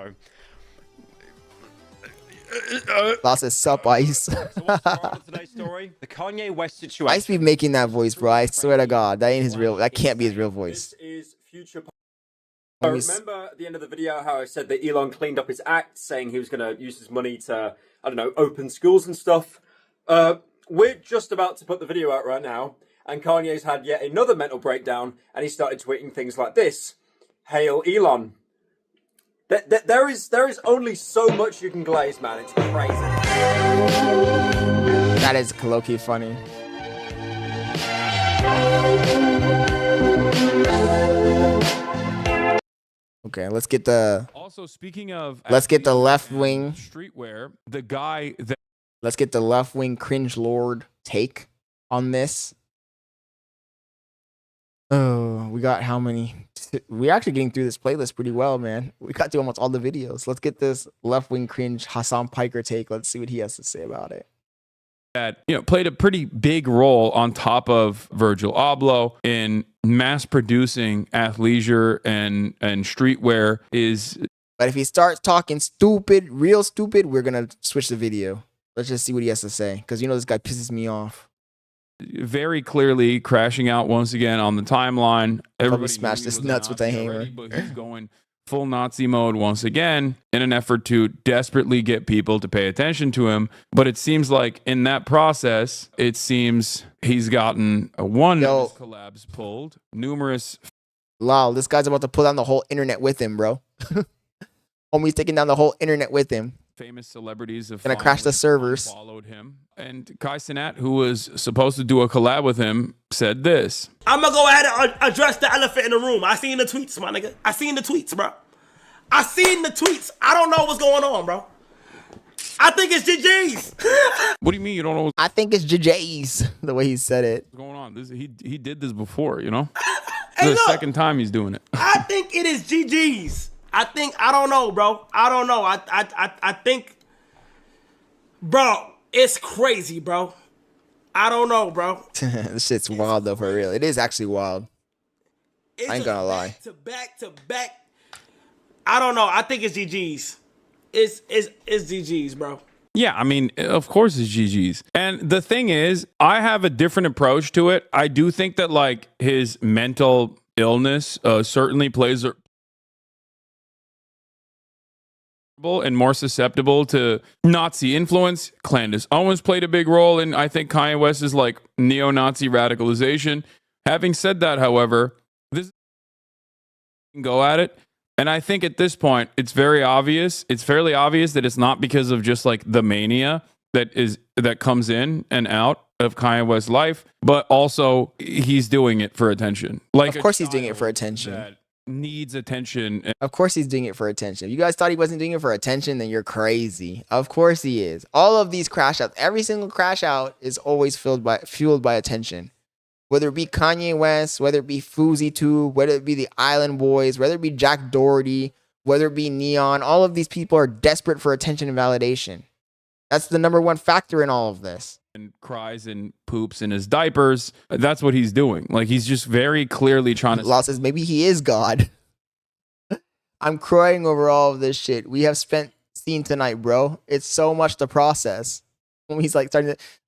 Lots of sup ice. Today's story, the Kanye West situation. Ice be making that voice, bro. I swear to God, that ain't his real. That can't be his real voice. This is future. I remember at the end of the video how I said that Elon cleaned up his act, saying he was going to use his money to, I don't know, open schools and stuff. We're just about to put the video out right now, and Kanye's had yet another mental breakdown, and he started tweeting things like this. Hail Elon. There is only so much you can glaze, man. It's crazy. That is low-key funny. Okay, let's get the. Also, speaking of, let's get the left wing streetwear. The guy that. Let's get the left wing cringe lord take on this. Oh, we got how many? We're actually getting through this playlist pretty well, man. We got through almost all the videos. Let's get this left wing cringe Hassan Piker take. Let's see what he has to say about it. That, you know, played a pretty big role on top of Virgil Abloh in mass producing athleisure and streetwear is. But if he starts talking stupid, real stupid, we're gonna switch the video. Let's just see what he has to say, because you know this guy pisses me off. Very clearly crashing out once again on the timeline. Everybody smashed his nuts with a hammer. Already, but he's going full Nazi mode once again in an effort to desperately get people to pay attention to him. But it seems like in that process, it seems he's gotten one of his collabs pulled, numerous. Lol, this guy's about to pull down the whole internet with him, bro. Homie's taking down the whole internet with him. Famous celebrities have gonna crash the servers. Followed him, and Kai Cenat, who was supposed to do a collab with him, said this. I'm gonna go ahead and address the elephant in the room. I seen the tweets, my nigga. I seen the tweets, bro. I seen the tweets. I don't know what's going on, bro. I think it's GG's. What do you mean you don't know? I think it's GG's. The way he said it. What's going on? He did this before, you know. Hey, the second time he's doing it. I think it is GG's. I don't know, bro. I don't know. I think, bro, it's crazy, bro. I don't know, bro. This shit's wild though, for real. It is actually wild. I ain't gonna lie. Back to back. I don't know. I think it's GG's. It's GG's, bro. Yeah, I mean, of course it's GG's. And the thing is, I have a different approach to it. I do think that like his mental illness certainly plays a and more susceptible to Nazi influence. Candace Owens played a big role in, I think, Kanye West's like neo-Nazi radicalization. Having said that, however, this can go at it. And I think at this point, it's very obvious. It's fairly obvious that it's not because of just like the mania that comes in and out of Kanye West's life, but also he's doing it for attention. Like, of course he's doing it for attention. that needs attention. Of course he's doing it for attention. If you guys thought he wasn't doing it for attention, then you're crazy. Of course he is. All of these crash outs, every single crash out is always fueled by attention. Whether it be Kanye West, whether it be Fousey Tube, whether it be the Island Boys, whether it be Jack Doherty, whether it be Neon, all of these people are desperate for attention and validation. That's the number one factor in all of this. And cries and poops in his diapers. That's what he's doing. Like, he's just very clearly trying to... Law says maybe he is God. I'm crying over all of this shit we have seen tonight, bro. It's so much to process. He's like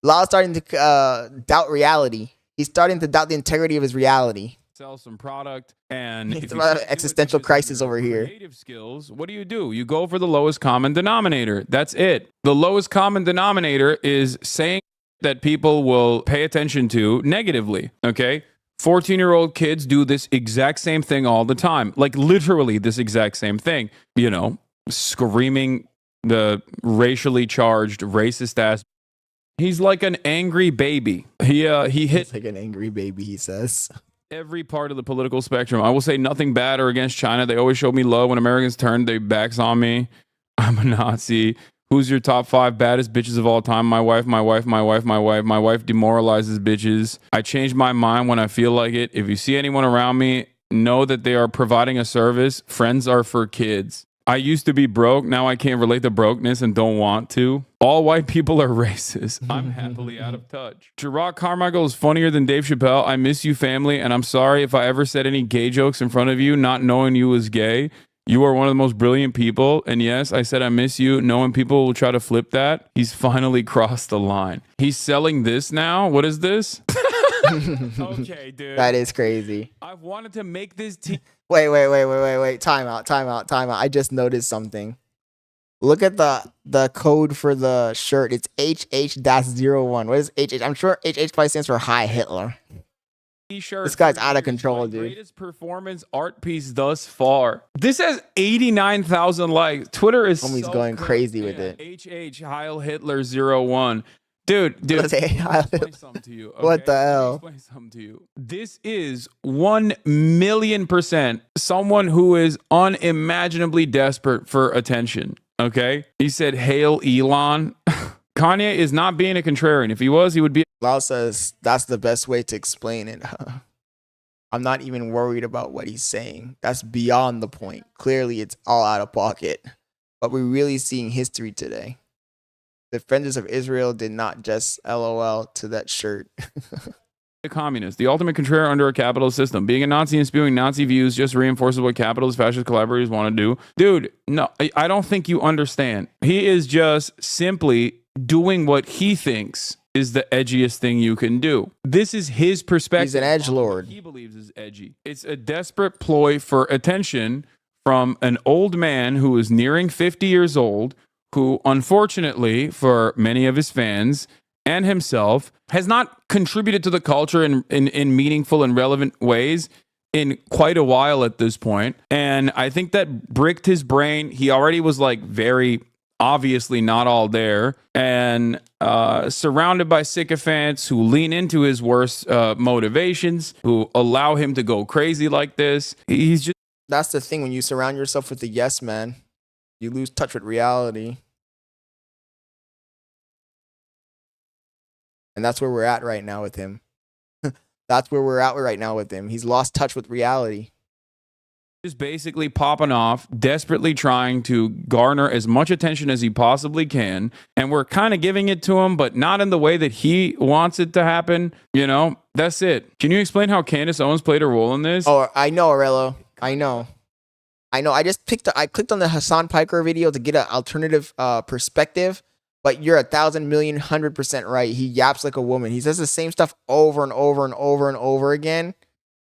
Law's starting to doubt reality. He's starting to doubt the integrity of his reality. Sell some product, and it's about existential crisis over here. Creative skills. What do? You go for the lowest common denominator. That's it. The lowest common denominator is saying that people will pay attention to negatively. Okay, 14-year-old kids do this exact same thing all the time. Like, literally this exact same thing. You know, screaming the racially charged, racist ass. He's like an angry baby. He hit like an angry baby. He says. Every part of the political spectrum. I will say nothing bad or against China. They always showed me love. When Americans turned their backs on me, I'm a Nazi. Who's your top 5 baddest bitches of all time? My wife, my wife, my wife, my wife. My wife demoralizes bitches. I change my mind when I feel like it. If you see anyone around me, know that they are providing a service. Friends are for kids. I used to be broke. Now I can't relate to brokenness and don't want to. All white people are racist. I'm happily out of touch. Gerard Carmichael is funnier than Dave Chappelle. I miss you, family, and I'm sorry if I ever said any gay jokes in front of you, not knowing you was gay. You are one of the most brilliant people. And yes, I said I miss you, knowing people will try to flip that. He's finally crossed the line. He's selling this now? What is this? Okay, dude. That is crazy. I've wanted to make this Wait. Time out. I just noticed something. Look at the code for the shirt. It's HH-01. What is HH? I'm sure HH probably stands for Hi Hitler. T-shirt. This guy's out of control, dude. Greatest performance art piece thus far. This has 89,000 likes. Twitter is Homie's going crazy with it. HH Heil Hitler 01. Dude. Let's say explain something to you. Okay? What the hell? Explain something to you. This is 1,000,000% someone who is unimaginably desperate for attention. Okay? He said, "Hail Elon." Kanye is not being a contrarian. If he was, he would be. Lau says that's the best way to explain it. I'm not even worried about what he's saying. That's beyond the point. Clearly, it's all out of pocket. But we're really seeing history today. Defenders of Israel did not just LOL to that shirt. A communist, the ultimate contrarian under a capitalist system. Being a Nazi and spewing Nazi views just reinforces what capitalist fascist collaborators want to do. Dude, no, I don't think you understand. He is just simply doing what he thinks is the edgiest thing you can do. This is his perspective. He's an edgelord. He believes is edgy. It's a desperate ploy for attention from an old man who is nearing 50 years old, who, unfortunately, for many of his fans and himself, has not contributed to the culture in meaningful and relevant ways in quite a while at this point. And I think that bricked his brain. He already was like very obviously not all there, and surrounded by sycophants who lean into his worst motivations, who allow him to go crazy like this. He's just... That's the thing. When you surround yourself with the yes man, you lose touch with reality. And that's where we're at right now with him. That's where we're at right now with him. He's lost touch with reality. Just basically popping off, desperately trying to garner as much attention as he possibly can. And we're kind of giving it to him, but not in the way that he wants it to happen. You know, that's it. Can you explain how Candace Owens played a role in this? Oh, I know, Aurelio. I know. I just I clicked on the Hassan Piker video to get an alternative perspective. But you're 1,000,000,000% right. He yaps like a woman. He says the same stuff over and over and over and over again.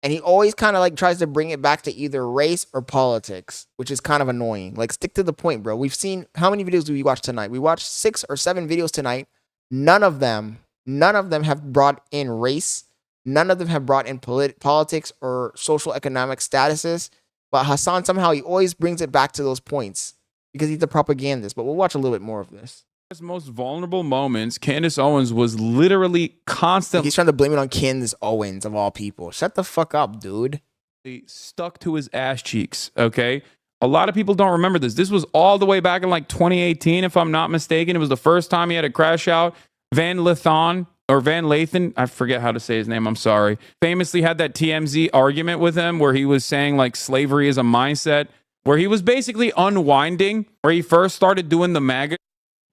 And he always kind of like tries to bring it back to either race or politics, which is kind of annoying. Like, stick to the point, bro. We've seen, how many videos do we watch tonight? We watched 6 or 7 videos tonight. None of them have brought in race. None of them have brought in politics or social economic statuses. But Hassan, somehow, he always brings it back to those points because he's the propagandist. But we'll watch a little bit more of this. most vulnerable moments, Candace Owens was literally constantly He's trying to blame it on Candace Owens of all people. Shut the fuck up, dude. stuck to his ass cheeks. Okay. A lot of people don't remember this. This was all the way back in like 2018, if I'm not mistaken. It was the first time he had a crash out. Van Lathan, I forget how to say his name, I'm sorry, famously had that TMZ argument with him where he was saying like slavery is a mindset, where he was basically unwinding, where he first started doing the MAGA.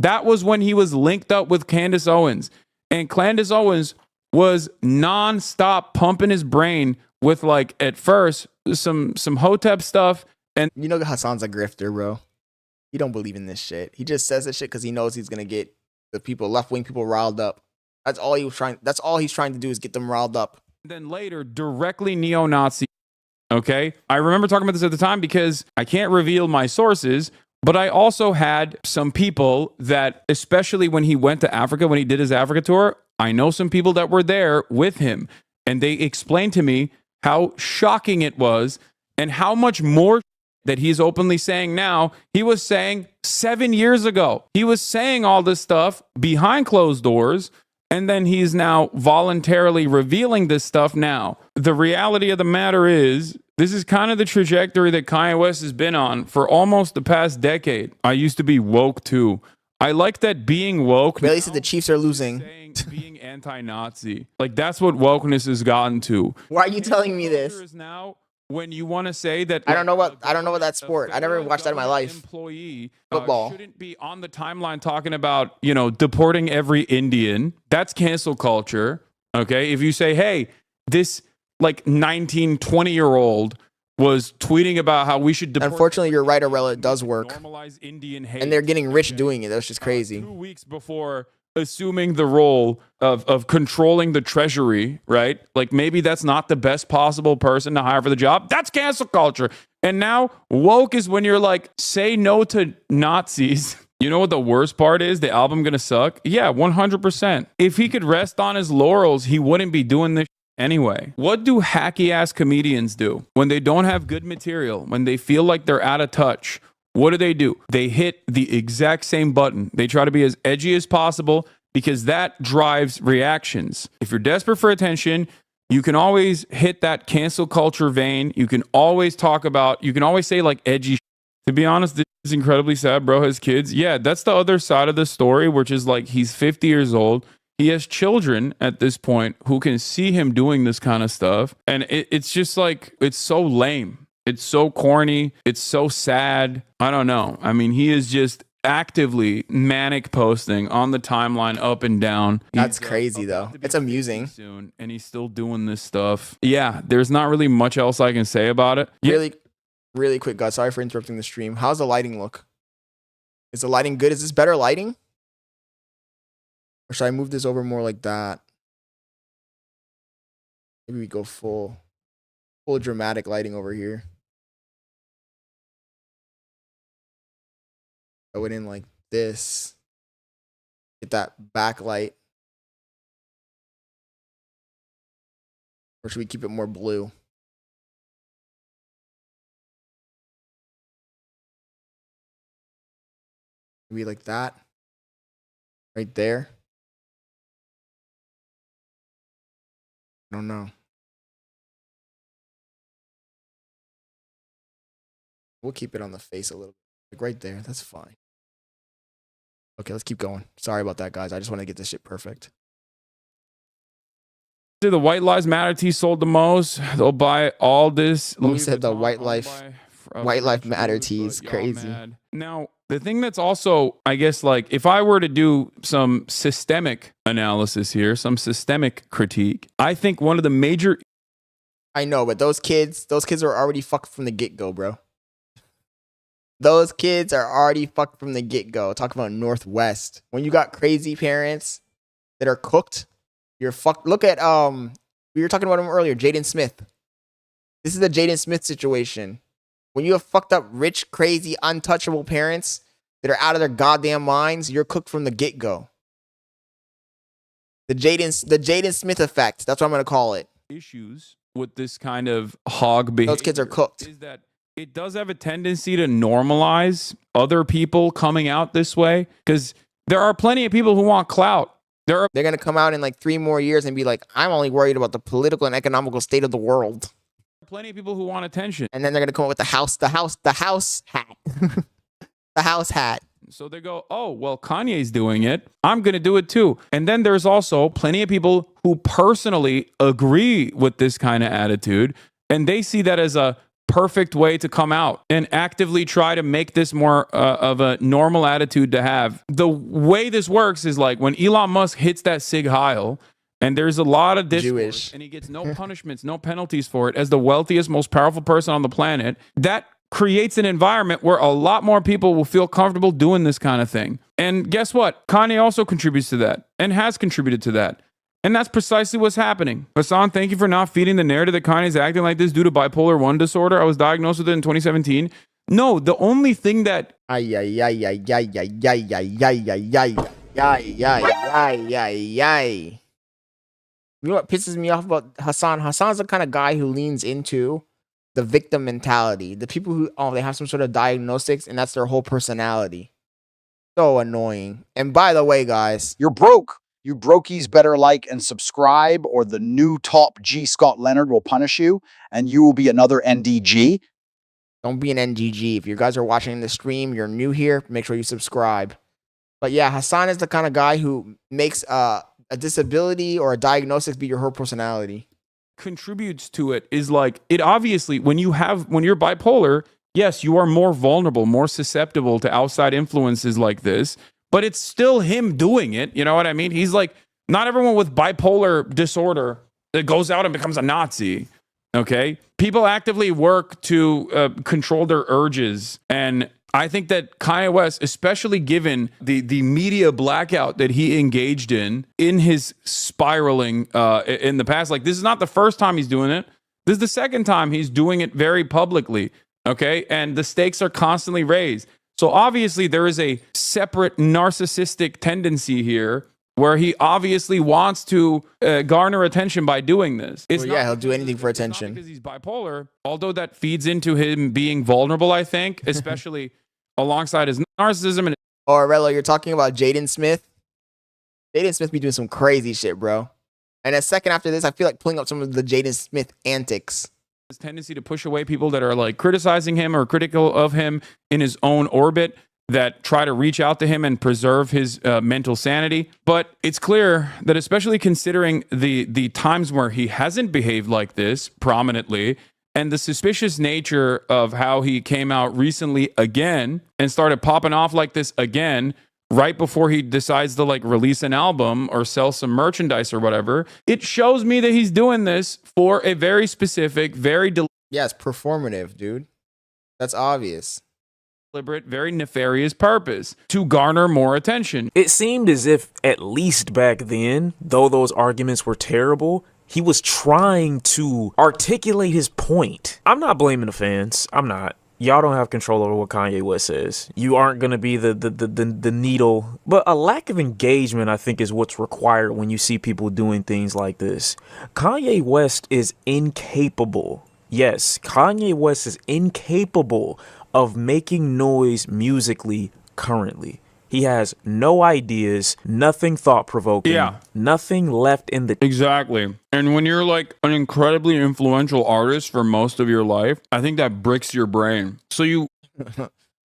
That was when he was linked up with Candace Owens. And Candace Owens was nonstop pumping his brain with, like, at first, some Hotep stuff. And you know Hassan's a grifter, bro. He don't believe in this shit. He just says this shit because he knows he's gonna get the people, left-wing people, riled up. That's all he's trying to do is get them riled up. Then later, directly neo-Nazi. Okay? I remember talking about this at the time because I can't reveal my sources, but I also had some people that, especially when he went to Africa, when he did his Africa tour, I know some people that were there with him, and they explained to me how shocking it was and how much more that he's openly saying now, he was saying 7 years ago. He was saying all this stuff behind closed doors, and then he's now voluntarily revealing this stuff now. The reality of the matter is, this is kind of the trajectory that Kanye West has been on for almost the past decade. I used to be woke too. I like that being woke. Bailey said the Chiefs are losing. Being anti-Nazi. Like, that's what wokeness has gotten to. Why are you telling me this? Is now when you want to say that I don't know what that sport. I never watched that in my life. Employee football shouldn't be on the timeline talking about, you know, deporting every Indian. That's cancel culture. Okay, if you say, hey, this like 19, 20-year-old was tweeting about how we should deport. Unfortunately, you're right, Arella. It does work. Normalize Indian hate. And they're getting rich doing it. That's just crazy. 2 weeks before assuming the role of controlling the treasury, right? Like, maybe that's not the best possible person to hire for the job. That's cancel culture. And now woke is when you're like, say no to Nazis. You know what the worst part is? The album gonna suck? Yeah, 100%. If he could rest on his laurels, he wouldn't be doing this anyway. What do hacky ass comedians do when they don't have good material, when they feel like they're out of touch? What do? They hit the exact same button. They try to be as edgy as possible because that drives reactions. If you're desperate for attention, you can always hit that cancel culture vein. You can always say like edgy shit. To be honest, this is incredibly sad, bro. Has kids. Yeah, that's the other side of the story, which is like he's 50 years old. He has children at this point who can see him doing this kind of stuff. And it's just like, it's so lame. It's so corny. It's so sad. I don't know. I mean, he is just actively manic posting on the timeline up and down. That's crazy, though. It's amusing. Soon, and he's still doing this stuff. Yeah, there's not really much else I can say about it. Really quick, guys. Sorry for interrupting the stream. How's the lighting look? Is the lighting good? Is this better lighting? Or should I move this over more like that? Maybe we go full dramatic lighting over here. Throw it in like this. Get that backlight. Or should we keep it more blue? Maybe like that. Right there. I don't know. We'll keep it on the face a little bit. Like right there. That's fine. Okay, let's keep going. Sorry about that, guys. I just want to get this shit perfect. The White Lives Matter tee sold the most. They'll buy all this. Who said the White Life Matter tees? Crazy. Now, the thing that's also, I guess, like, if I were to do some systemic analysis here, some systemic critique, I think one of the major... I know, but those kids are already fucked from the get-go, bro. Those kids are already fucked from the get-go. Talk about Northwest. When you got crazy parents that are cooked, you're fucked. Look at, we were talking about him earlier, Jaden Smith. This is the Jaden Smith situation. When you have fucked up, rich, crazy, untouchable parents that are out of their goddamn minds, you're cooked from the get-go. The Jaden Smith effect. That's what I'm going to call it. Issues with this kind of hog behavior. Those kids are cooked. Is that it does have a tendency to normalize other people coming out this way. Because There are plenty of people who want clout. They're gonna come out in like 3 more years and be like, I'm only worried about the political and economical state of the world. Plenty of people who want attention. And then they're gonna come up with the house hat. The house hat. So they go, oh, well, Kanye's doing it. I'm going to do it too. And then there's also plenty of people who personally agree with this kind of attitude. And they see that as a perfect way to come out and actively try to make this more of a normal attitude to have. The way this works is like when Elon Musk hits that Sig Heil, and there's a lot of discourse, and he gets no punishments, no penalties for it, as the wealthiest, most powerful person on the planet, that creates an environment where a lot more people will feel comfortable doing this kind of thing. And guess what? Kanye also contributes to that and has contributed to that. And that's precisely what's happening. Hassan, thank you for not feeding the narrative that Kanye's acting like this due to bipolar 1 disorder. I was diagnosed with it in 2017. No, the only thing that... You know what pisses me off about Hassan? Hassan's the kind of guy who leans into the victim mentality. The people who, they have some sort of diagnostics and that's their whole personality. So annoying. And by the way, guys, you're broke. You brokies better like and subscribe, or the new top G Scott Leonard will punish you, and you will be another NDG. Don't be an NDG. If you guys are watching the stream, you're new here, make sure you subscribe. But yeah, Hassan is the kind of guy who makes a disability or a diagnosis be your whole personality. Contributes to it is like, it obviously, when you're bipolar, yes, you are more vulnerable, more susceptible to outside influences like this, but it's still him doing it. You know what I mean? He's like, not everyone with bipolar disorder that goes out and becomes a Nazi. Okay. People actively work to control their urges. And I think that Kanye West, especially given the media blackout that he engaged in his spiraling in the past, like this is not the first time he's doing it. This is the second time he's doing it very publicly. Okay. And the stakes are constantly raised. So obviously there is a separate narcissistic tendency here where he obviously wants to garner attention by doing this. Well, yeah, he'll do anything for attention. Because he's bipolar, although that feeds into him being vulnerable, I think, especially alongside his narcissism. Oh, Rello, you're talking about Jaden Smith? Jaden Smith be doing some crazy shit, bro. And a second after this, I feel like pulling up some of the Jaden Smith antics. His tendency to push away people that are like criticizing him or critical of him in his own orbit, that try to reach out to him and preserve his mental sanity. But it's clear that, especially considering the times where he hasn't behaved like this prominently, and the suspicious nature of how he came out recently again and started popping off like this again, right before he decides to like release an album or sell some merchandise or whatever, it shows me that he's doing this for a very specific, very yeah, it's performative, dude. That's obvious. Deliberate, very nefarious purpose to garner more attention. It seemed as if, at least back then, though those arguments were terrible, he was trying to articulate his point. I'm not blaming the fans. I'm not. Y'all don't have control over what Kanye West says. You aren't going to be the needle. But a lack of engagement, I think, is what's required when you see people doing things like this. Kanye West is incapable. Yes, Kanye West is incapable of making noise musically currently. He has no ideas, nothing thought-provoking, nothing left in the... Exactly. And when you're like an incredibly influential artist for most of your life, I think that bricks your brain. So you...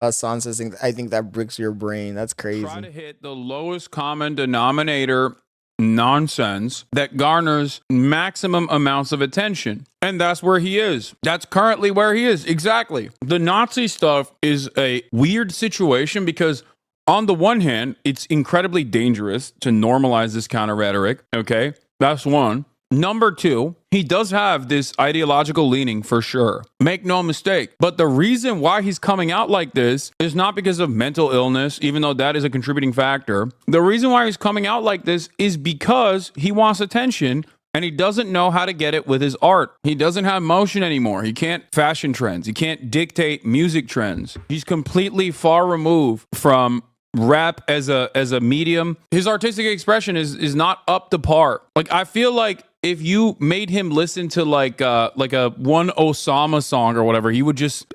Hassan says, I think that bricks your brain. That's crazy. Try to hit the lowest common denominator nonsense that garners maximum amounts of attention. And that's where he is. That's currently where he is. Exactly. The Nazi stuff is a weird situation because on the one hand, it's incredibly dangerous to normalize this kind of rhetoric. Okay. That's one. Number two, he does have this ideological leaning for sure. Make no mistake. But the reason why he's coming out like this is not because of mental illness, even though that is a contributing factor. The reason why he's coming out like this is because he wants attention and he doesn't know how to get it with his art. He doesn't have motion anymore. He can't fashion trends. He can't dictate music trends. He's completely far removed from rap as a medium. His artistic expression is not up to par. Like, I feel like if you made him listen to like a one Osama song or whatever, he would just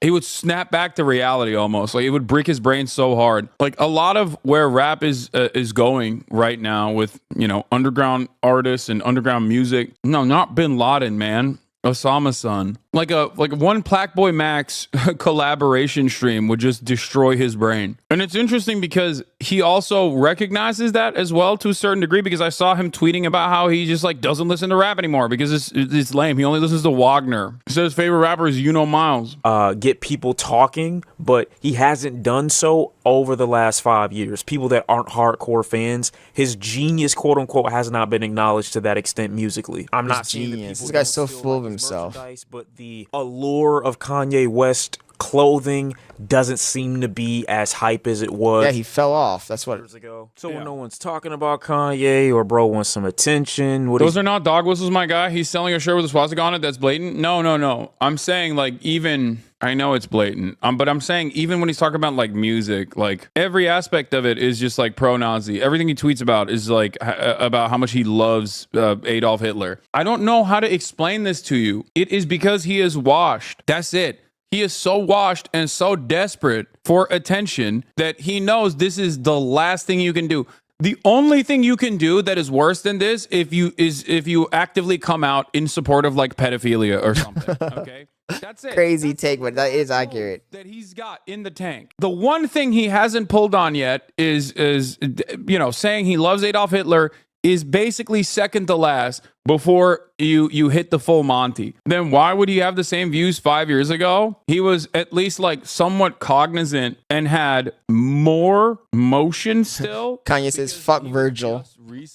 he would snap back to reality almost. Like it would break his brain so hard. Like a lot of where rap is going right now with, you know, underground artists and underground music. No, not Bin Laden, man. Osama's son. Like one Plaque Max collaboration stream would just destroy his brain. And it's interesting because he also recognizes that as well to a certain degree, because I saw him tweeting about how he just like doesn't listen to rap anymore because it's lame. He only listens to Wagner. He says his favorite rapper is Miles. Get people talking, but he hasn't done so over the last 5 years. People that aren't hardcore fans, his genius, quote unquote, has not been acknowledged to that extent musically. I'm not saying that Genius. people This guy's so don't full of his himself. merchandise, but the allure of Kanye West clothing doesn't seem to be as hype as it was. Yeah, he fell off. That's what. Years ago. So when no one's talking about Kanye or bro wants some attention, Those are not dog whistles, my guy. He's selling a shirt with a swastika on it. That's blatant. No. I'm saying like even. I know it's blatant, but I'm saying even when he's talking about like music, like every aspect of it is just like pro-Nazi. Everything he tweets about is like about how much he loves Adolf Hitler. I don't know how to explain this to you. It is because he is washed. That's it. He is so washed and so desperate for attention that he knows this is the last thing you can do. The only thing you can do that is worse than this if you actively come out in support of like pedophilia or something. Okay. That's it. Crazy take, but that is accurate. That he's got in the tank. The one thing he hasn't pulled on yet is you know, saying he loves Adolf Hitler is basically second to last before you hit the full Monty. Then why would he have the same views 5 years ago? He was at least like somewhat cognizant and had more motion still. Kanye says, fuck Virgil.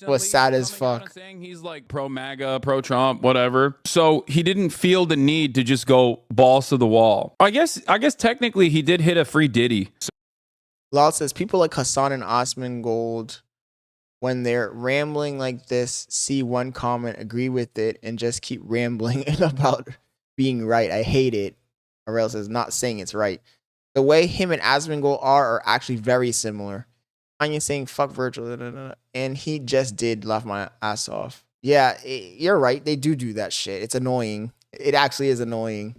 Was sad as fuck. Saying he's like pro MAGA, pro Trump, whatever. So he didn't feel the need to just go balls to the wall. I guess technically he did hit a free Diddy. Lal says, people like Hassan and Osman Gold, when they're rambling like this, see one comment, agree with it, and just keep rambling about being right. I hate it. Or else is not saying it's right. The way him and Asmongold are actually very similar. Kanye saying fuck Virgil, and he just did laugh my ass off. Yeah, you're right. They do that shit. It's annoying. It actually is annoying.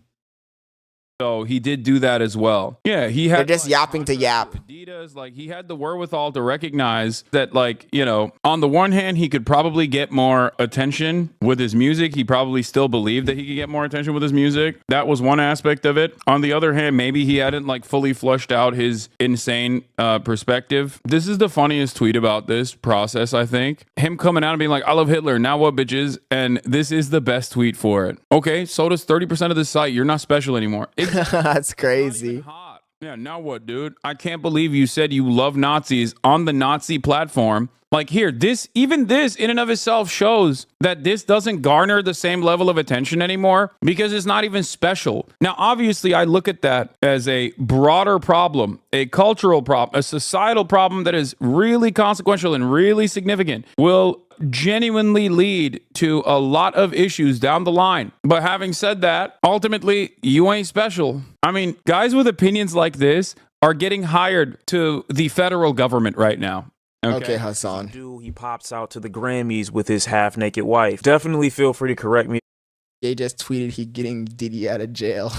So he did do that as well. Yeah, he had. They're just yapping to yap. Adidas, like he had the wherewithal to recognize that, like, you know, on the one hand, he could probably get more attention with his music. He probably still believed that he could get more attention with his music. That was one aspect of it. On the other hand, maybe he hadn't like fully flushed out his insane perspective. This is the funniest tweet about this process, I think. Him coming out and being like, I love Hitler. Now what, bitches? And this is the best tweet for it. Okay, so does 30% of the site. You're not special anymore. That's crazy. Yeah, now what, dude? I can't believe you said you love Nazis on the Nazi platform. Like here, even this in and of itself shows that this doesn't garner the same level of attention anymore because it's not even special. Now, obviously, I look at that as a broader problem, a cultural problem, a societal problem that is really consequential and really significant. Will genuinely lead to a lot of issues down the line. But having said that, ultimately, you ain't special. I mean, guys with opinions like this are getting hired to the federal government right now. Okay, Hassan. He pops out to the Grammys with his half-naked wife. Definitely feel free to correct me. They just tweeted he getting Diddy out of jail.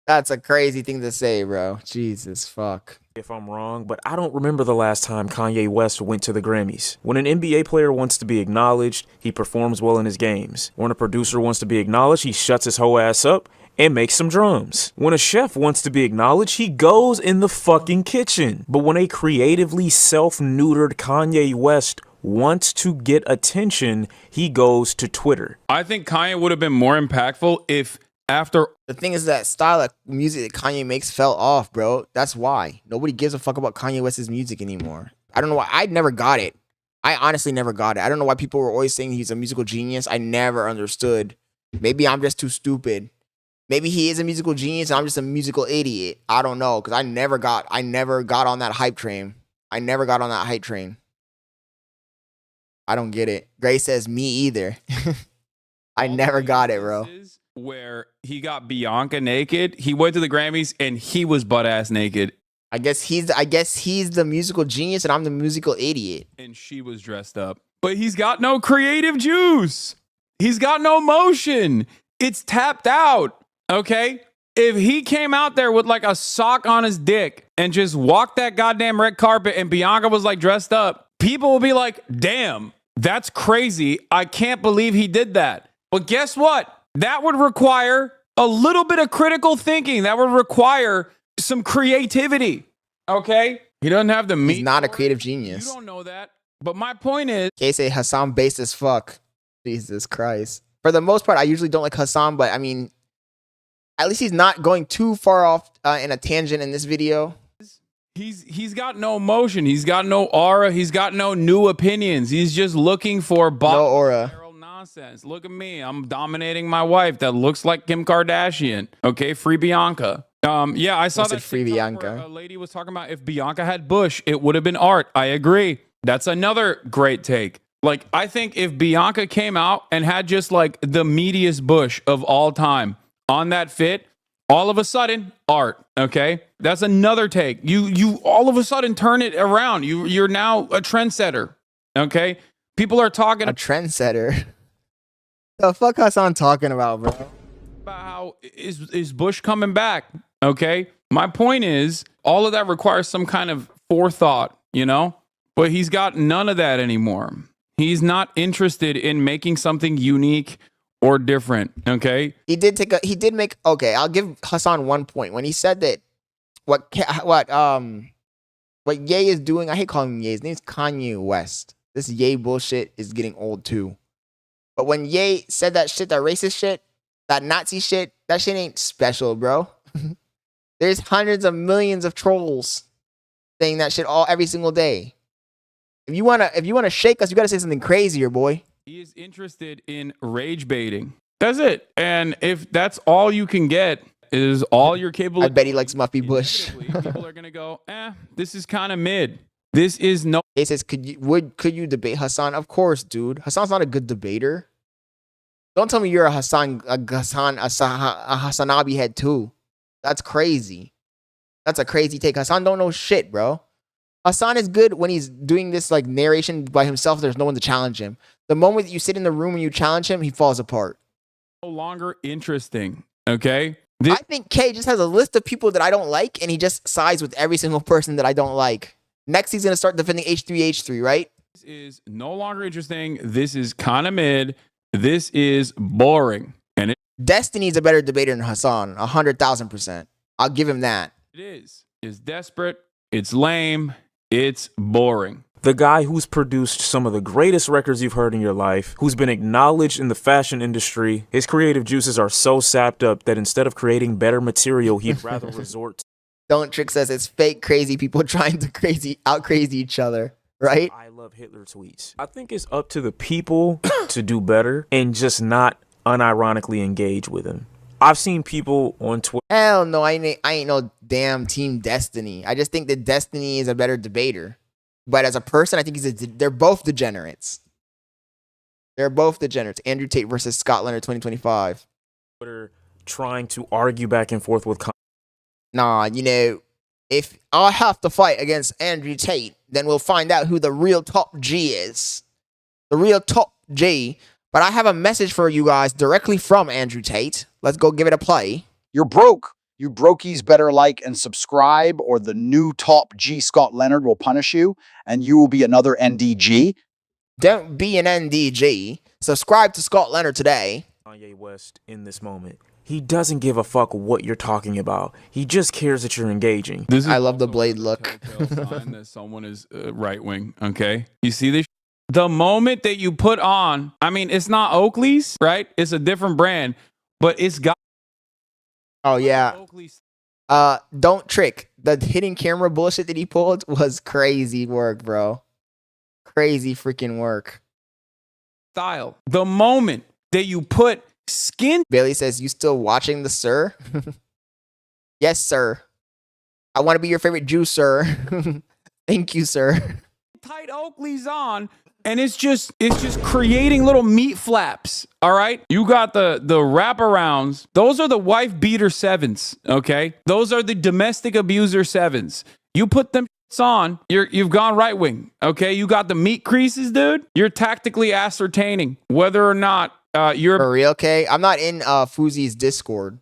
That's a crazy thing to say, bro. Jesus, fuck. If I'm wrong, but I don't remember the last time Kanye West went to the Grammys. When an NBA player wants to be acknowledged, he performs well in his games. When a producer wants to be acknowledged, he shuts his whole ass up and makes some drums. When a chef wants to be acknowledged, he goes in the fucking kitchen. But when a creatively self-neutered Kanye West wants to get attention, he goes to Twitter. I think Kanye would have been more impactful if after... The thing is that style of music that Kanye makes fell off, bro. That's why. Nobody gives a fuck about Kanye West's music anymore. I don't know why. I never got it. I honestly never got it. I don't know why people were always saying he's a musical genius. I never understood. Maybe I'm just too stupid. Maybe he is a musical genius and I'm just a musical idiot. I don't know, because I never got on that hype train. I never got on that hype train. I don't get it. Gray says me either. I never got it, bro. Where he got Bianca naked, he went to the Grammys and he was butt ass naked. I guess he's the musical genius and I'm the musical idiot. And she was dressed up. but he's got no creative juice. He's got no motion. It's tapped out, okay? If he came out there with like a sock on his dick and just walked that goddamn red carpet and Bianca was like dressed up, people will be like, damn, that's crazy. I can't believe he did that. But guess what? That would require a little bit of critical thinking. That would require some creativity, okay? He doesn't have the meat. He's not a creative genius. You don't know that. But my point is... Say Hassan based as fuck. Jesus Christ. For the most part, I usually don't like Hassan, but I mean, at least he's not going too far off in a tangent in this video. He's got no emotion. He's got no aura. He's got no new opinions. He's just looking for no aura. Nonsense. Look at me. I'm dominating my wife that looks like Kim Kardashian. Okay, free Bianca. Yeah, I saw that free Bianca. A lady was talking about if Bianca had bush, it would have been art. I agree. That's another great take. Like, I think if Bianca came out and had just like the meatiest bush of all time on that fit, all of a sudden, art. Okay, that's another take. You all of a sudden turn it around. You're now a trendsetter. Okay, people are talking a trendsetter. The fuck Hassan talking about, bro? About how is Bush coming back? Okay, my point is all of that requires some kind of forethought, you know. But he's got none of that anymore. He's not interested in making something unique or different. Okay. He did make. Okay, I'll give Hassan 1 point when he said that what Ye is doing. I hate calling him Ye. His name's Kanye West. This Ye bullshit is getting old too. But when Ye said that shit, that racist shit, that Nazi shit, that shit ain't special, bro. There's hundreds of millions of trolls saying that shit every single day. If you wanna shake us, you gotta say something crazier, boy. He is interested in rage baiting. That's it. And if that's all you can get is all you're capable I of, bet he likes Muffy Bush. people are gonna go, this is kind of mid. This is no. He says, could you debate Hassan? Of course, dude. Hassan's not a good debater. Don't tell me you're a Hassanabi head too. That's crazy. That's a crazy take. Hassan don't know shit, bro. Hassan is good when he's doing this like narration by himself. There's no one to challenge him. The moment you sit in the room and you challenge him, he falls apart. No longer interesting. Okay. I think K just has a list of people that I don't like, and he just sides with every single person that I don't like. Next, he's gonna start defending H3H3, right? This is no longer interesting. This is kind of mid. This is boring. And Destiny's a better debater than Hassan, 100,000%. I'll give him that. It is. It's desperate. It's lame. It's boring. The guy who's produced some of the greatest records you've heard in your life, who's been acknowledged in the fashion industry, his creative juices are so sapped up that instead of creating better material, he'd rather resort to... Don't trick us. It's fake crazy people trying to out-crazy each other, right? I love Hitler tweets. I think it's up to the people to do better and just not unironically engage with him. I've seen people on Twitter. Hell no, I ain't no damn Team Destiny. I just think that Destiny is a better debater. But as a person, I think they're both degenerates. They're both degenerates. Andrew Tate versus Scott Leonard 2025. Twitter trying to argue back and forth with... Nah, you know, if I have to fight against Andrew Tate, then we'll find out who the real top G is. The real top G. But I have a message for you guys directly from Andrew Tate. Let's go give it a play. You're broke. You brokies better like and subscribe, or the new top G Scott Leonard will punish you, and you will be another NDG. Don't be an NDG. Subscribe to Scott Leonard today. Kanye West in this moment. He doesn't give a fuck what you're talking about. He just cares that you're engaging. I love the blade look. Sign that someone is right wing. Okay, you see this? The moment that you put on, I mean, it's not Oakley's, right? It's a different brand, but it's got. Oh yeah. Don't trick. The hidden camera bullshit that he pulled was crazy work, bro. Crazy freaking work. Style. The moment that you put skin. Bailey says, "You still watching the sir?" Yes, sir. I want to be your favorite Jew, sir. Thank you, sir. Tight Oakley's on, and it's just creating little meat flaps. All right, you got the wraparounds. Those are the wife beater sevens. Okay, those are the domestic abuser sevens. You put them on, you've gone right wing. Okay, you got the meat creases, dude. You're tactically ascertaining whether or not you're For real, K? I'm not in Fuzi's Discord.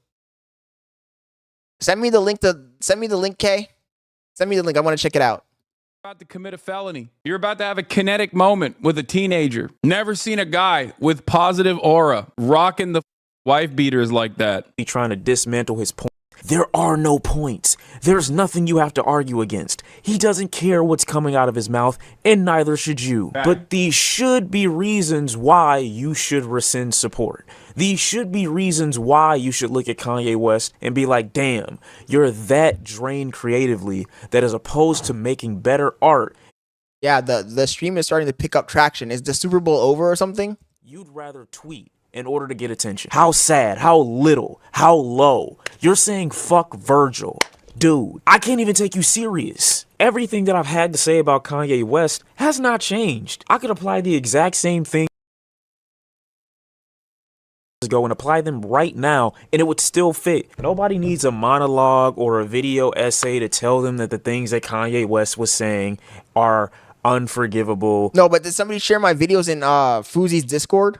Send me the link, K. Send me the link. I want to check it out. about to commit a felony. You're about to have a kinetic moment with a teenager. Never seen a guy with positive aura rocking the wife beaters like that. He trying to dismantle his point. There are no points. There's nothing you have to argue against. He doesn't care what's coming out of his mouth, and neither should you. But these should be reasons why you should rescind support. These should be reasons why you should look at Kanye West and be like, damn, you're that drained creatively that as opposed to making better art. Yeah, the stream is starting to pick up traction. Is the Super Bowl over or something? You'd rather tweet in order to get attention. How sad, how little, how low. You're saying fuck Virgil. Dude, I can't even take you serious. Everything that I've had to say about Kanye West has not changed. I could apply the exact same thing ago and apply them right now and it would still fit. Nobody needs a monologue or a video essay to tell them that the things that Kanye West was saying are unforgivable. No, but did somebody share my videos in Fuzi's Discord?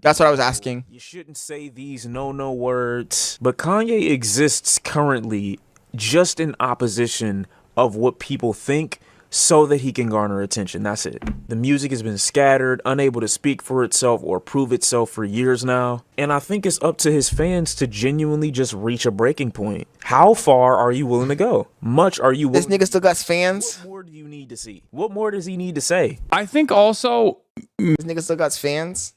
That's what I was asking. You shouldn't say these no words. But Kanye exists currently just in opposition of what people think so that he can garner attention. That's it. The music has been scattered, unable to speak for itself or prove itself for years now. And I think it's up to his fans to genuinely just reach a breaking point. How far are you willing to go? Much are you willing? This nigga still got fans? What more do you need to see? What more does he need to say? I think also this nigga still got fans?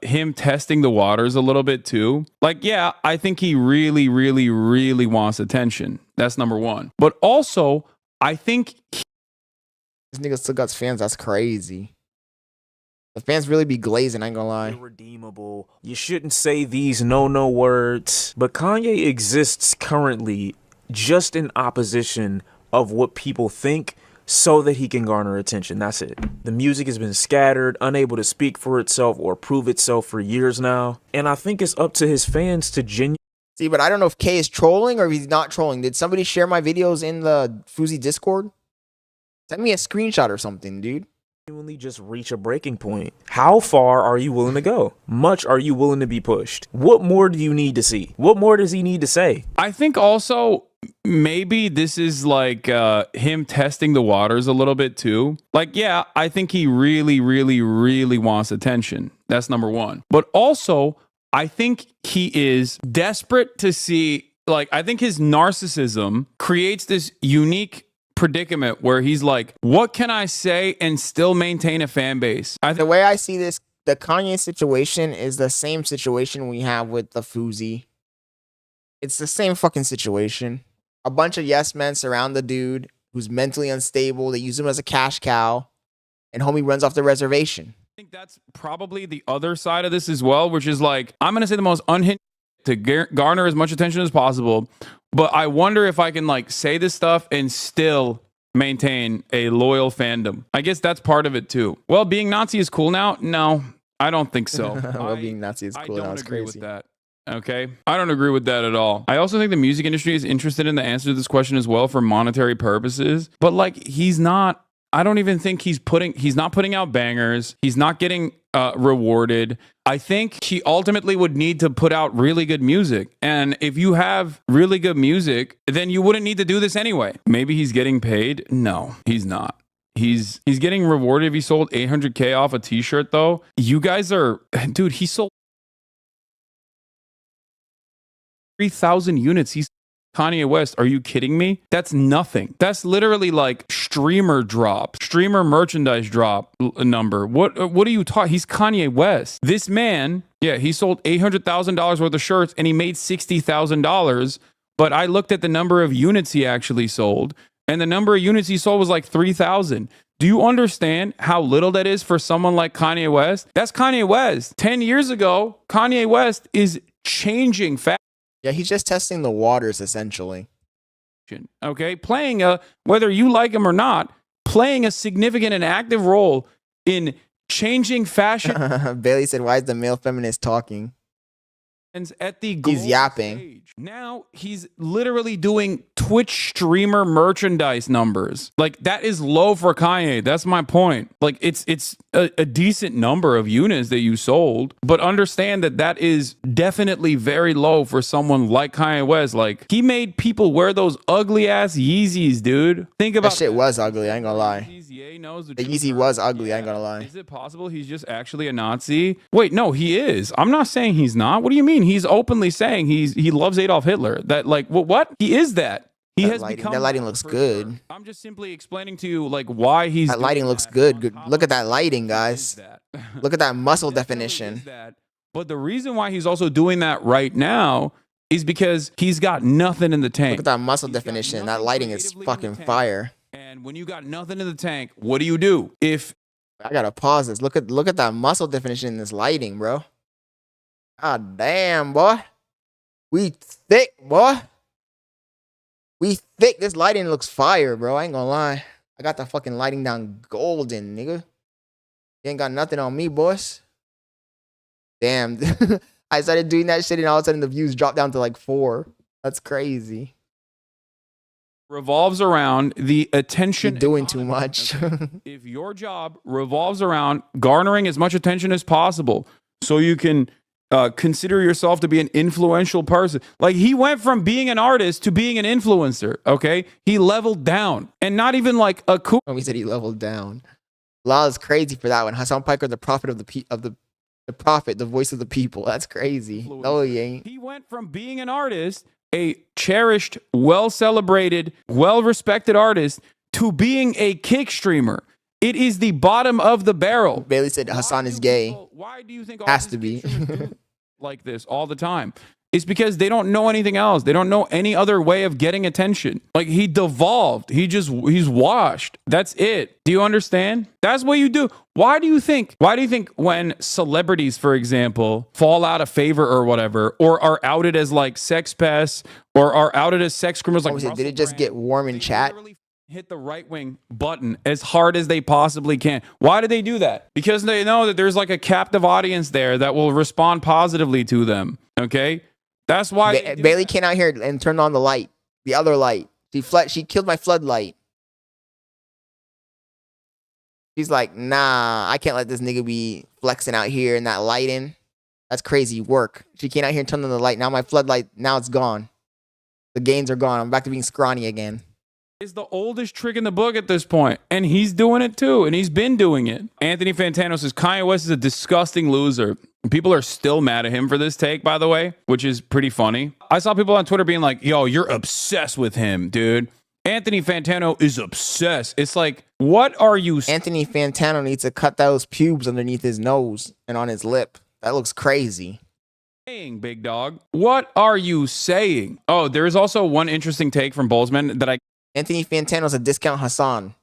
Him testing the waters a little bit too. Like, yeah, I think he really wants attention. That's number one. But also, I think this nigga still got fans. That's crazy. The fans really be glazing, I ain't gonna lie. Irredeemable. You shouldn't say these no words. But Kanye exists currently just in opposition of what people think so that he can garner attention. That's it. The music has been scattered, unable to speak for itself or prove itself for years now. And I think it's up to his fans to genuinely... See, but I don't know if K is trolling or if he's not trolling. Did somebody share my videos in the Fuzi Discord? Send me a screenshot or something, dude. Just reach a breaking point. How far are you willing to go? Much are you willing to be pushed? What more do you need to see? What more does he need to say? I think also maybe this is like him testing the waters a little bit too. Like, yeah, I think he really wants attention. That's number one. But also, I think he is desperate to see, like, I think his narcissism creates this unique predicament where he's like, what can I say and still maintain a fan base? The way I see this, the Kanye situation is the same situation we have with the Fuzi. It's the same fucking situation. A bunch of yes men surround the dude who's mentally unstable. They use him as a cash cow, and homie runs off the reservation. I think that's probably the other side of this as well, which is like, I'm going to say the most unhinged to garner as much attention as possible. But I wonder if I can like say this stuff and still maintain a loyal fandom. I guess that's part of it too. Well, being Nazi is cool now? No, I don't think so. Well, being Nazi is cool now. It's agree crazy. With that. Okay. I don't agree with that at all. I also think the music industry is interested in the answer to this question as well for monetary purposes. But like, he's not, I don't even think he's not putting out bangers. He's not getting rewarded. I think he ultimately would need to put out really good music. And if you have really good music, then you wouldn't need to do this anyway. Maybe he's getting paid. No, he's not. He's getting rewarded if he sold 800K off a t-shirt though. You guys are, dude, he sold 3,000 units. He's Kanye West. Are you kidding me? That's nothing. That's literally like streamer merchandise drop number. What are you talking? He's Kanye West. This man, yeah, he sold $800,000 worth of shirts and he made $60,000. But I looked at the number of units he actually sold, and the number of units he sold was like 3,000. Do you understand how little that is for someone like Kanye West? That's Kanye West. 10 years ago, Kanye West is changing fast. Yeah, he's just testing the waters, essentially. Okay, playing whether you like him or not, playing a significant and active role in changing fashion. Bailey said, why is the male feminist talking? at the He's global yapping. stage. Now he's literally doing Twitch streamer merchandise numbers. Like, that is low for Kanye. That's my point. Like, it's a decent number of units that you sold, but understand that that is definitely very low for someone like Kanye West. Like, he made people wear those ugly ass Yeezys, dude. Think about That shit was ugly, I ain't gonna lie. Yeezy knows The Yeezy was ugly, I ain't gonna lie. Is it possible he's just actually a Nazi? Wait, no, he is. I'm not saying he's not. What do you mean? He's openly saying he loves Adolf Hitler. That, like, what? He is that. He has become that lighting looks good. Sure. I'm just simply explaining to you, like, why he's that lighting looks good. Look at that lighting, guys. Look at that muscle definition. But the reason why he's also doing that right now is because he's got nothing in the tank. Look at that muscle definition. That lighting is fucking fire. And when you got nothing in the tank, what do? If I gotta pause this. Look at that muscle definition in this lighting, bro. God damn, boy. We thick, boy. We thick. This lighting looks fire, bro. I ain't gonna lie. I got the fucking lighting down golden, nigga. You ain't got nothing on me, boys. Damn. I started doing that shit and all of a sudden the views dropped down to like 4. That's crazy. Revolves around the attention. You're doing too much. If your job revolves around garnering as much attention as possible so you can consider yourself to be an influential person. Like, he went from being an artist to being an influencer, okay? He leveled down. And not even like a cool... He said he leveled down. Law is crazy for that one. Hassan Piker, the prophet of the prophet, the voice of the people. That's crazy. No, he ain't. He went from being an artist, a cherished, well-celebrated, well-respected artist, to being a kick streamer. It is the bottom of the barrel. Bailey said Hassan is gay. Why do you think all has to be like this all the time? It's because they don't know anything else. They don't know any other way of getting attention. Like, he devolved. He's washed. That's it. Do you understand? That's what you do. Why do you think when celebrities, for example, fall out of favor or whatever, or are outed as like sex pests, or are outed as sex criminals, like, did it just get warm in chat? Hit the right wing button as hard as they possibly can. Why do they do that? Because they know that there's like a captive audience there that will respond positively to them. Okay? That's why Bailey came out here and turned on the light. The other light. She killed my floodlight. She's like, nah, I can't let this nigga be flexing out here in that lighting. That's crazy work. She came out here and turned on the light. Now my floodlight, now it's gone. The gains are gone. I'm back to being scrawny again. Is the oldest trick in the book at this point, and he's doing it too, and he's been doing it. Anthony Fantano says Kanye West is a disgusting loser. People are still mad at him for this take, by the way, which is pretty funny. I saw people on Twitter being like, yo, you're obsessed with him, dude. Anthony Fantano is obsessed. It's like, what are you... Anthony Fantano needs to cut those pubes underneath his nose and on his lip. That looks crazy. Saying, big dog? What are you saying? Oh, there is also one interesting take from Boltzmann that I... Anthony Fantano's a discount Hassan.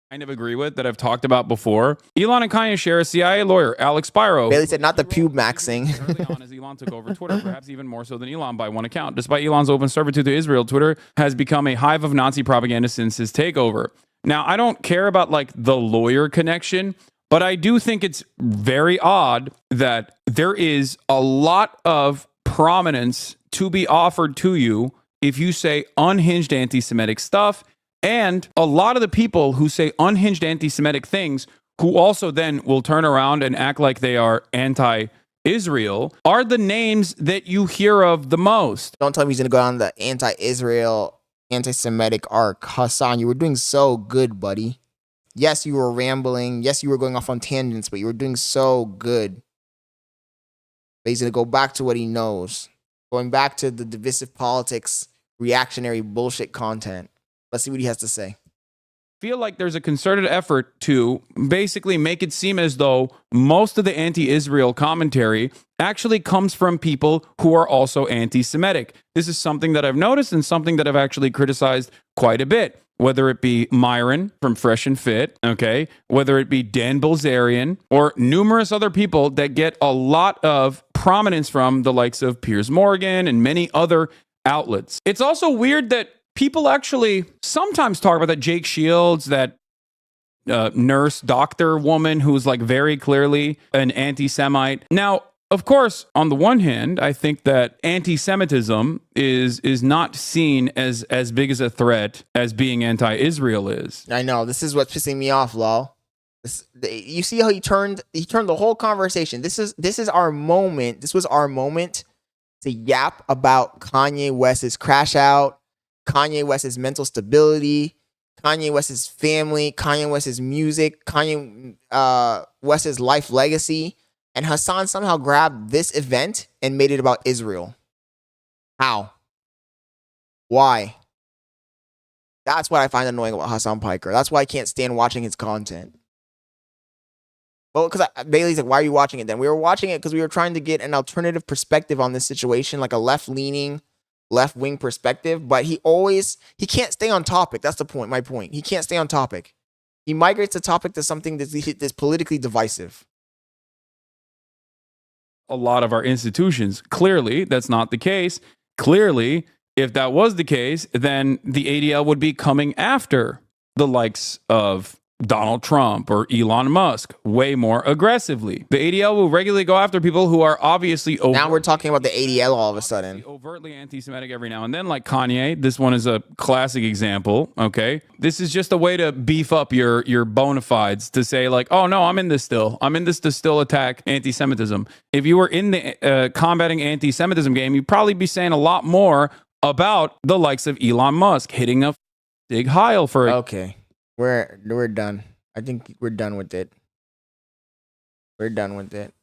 Kind of agree with, that I've talked about before. Elon and Kanye share a CIA lawyer, Alex Spiro. Bailey said not the pube maxing. Early on, as Elon took over Twitter, perhaps even more so than Elon by one account. Despite Elon's open servitude to Israel, Twitter has become a hive of Nazi propaganda since his takeover. Now, I don't care about like the lawyer connection, but I do think it's very odd that there is a lot of prominence to be offered to you if you say unhinged anti-Semitic stuff, and a lot of the people who say unhinged anti-Semitic things, who also then will turn around and act like they are anti-Israel, are the names that you hear of the most. Don't tell me he's going to go on the anti-Israel, anti-Semitic arc. Hassan, you were doing so good, buddy. Yes, you were rambling. Yes, you were going off on tangents, but you were doing so good. But he's going to go back to what he knows. Going back to the divisive politics, reactionary bullshit content. Let's see what he has to say. Feel like there's a concerted effort to basically make it seem as though most of the anti-Israel commentary actually comes from people who are also anti-Semitic. This is something that I've noticed and something that I've actually criticized quite a bit. Whether it be Myron from Fresh and Fit, okay? Whether it be Dan Bilzerian or numerous other people that get a lot of prominence from the likes of Piers Morgan and many other outlets. It's also weird that people actually sometimes talk about that Jake Shields, that nurse doctor woman who's like very clearly an anti-Semite. Now, Of course, on the one hand, I think that anti-Semitism is not seen as big as a threat as being anti-Israel is. I know, this is what's pissing me off, lol. You see how he turned the whole conversation. This is our moment. This was our moment to yap about Kanye West's crash out, Kanye West's mental stability, Kanye West's family, Kanye West's music, Kanye West's life legacy. And Hassan somehow grabbed this event and made it about Israel. How? Why? That's what I find annoying about Hassan Piker. That's why I can't stand watching his content. Well, because Bailey's like, why are you watching it then? We were watching it because we were trying to get an alternative perspective on this situation, like a left-leaning, left-wing perspective. But he can't stay on topic. That's the point, my point. He can't stay on topic. He migrates the topic to something that's politically divisive. A lot of our institutions. Clearly, that's not the case. Clearly, if that was the case, then the ADL would be coming after the likes of Donald Trump or Elon Musk way more aggressively. The ADL will regularly go after people who are obviously now we're talking about the ADL all of a sudden. Overtly anti-Semitic every now and then, like Kanye. This one is a classic example, okay? This is just a way to beef up your bona fides to say like, oh no, I'm in this still. I'm in this to still attack anti-Semitism. If you were in the combating anti-Semitism game, you'd probably be saying a lot more about the likes of Elon Musk hitting a big Heil for it. Okay. We're done. I think we're done with it. We're done with it.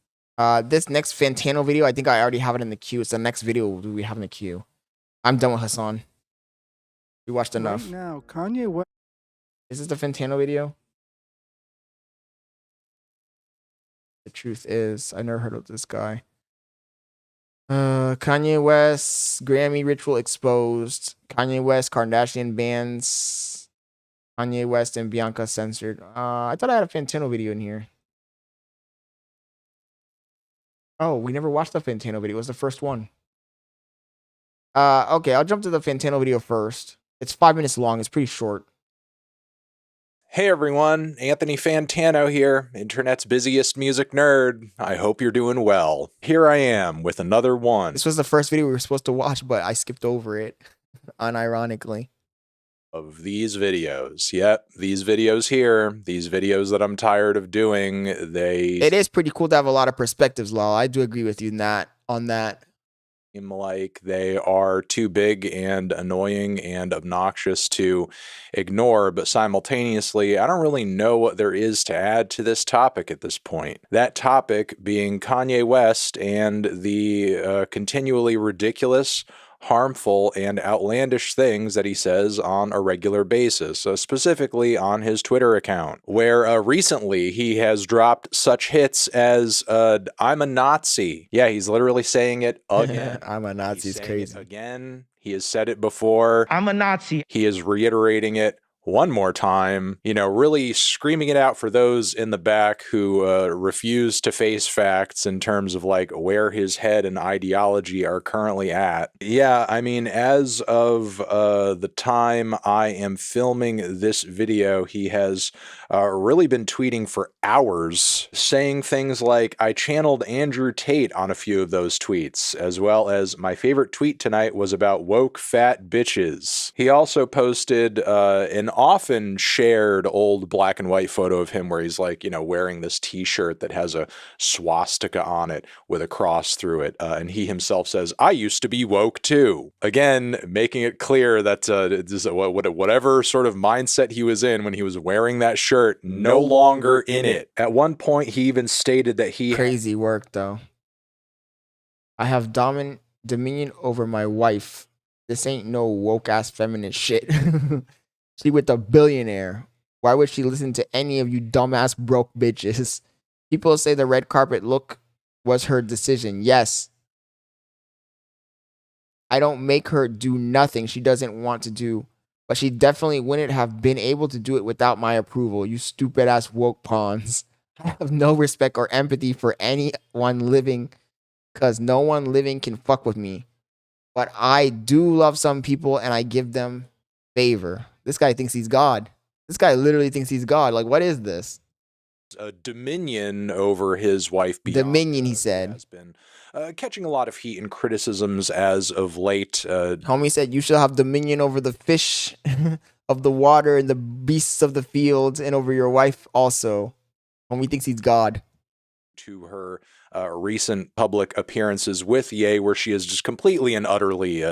This next Fantano video, I think I already have it in the queue. It's the next video we have in the queue. I'm done with Hassan. We watched enough. Right now, Kanye West. Is this the Fantano video? The truth is, I never heard of this guy. Kanye West, Grammy ritual exposed. Kanye West, Kardashian bans. Kanye West and Bianca censored. I thought I had a Fantano video in here. Oh, we never watched the Fantano video. It was the first one. Okay, I'll jump to the Fantano video first. It's 5 minutes long. It's pretty short. Hey everyone, Anthony Fantano here, internet's busiest music nerd. I hope you're doing well. Here I am with another one. This was the first video we were supposed to watch, but I skipped over it, unironically. Of these videos. Yep, these videos here, these videos that I'm tired of doing, it is pretty cool to have a lot of perspectives, Lal. I do agree with you on that. Seem like they are too big and annoying and obnoxious to ignore, but simultaneously, I don't really know what there is to add to this topic at this point. That topic being Kanye West and the continually ridiculous, harmful, and outlandish things that he says on a regular basis, specifically on his Twitter account, where recently he has dropped such hits as I'm a Nazi. Yeah, he's literally saying it again. I'm a Nazi is crazy. Again, he has said it before. I'm a Nazi. He is reiterating it one more time, you know, really screaming it out for those in the back who refuse to face facts in terms of like where his head and ideology are currently at. Yeah, I mean, as of the time I am filming this video, he has really been tweeting for hours, saying things like, I channeled Andrew Tate on a few of those tweets, as well as my favorite tweet tonight was about woke fat bitches. He also posted an often shared old black and white photo of him where he's like, you know, wearing this t-shirt that has a swastika on it with a cross through it. And he himself says, I used to be woke too. Again, making it clear that whatever sort of mindset he was in when he was wearing that shirt, no longer in it. At one point, he even stated that he... Crazy work, though. I have dominion over my wife. This ain't no woke-ass feminist shit. She with a billionaire. Why would she listen to any of you dumbass broke bitches? People say the red carpet look was her decision. Yes. I don't make her do nothing she doesn't want to do. But she definitely wouldn't have been able to do it without my approval. You stupid ass woke pawns. I have no respect or empathy for anyone living. Because no one living can fuck with me. But I do love some people and I give them favor. This guy thinks he's God. This guy literally thinks he's God. Like, what is this? dominion over his wife. Dominion, he said. Has been catching a lot of heat and criticisms as of late. Homie said you shall have dominion over the fish of the water and the beasts of the fields and over your wife also. Homie thinks he's God. To her recent public appearances with Ye, where she is just completely and utterly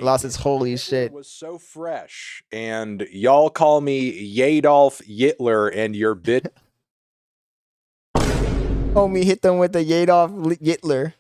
lost its holy shit. Was so fresh, and y'all call me Yadolf Hitler, and your bit. Homie hit them with the Yadolf Hitler.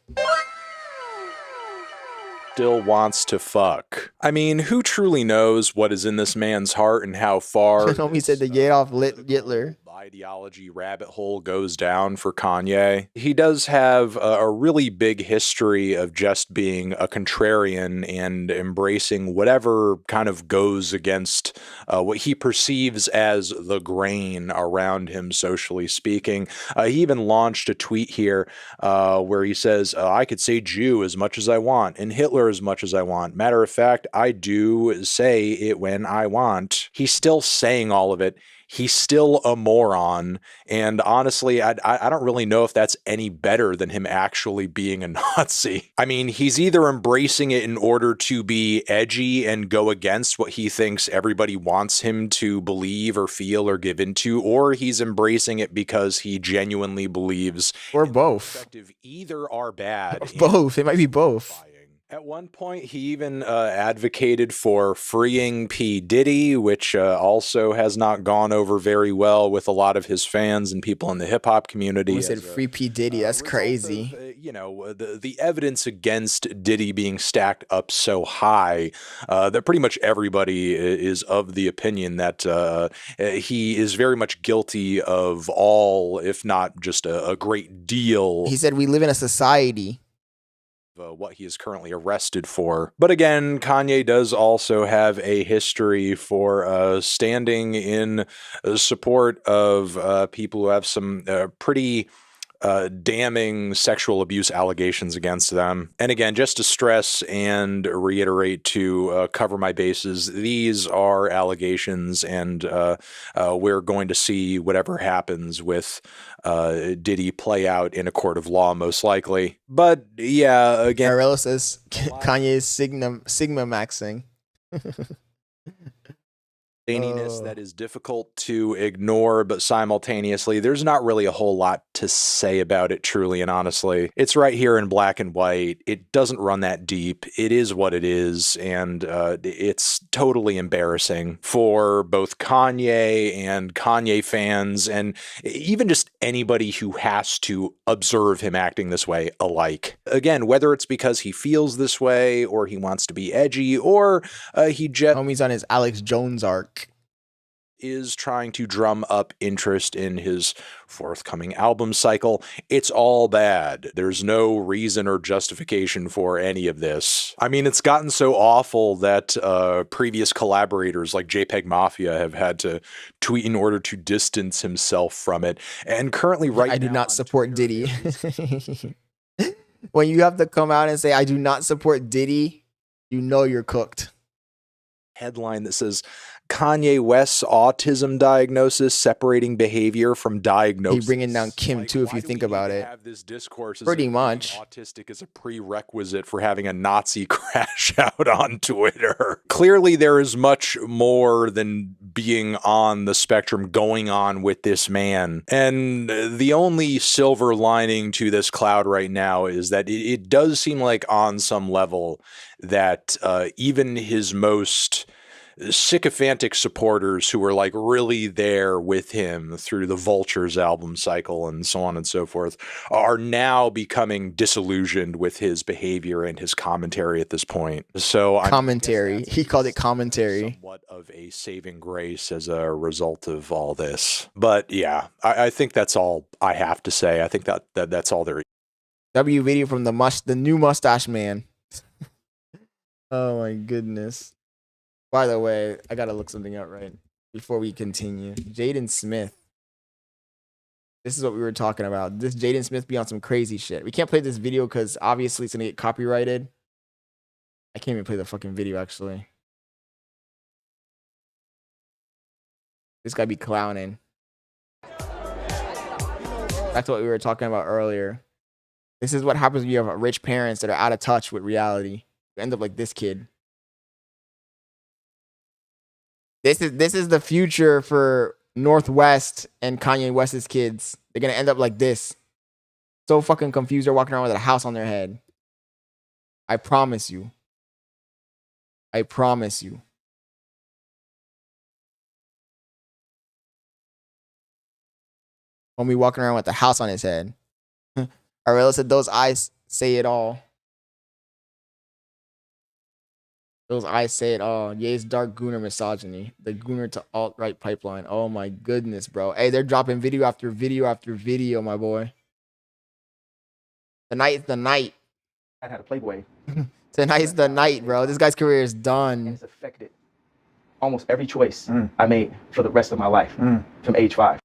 Still wants to fuck. I mean, who truly knows what is in this man's heart and how far Homie said the Yadolf Hitler ideology rabbit hole goes down for Kanye. He does have a really big history of just being a contrarian and embracing whatever kind of goes against what he perceives as the grain around him, socially speaking. He even launched a tweet here where he says, I could say Jew as much as I want and Hitler as much as I want. Matter of fact, I do say it when I want. He's still saying all of it. He's still a moron, and honestly, I don't really know if that's any better than him actually being a Nazi. I mean, he's either embracing it in order to be edgy and go against what he thinks everybody wants him to believe or feel or give into, or he's embracing it because he genuinely believes. Or both. Either are bad. Both. It might be both. At one point, he even advocated for freeing P. Diddy, which also has not gone over very well with a lot of his fans and people in the hip-hop community. He said free P. Diddy, that's crazy. The evidence against Diddy being stacked up so high that pretty much everybody is of the opinion that he is very much guilty of all, if not just a great deal. He said we live in a society. What he is currently arrested for. But again, Kanye does also have a history for standing in support of people who have some pretty damning sexual abuse allegations against them. And again, just to stress and reiterate to cover my bases, these are allegations, and we're going to see whatever happens with Diddy play out in a court of law, most likely. But yeah, again, Arello says Kanye is Sigma maxing. That is difficult to ignore, but simultaneously, there's not really a whole lot to say about it, truly and honestly. It's right here in black and white. It doesn't run that deep. It is what it is, and it's totally embarrassing for both Kanye and Kanye fans, and even just anybody who has to observe him acting this way alike. Again, whether it's because he feels this way, or he wants to be edgy, or he just... Homie's on his Alex Jones arc. Is trying to drum up interest in his forthcoming album cycle. It's all bad. There's no reason or justification for any of this. I mean, it's gotten so awful that previous collaborators like JPEG Mafia have had to tweet in order to distance himself from it. And currently I do not support Diddy. When you have to come out and say, I do not support Diddy, you know you're cooked. Headline that says Kanye West's autism diagnosis separating behavior from diagnosis. He bringing down Kim too, if you think about it. Have this discourse pretty much. Autistic is a prerequisite for having a Nazi crash out on Twitter. Clearly, there is much more than being on the spectrum going on with this man. And the only silver lining to this cloud right now is that it does seem like on some level that even his most sycophantic supporters who were like really there with him through the Vultures album cycle and so on and so forth are now becoming disillusioned with his behavior and his commentary at this point. So commentary. He called it commentary. Somewhat of a saving grace as a result of all this. But yeah, I think that's all I have to say. I think that's all there is. W video from the new mustache man. Oh my goodness. By the way, I gotta look something up right before we continue. Jaden Smith. This is what we were talking about. This Jaden Smith be on some crazy shit. We can't play this video because obviously it's gonna get copyrighted. I can't even play the fucking video actually. This guy be clowning. Back to what we were talking about earlier. This is what happens when you have rich parents that are out of touch with reality. You end up like this kid. This is the future for Northwest and Kanye West's kids. They're gonna end up like this. So fucking confused. They're walking around with a house on their head. I promise you. I promise you. Homie walking around with a house on his head. Aurelio said those eyes say it all. Those eyes say it all. Ye's dark gooner misogyny. The gooner to alt-right pipeline. Oh my goodness, bro. Hey, they're dropping video after video after video, my boy. Tonight is the night. I had a Playboy. Tonight's the night, bro. This guy's career is done. It's affected almost every choice I made for the rest of my life from age 5.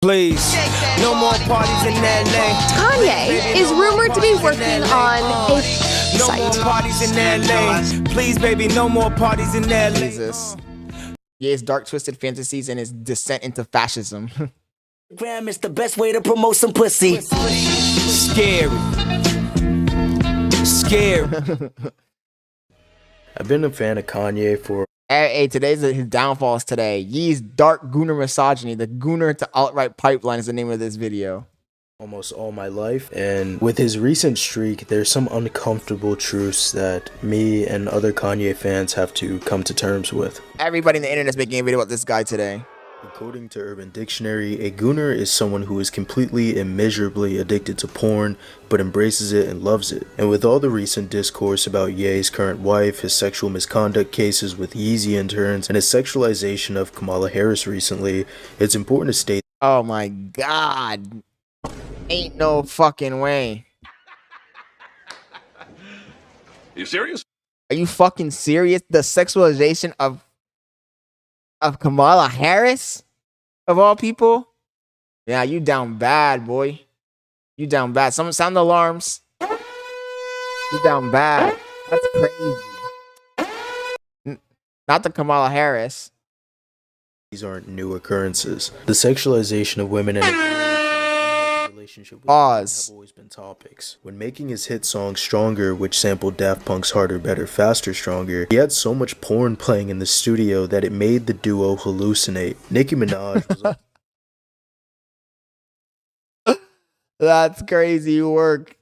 Please, no more parties in LA. Kanye is rumored to be working on a site. No more parties in LA. Please, baby, no more parties in LA. Jesus. Ye's dark twisted fantasies and his descent into fascism. Graham is the best way to promote some pussy. Scary. I've been a fan of Kanye for. Hey, today's his downfalls today. Ye's dark gooner misogyny. The gooner to alt-right pipeline is the name of this video. Almost all my life, and with his recent streak, there's some uncomfortable truths that me and other Kanye fans have to come to terms with. Everybody in the internet is making a video about this guy today. According to Urban Dictionary, a gooner is someone who is completely and miserably addicted to porn, but embraces it and loves it. And with all the recent discourse about Ye's current wife, his sexual misconduct cases with Yeezy interns, and his sexualization of Kamala Harris recently, it's important to state. Oh my God. Ain't no fucking way. You serious? Are you fucking serious? The sexualization of Kamala Harris? Of all people? Yeah, you down bad, boy. You down bad. Someone sound the alarms. You down bad. That's crazy. Not the Kamala Harris. These aren't new occurrences. The sexualization of women and relationship with Pause. have always been topics. When making his hit song Stronger, which sampled Daft Punk's Harder, Better, Faster, Stronger, he had so much porn playing in the studio that it made the duo hallucinate. Nicki Minaj was That's crazy work.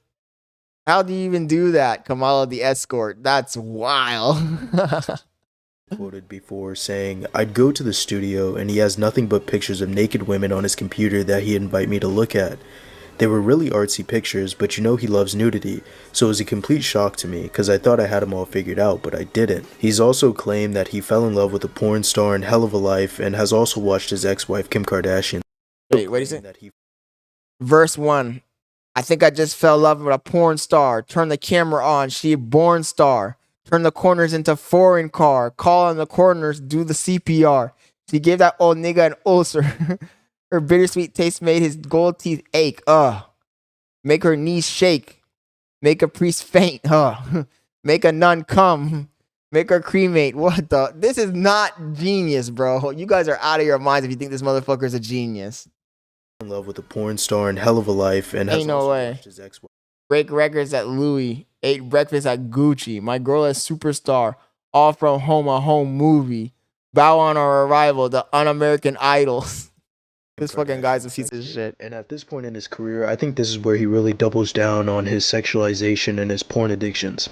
How do you even do that, Kamala the escort? That's wild. quoted before saying, "I'd go to the studio and he has nothing but pictures of naked women on his computer that he'd invite me to look at. They were really artsy pictures, but you know he loves nudity, so it was a complete shock to me, because I thought I had him all figured out, but I didn't." He's also claimed that he fell in love with a porn star in Hell of a Life, and has also watched his ex-wife Kim Kardashian. Wait, what do you say? Verse 1. I think I just fell in love with a porn star. Turn the camera on. She a born star. Turn the corners into foreign car. Call on the corners. Do the CPR. She gave that old nigga an ulcer. Her bittersweet taste made his gold teeth ache. Make her knees shake. Make a priest faint. Make a nun come. Make her cremate. What the? This is not genius, bro. You guys are out of your minds if you think this motherfucker is a genius. In love with a porn star in Hell of a Life, and has Ain't no also way. watched his ex-wife. Break records at Louis. Ate breakfast at Gucci. My girl is superstar. All from home, a home movie. Bow on our arrival. The un-American Idols. This fucking guy's a piece of shit. And at this point in his career, I think this is where he really doubles down on his sexualization and his porn addictions.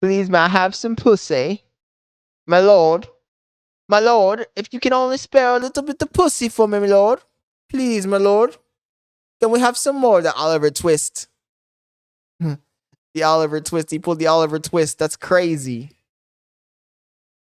Please, may I have some pussy? My lord. My lord, if you can only spare a little bit of pussy for me, my lord. Please, my lord. Can we have some more? The Oliver Twist. The Oliver Twist. He pulled the Oliver Twist. That's crazy.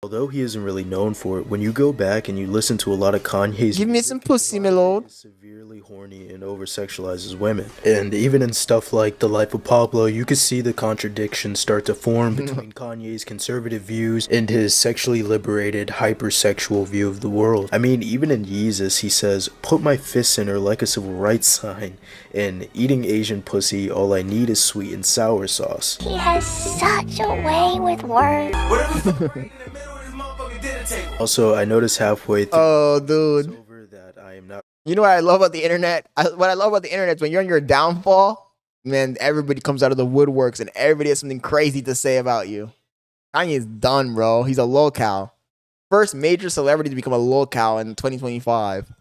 Although he isn't really known for it, when you go back and you listen to a lot of Kanye's, Give me some pussy, my lord. severely horny and over-sexualizes women. And even in stuff like The Life of Pablo, you can see the contradictions start to form between Kanye's conservative views and his sexually liberated, hypersexual view of the world. I mean, even in Yeezus, he says, "Put my fists in her like a civil rights sign," and "Eating Asian pussy, all I need is sweet and sour sauce." He has such a way with words. Also, I noticed halfway through Oh, dude. that I am not. You know what I love about the internet? What I love about the internet is when you're on your downfall, man, everybody comes out of the woodworks and everybody has something crazy to say about you. Kanye's done, bro. He's a lolcow. First major celebrity to become a lolcow in 2025.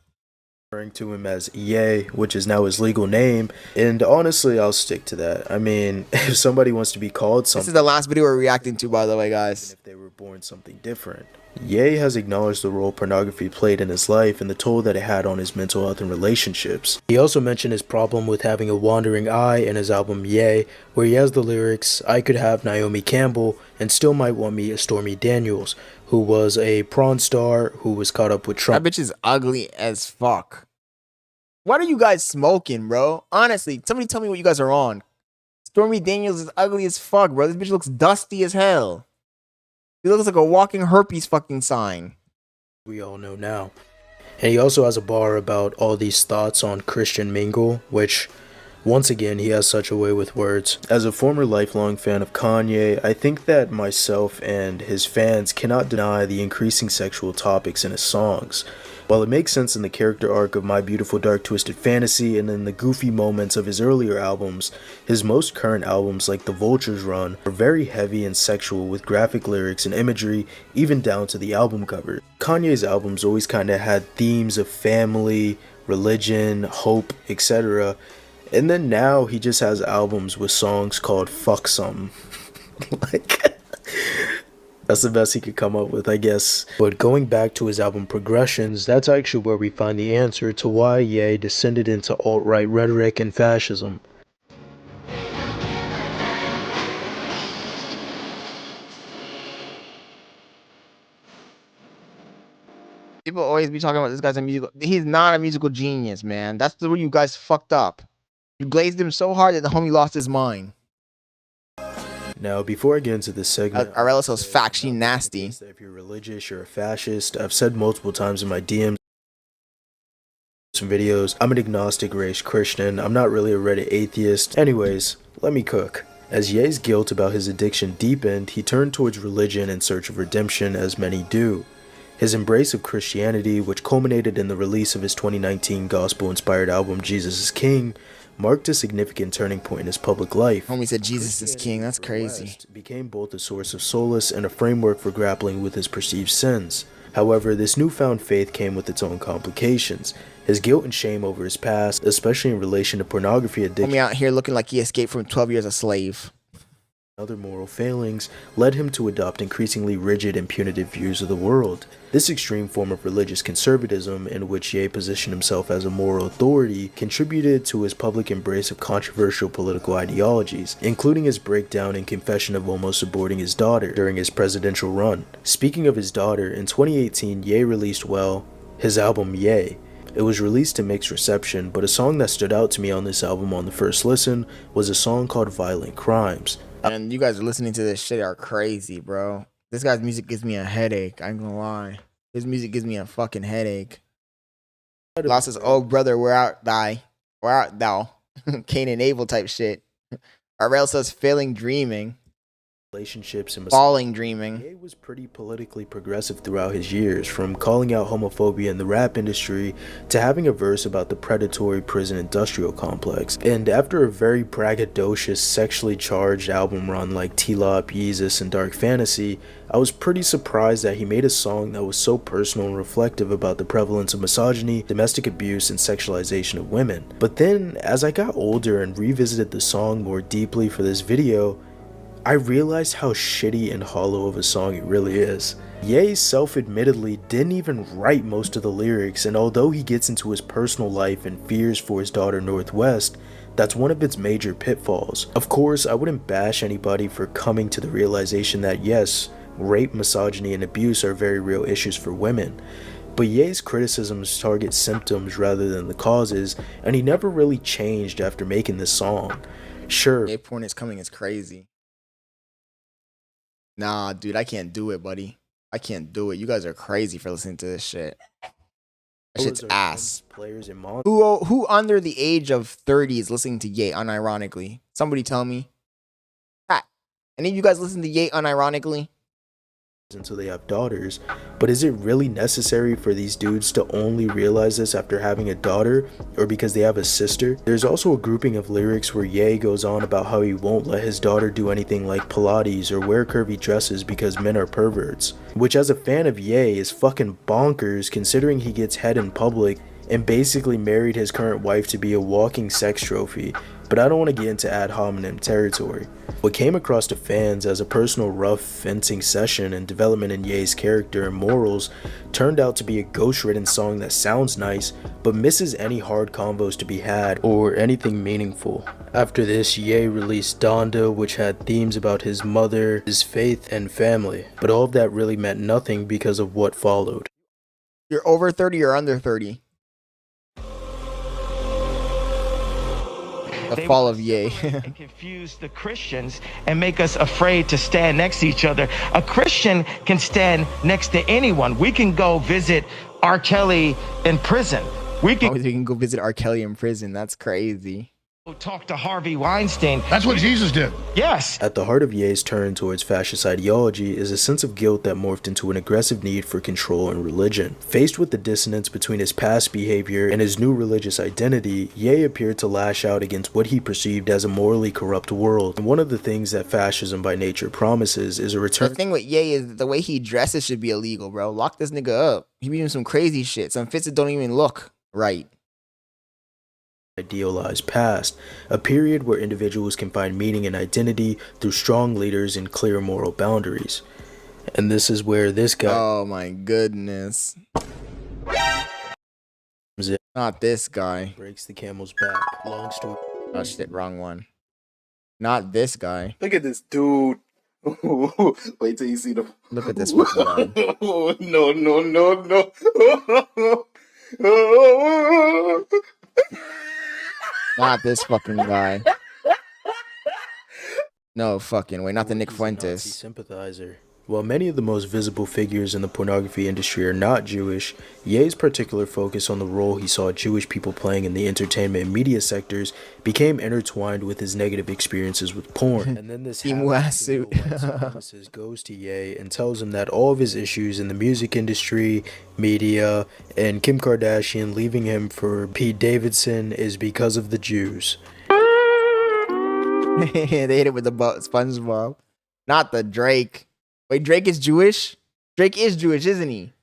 Referring to him as Ye, which is now his legal name, and honestly, I'll stick to that. I mean, if somebody wants to be called something, This is the last video we're reacting to, by the way, guys. if they were born something different. Ye has acknowledged the role pornography played in his life and the toll that it had on his mental health and relationships. He also mentioned his problem with having a wandering eye in his album Ye, where he has the lyrics, "I could have Naomi Campbell and still might want me a Stormy Daniels, who was a prawn star who was caught up with Trump." That bitch is ugly as fuck. What are you guys smoking, bro? Honestly, somebody tell me what you guys are on. Stormy Daniels is ugly as fuck, bro. This bitch looks dusty as hell. He looks like a walking herpes fucking sign. We all know now. And he also has a bar about all these thoughts on Christian Mingle, which, once again, he has such a way with words. As a former lifelong fan of Kanye, I think that myself and his fans cannot deny the increasing sexual topics in his songs. While it makes sense in the character arc of My Beautiful Dark Twisted Fantasy and in the goofy moments of his earlier albums, his most current albums like The Vultures Run are very heavy and sexual with graphic lyrics and imagery, even down to the album cover. Kanye's albums always kinda had themes of family, religion, hope, etc. And then now he just has albums with songs called Fuck Some. That's the best he could come up with, I guess. But going back to his album Progressions, that's actually where we find the answer to why Ye descended into alt-right rhetoric and fascism. People always be talking about this guy's a musical. He's not a musical genius, man. That's where you guys fucked up. You glazed him so hard that the homie lost his mind. Now, before I get into this segment, Areliso's fact, she nasty. If you're religious, you're a fascist. I've said multiple times in my DMs, some videos, I'm an agnostic race Christian. I'm not really a Reddit atheist. Anyways, let me cook. As Ye's guilt about his addiction deepened, he turned towards religion in search of redemption, as many do. His embrace of Christianity, which culminated in the release of his 2019 gospel-inspired album Jesus is King, marked a significant turning point in his public life. Homie said Jesus is king. That's crazy. West became both a source of solace and a framework for grappling with his perceived sins. However, this newfound faith came with its own complications. His guilt and shame over his past, especially in relation to pornography addiction, Homie out here looking like he escaped from 12 years a slave. Other moral failings led him to adopt increasingly rigid and punitive views of the world. This extreme form of religious conservatism, in which Ye positioned himself as a moral authority, contributed to his public embrace of controversial political ideologies, including his breakdown and confession of almost aborting his daughter during his presidential run. Speaking of his daughter, in 2018, Ye released, his album Ye. It was released to mixed reception, but a song that stood out to me on this album on the first listen was a song called Violent Crimes. And you guys are listening to this shit are crazy, bro. This guy's music gives me a headache. I ain't gonna lie. His music gives me a fucking headache. Lost his old brother, where art thy? Where art thou? Cain and Abel type shit. Arel says failing dreaming. Relationships and falling dreaming. Ye was pretty politically progressive throughout his years, from calling out homophobia in the rap industry to having a verse about the predatory prison industrial complex. And after a very braggadocious, sexually charged album run like T-Lop, Yeezus, and Dark Fantasy, I was pretty surprised that he made a song that was so personal and reflective about the prevalence of misogyny, domestic abuse, and sexualization of women. But then, as I got older and revisited the song more deeply for this video, I realized how shitty and hollow of a song it really is. Ye self-admittedly didn't even write most of the lyrics, and although he gets into his personal life and fears for his daughter Northwest, that's one of its major pitfalls. Of course, I wouldn't bash anybody for coming to the realization that yes, rape, misogyny, and abuse are very real issues for women. But Ye's criticisms target symptoms rather than the causes, and he never really changed after making this song. Sure, Gay porn is coming is crazy. Nah, dude, I can't do it, buddy. I can't do it. You guys are crazy for listening to this shit. That shit's ass. Who under the age of 30 is listening to Ye unironically? Somebody tell me. Any of you guys listen to Ye unironically? until they have daughters, but is it really necessary for these dudes to only realize this after having a daughter or because they have a sister? There's also a grouping of lyrics where Ye goes on about how he won't let his daughter do anything like Pilates or wear curvy dresses because men are perverts, which as a fan of Ye is fucking bonkers considering he gets head in public and basically married his current wife to be a walking sex trophy, but I don't want to get into ad hominem territory. What came across to fans as a personal rough fencing session and development in Ye's character and morals turned out to be a ghost-written song that sounds nice, but misses any hard combos to be had or anything meaningful. After this, Ye released Donda, which had themes about his mother, his faith, and family, but all of that really meant nothing because of what followed. You're over 30 or under 30? The fall of Ye. And confuse the Christians and make us afraid to stand next to each other. A Christian can stand next to anyone. We can go visit R. Kelly in prison. We can go visit R. Kelly in prison. That's crazy. Talk to Harvey Weinstein. That's what Jesus did. Yes. At the heart of Ye's turn towards fascist ideology is a sense of guilt that morphed into an aggressive need for control and religion. Faced with the dissonance between his past behavior and his new religious identity, Ye appeared to lash out against what he perceived as a morally corrupt world. And one of the things that fascism by nature promises is a return. The thing with Ye is the way he dresses should be illegal, bro. Lock this nigga up. He be doing some crazy shit. Some fits that don't even look right. Idealized past, a period where individuals can find meaning and identity through strong leaders and clear moral boundaries. And this is where this guy... Oh my goodness. Not this guy. Breaks the camel's back. Long story. Oh shit, wrong one. Not this guy. Look at this dude. Wait till you see the... Look at this fucking guy. No. Not this fucking guy. No fucking way. Not the Nick Fuentes. Sympathizer. While many of the most visible figures in the pornography industry are not Jewish, Ye's particular focus on the role he saw Jewish people playing in the entertainment and media sectors became intertwined with his negative experiences with porn. And then this suit goes to Ye and tells him that all of his issues in the music industry, media, and Kim Kardashian leaving him for Pete Davidson is because of the Jews. They hit it with the SpongeBob. Not the Drake. Wait, Drake is Jewish? Drake is Jewish, isn't he?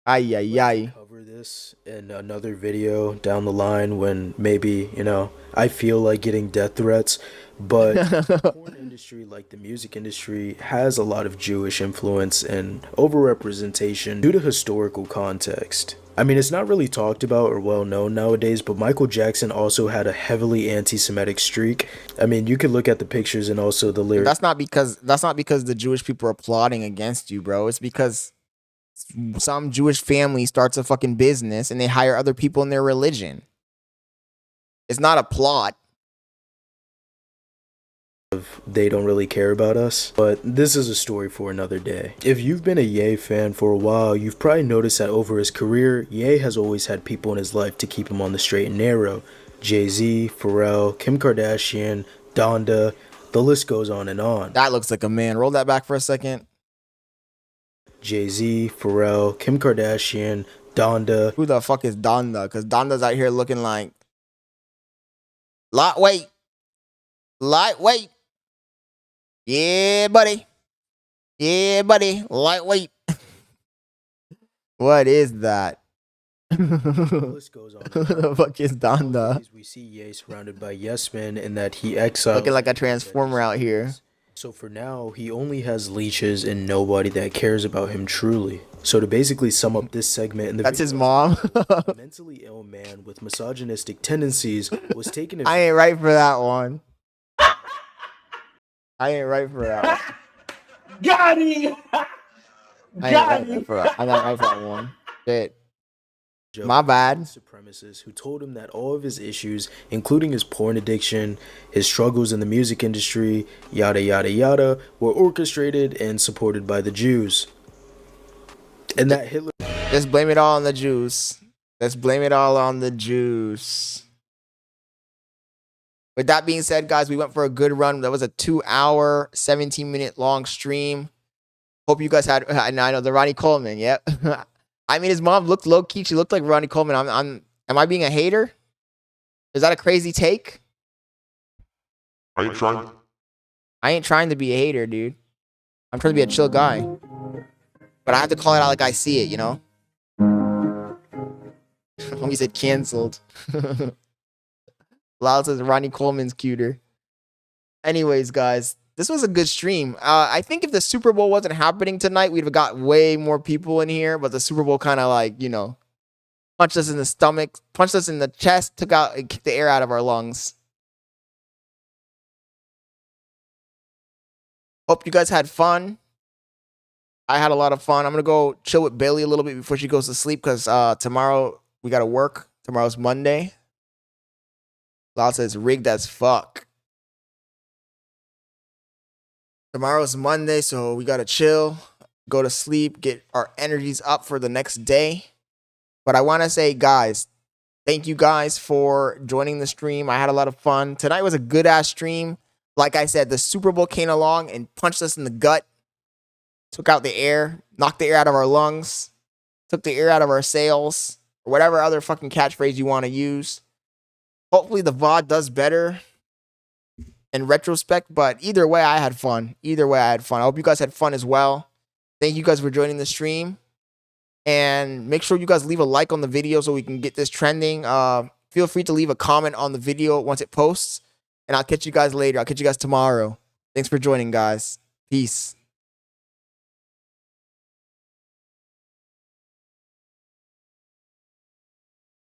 Ay, ay, ay. Cover this in another video down the line when maybe, I feel like getting death threats. But the porn industry, like the music industry, has a lot of Jewish influence and overrepresentation due to historical context. I mean, it's not really talked about or well known nowadays, but Michael Jackson also had a heavily anti-Semitic streak. I mean, you could look at the pictures and also the lyrics. That's not because the Jewish people are plotting against you, bro. It's because some Jewish family starts a fucking business and they hire other people in their religion. It's not a plot. They don't really care about us, but this is a story for another day. If you've been a Ye fan for a while, you've probably noticed that over his career, Ye has always had people in his life to keep him on the straight and narrow. Jay-Z, Pharrell, Kim Kardashian, Donda, the list goes on and on. That looks like a man. Roll that back for a second. Jay-Z, Pharrell, Kim Kardashian, Donda. Who the fuck is Donda? Because Donda's out here looking like... Lightweight. Yeah, buddy. Lightweight. What is that? The list goes on. Who the fuck is Donda? We see Ye surrounded by yes men and that he exiled. Looking like a transformer out here. So for now, he only has leeches and nobody that cares about him truly. So to basically sum up this segment in the That's his mom. a mentally ill man with misogynistic tendencies was taken. I ain't right for that one. I ain't right for that one. Got him! I'm not right for that one. Shit. My bad. Supremacists who told him that all of his issues, including his porn addiction, his struggles in the music industry, yada yada yada, were orchestrated and supported by the Jews. And that Hitler... Let's blame it all on the Jews. Let's blame it all on the Jews. With that being said, guys, we went for a good run. That was a 2-hour, 17-minute long stream. Hope you guys had. I know the Ronnie Coleman. Yep. I mean, his mom looked low key. She looked like Ronnie Coleman. Am I being a hater? Is that a crazy take? Are you trying? I ain't trying to be a hater, dude. I'm trying to be a chill guy. But I have to call it out like I see it, you know? Homie said canceled. Lyle says Ronnie Coleman's cuter. Anyways, guys, this was a good stream. I think if the Super Bowl wasn't happening tonight, we'd have got way more people in here. But the Super Bowl kind of like, you know, punched us in the stomach, punched us in the chest, kicked the air out of our lungs. Hope you guys had fun. I had a lot of fun. I'm going to go chill with Bailey a little bit before she goes to sleep because tomorrow we got to work. Tomorrow's Monday. Lyle says rigged as fuck. Tomorrow's Monday, so we got to chill, go to sleep, get our energies up for the next day. But I want to say, guys, thank you guys for joining the stream. I had a lot of fun. Tonight was a good-ass stream. Like I said, the Super Bowl came along and punched us in the gut. Took out the air, knocked the air out of our lungs, took the air out of our sails, or whatever other fucking catchphrase you want to use. Hopefully the VOD does better in retrospect, but either way, I had fun. Either way, I had fun. I hope you guys had fun as well. Thank you guys for joining the stream. And make sure you guys leave a like on the video so we can get this trending. Feel free to leave a comment on the video once it posts. And I'll catch you guys later. I'll catch you guys tomorrow. Thanks for joining, guys. Peace.